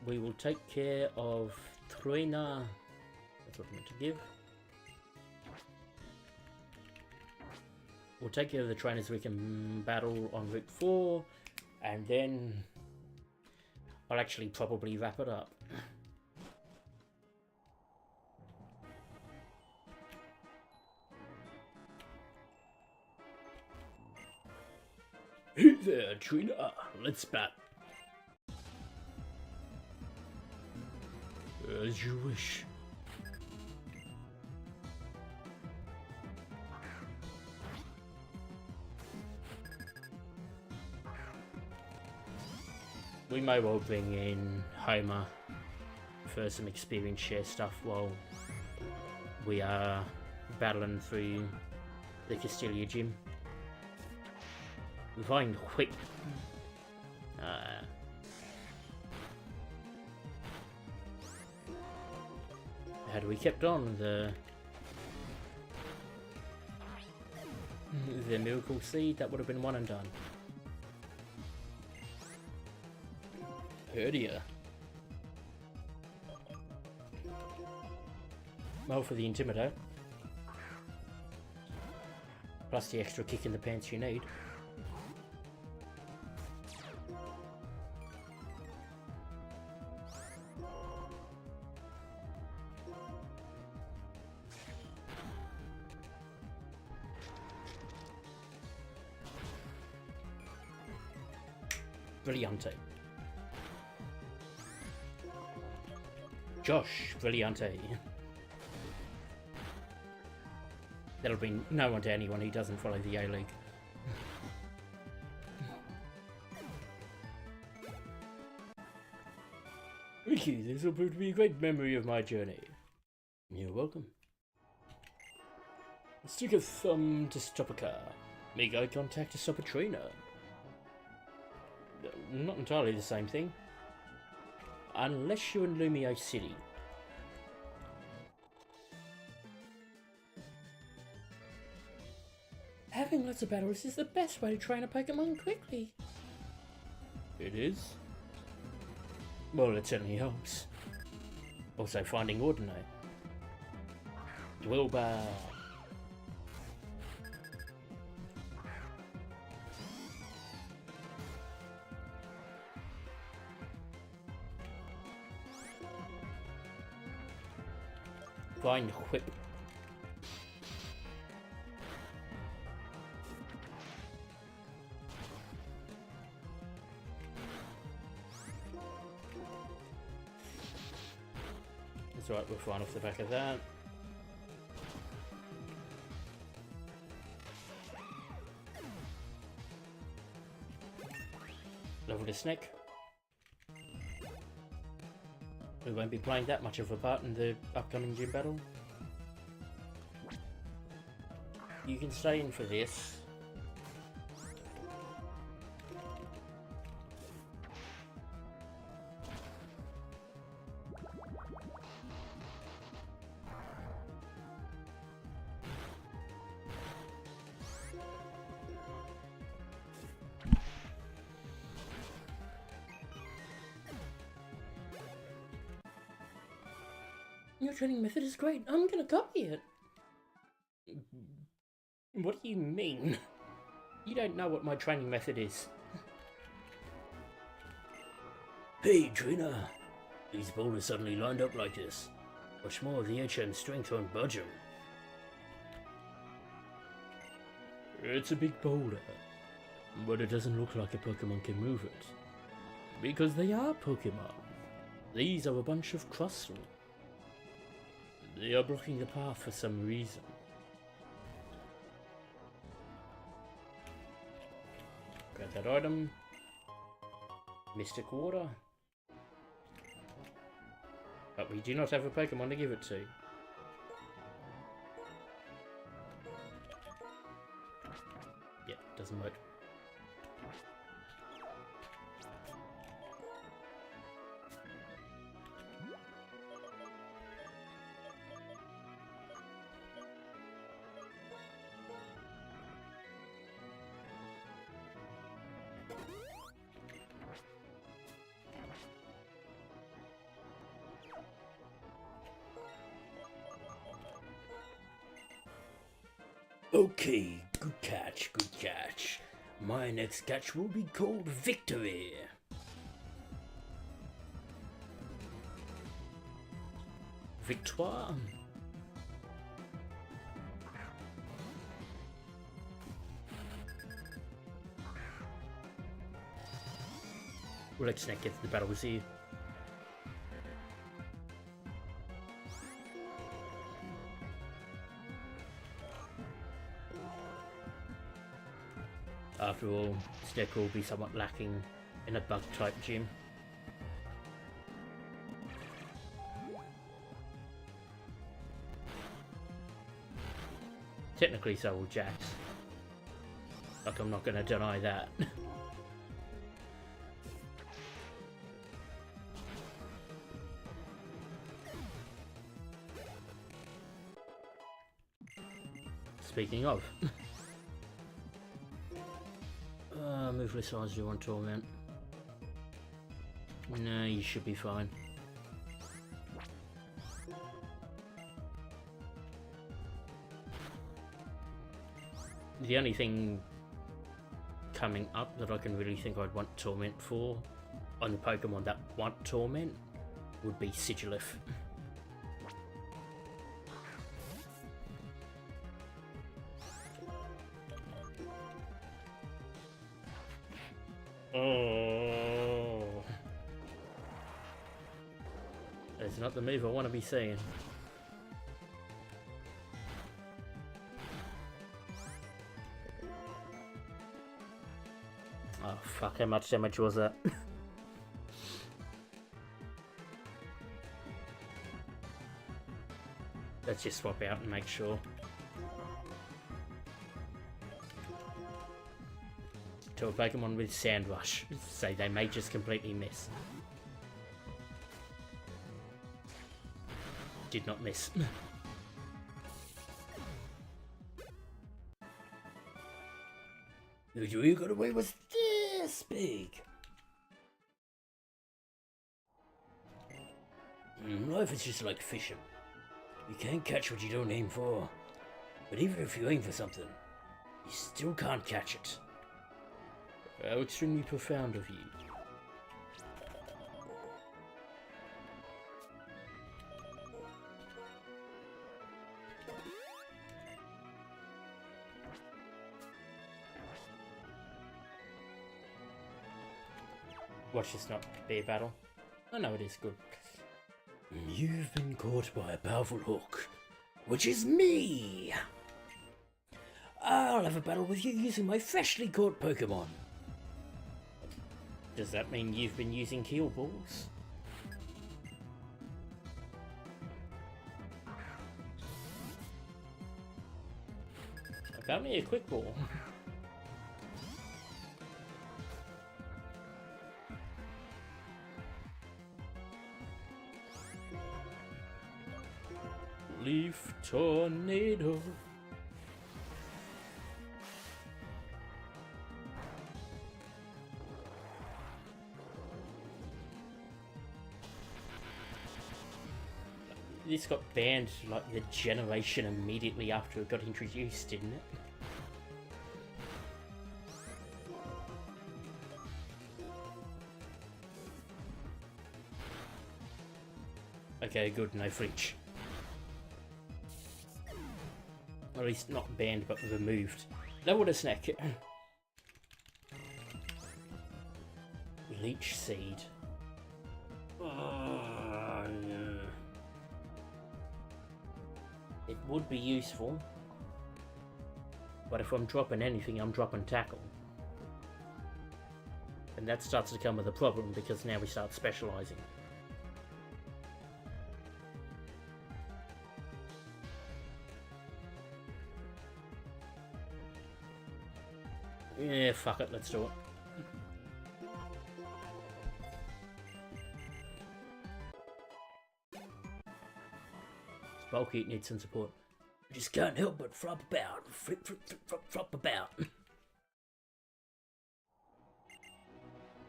we will take care of Trainer. That's what I meant to give. We'll take care of the trainers we can battle on Route 4, and then I'll actually probably wrap it up. Hey there, Trina. Let's bat. As you wish. We may well bring in Homer for some experience share stuff while we are battling through the Castelia gym. We find quick. Had we kept on the miracle seed, that would have been one and done. Heard ya. Well, for the Intimidator. Plus the extra kick in the pants you need. Brillante. Josh Brillante. That'll be no one to anyone who doesn't follow the A-League. Ricky, this will prove to be a great memory of my journey. You're welcome. Stick a thumb to stop a car. Make eye contact to stop a trainer. Not entirely the same thing. Unless you're in Lumio City. Having lots of battles is the best way to train a Pokemon quickly. It is? Well, it certainly helps. Also finding Ordinate. Wilbur. Find Whip. That's right, we're fine off the back of that. Level the Snake. We won't be playing that much of a part in the upcoming gym battle. You can stay in for this. Your training method is great. I'm gonna copy it. What do you mean? You don't know what my training method is. Hey, Trina. These boulders suddenly lined up like this. Much more of the HM strength won't budge 'em. It's a big boulder, but it doesn't look like a Pokemon can move it. Because they are Pokemon. These are a bunch of crustal. They are blocking the path for some reason. Grab that item. Mystic Water. But we do not have a Pokemon to give it to. Yeah, doesn't work. Okay, good catch, good catch. My next catch will be called Victory. Victoire. Well, let's not get to the battles here. After all, Sneck will be somewhat lacking in a bug-type gym. Technically so will Jax. Like, I'm not gonna deny that. Speaking of. Moveless eyes you want torment. No, you should be fine. The only thing coming up that I can really think I'd want torment for on the Pokemon that want torment would be Sigilif. Oh, that's not the move I want to be seeing. Oh fuck, how much damage was that? Let's just swap out and make sure. To a Pokemon with Sand Rush, so they may just completely miss. Did not miss. You got away with this big. Life is just like fishing. You can't catch what you don't aim for. But even if you aim for something, you still can't catch it. How extremely profound of you. Watch this not be a battle. Oh no, it is good. You've been caught by a powerful hook, which is me! I'll have a battle with you using my freshly caught Pokemon. Does that mean you've been using Keel Balls? I found me a Quick Ball. Leaf Tornado. This got banned like the generation immediately after it got introduced, didn't it? Okay, good, no flinch. Or at least not banned, but removed. That would have snack. Leech Seed. Oh, no. It would be useful. But if I'm dropping anything, I'm dropping Tackle. And that starts to come with a problem because now we start specializing. Yeah, fuck it, let's do it. It's bulky, it needs some support. I just can't help but flop about. Flop about.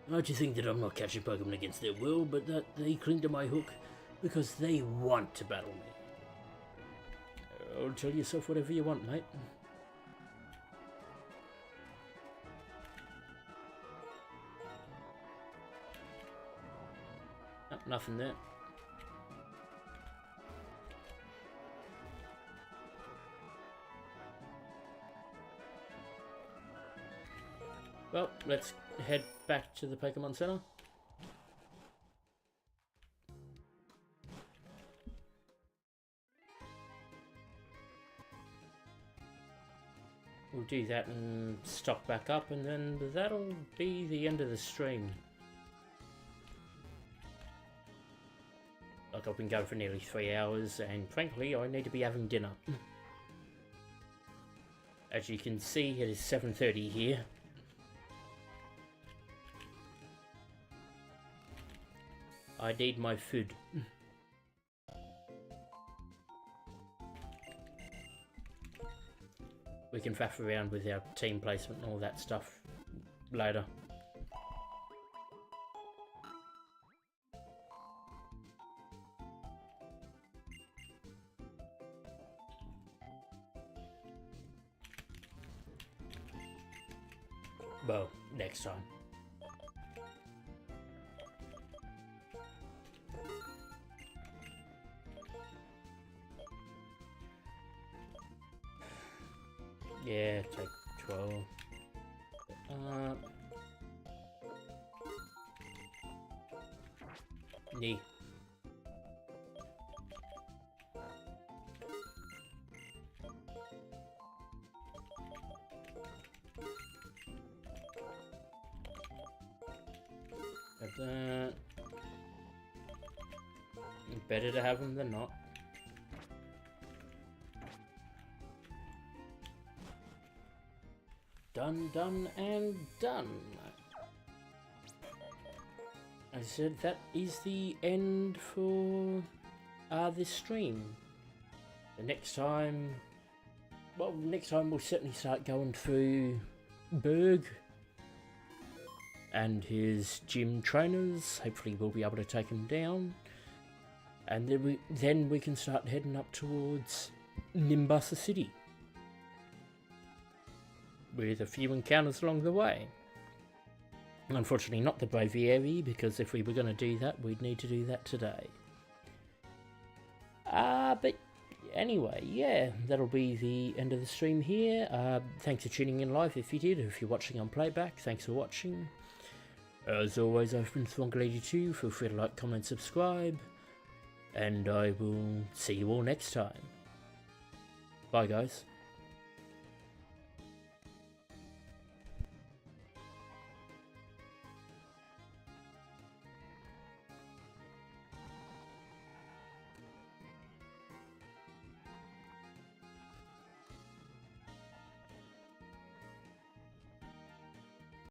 Not to think that I'm not catching Pokemon against their will, but that they cling to my hook because they want to battle me. Oh, tell yourself whatever you want, mate. Nothing there. Well, let's head back to the Pokemon Center. We'll do that and stock back up, and then that'll be the end of the stream. Like, I've been going for nearly 3 hours, and frankly, I need to be having dinner. As you can see, it is 7:30 here. I need my food. We can faff around with our team placement and all that stuff later. Well, next time. Yeah, take 12. Knee. Have that. Better to have them than not. Done, done, and done. I said that is the end for this stream. The next time, well, next time we'll certainly start going through Burgh and his gym trainers. Hopefully we'll be able to take him down. And then we can start heading up towards Nimbasa City, with a few encounters along the way. Unfortunately not the Braviary, because if we were going to do that, we'd need to do that today. But anyway, yeah, that'll be the end of the stream here. Thanks for tuning in live if you did, or if you're watching on playback, thanks for watching. As always, I've been Thwongalady2, feel free to like, comment, subscribe, and I will see you all next time. Bye guys.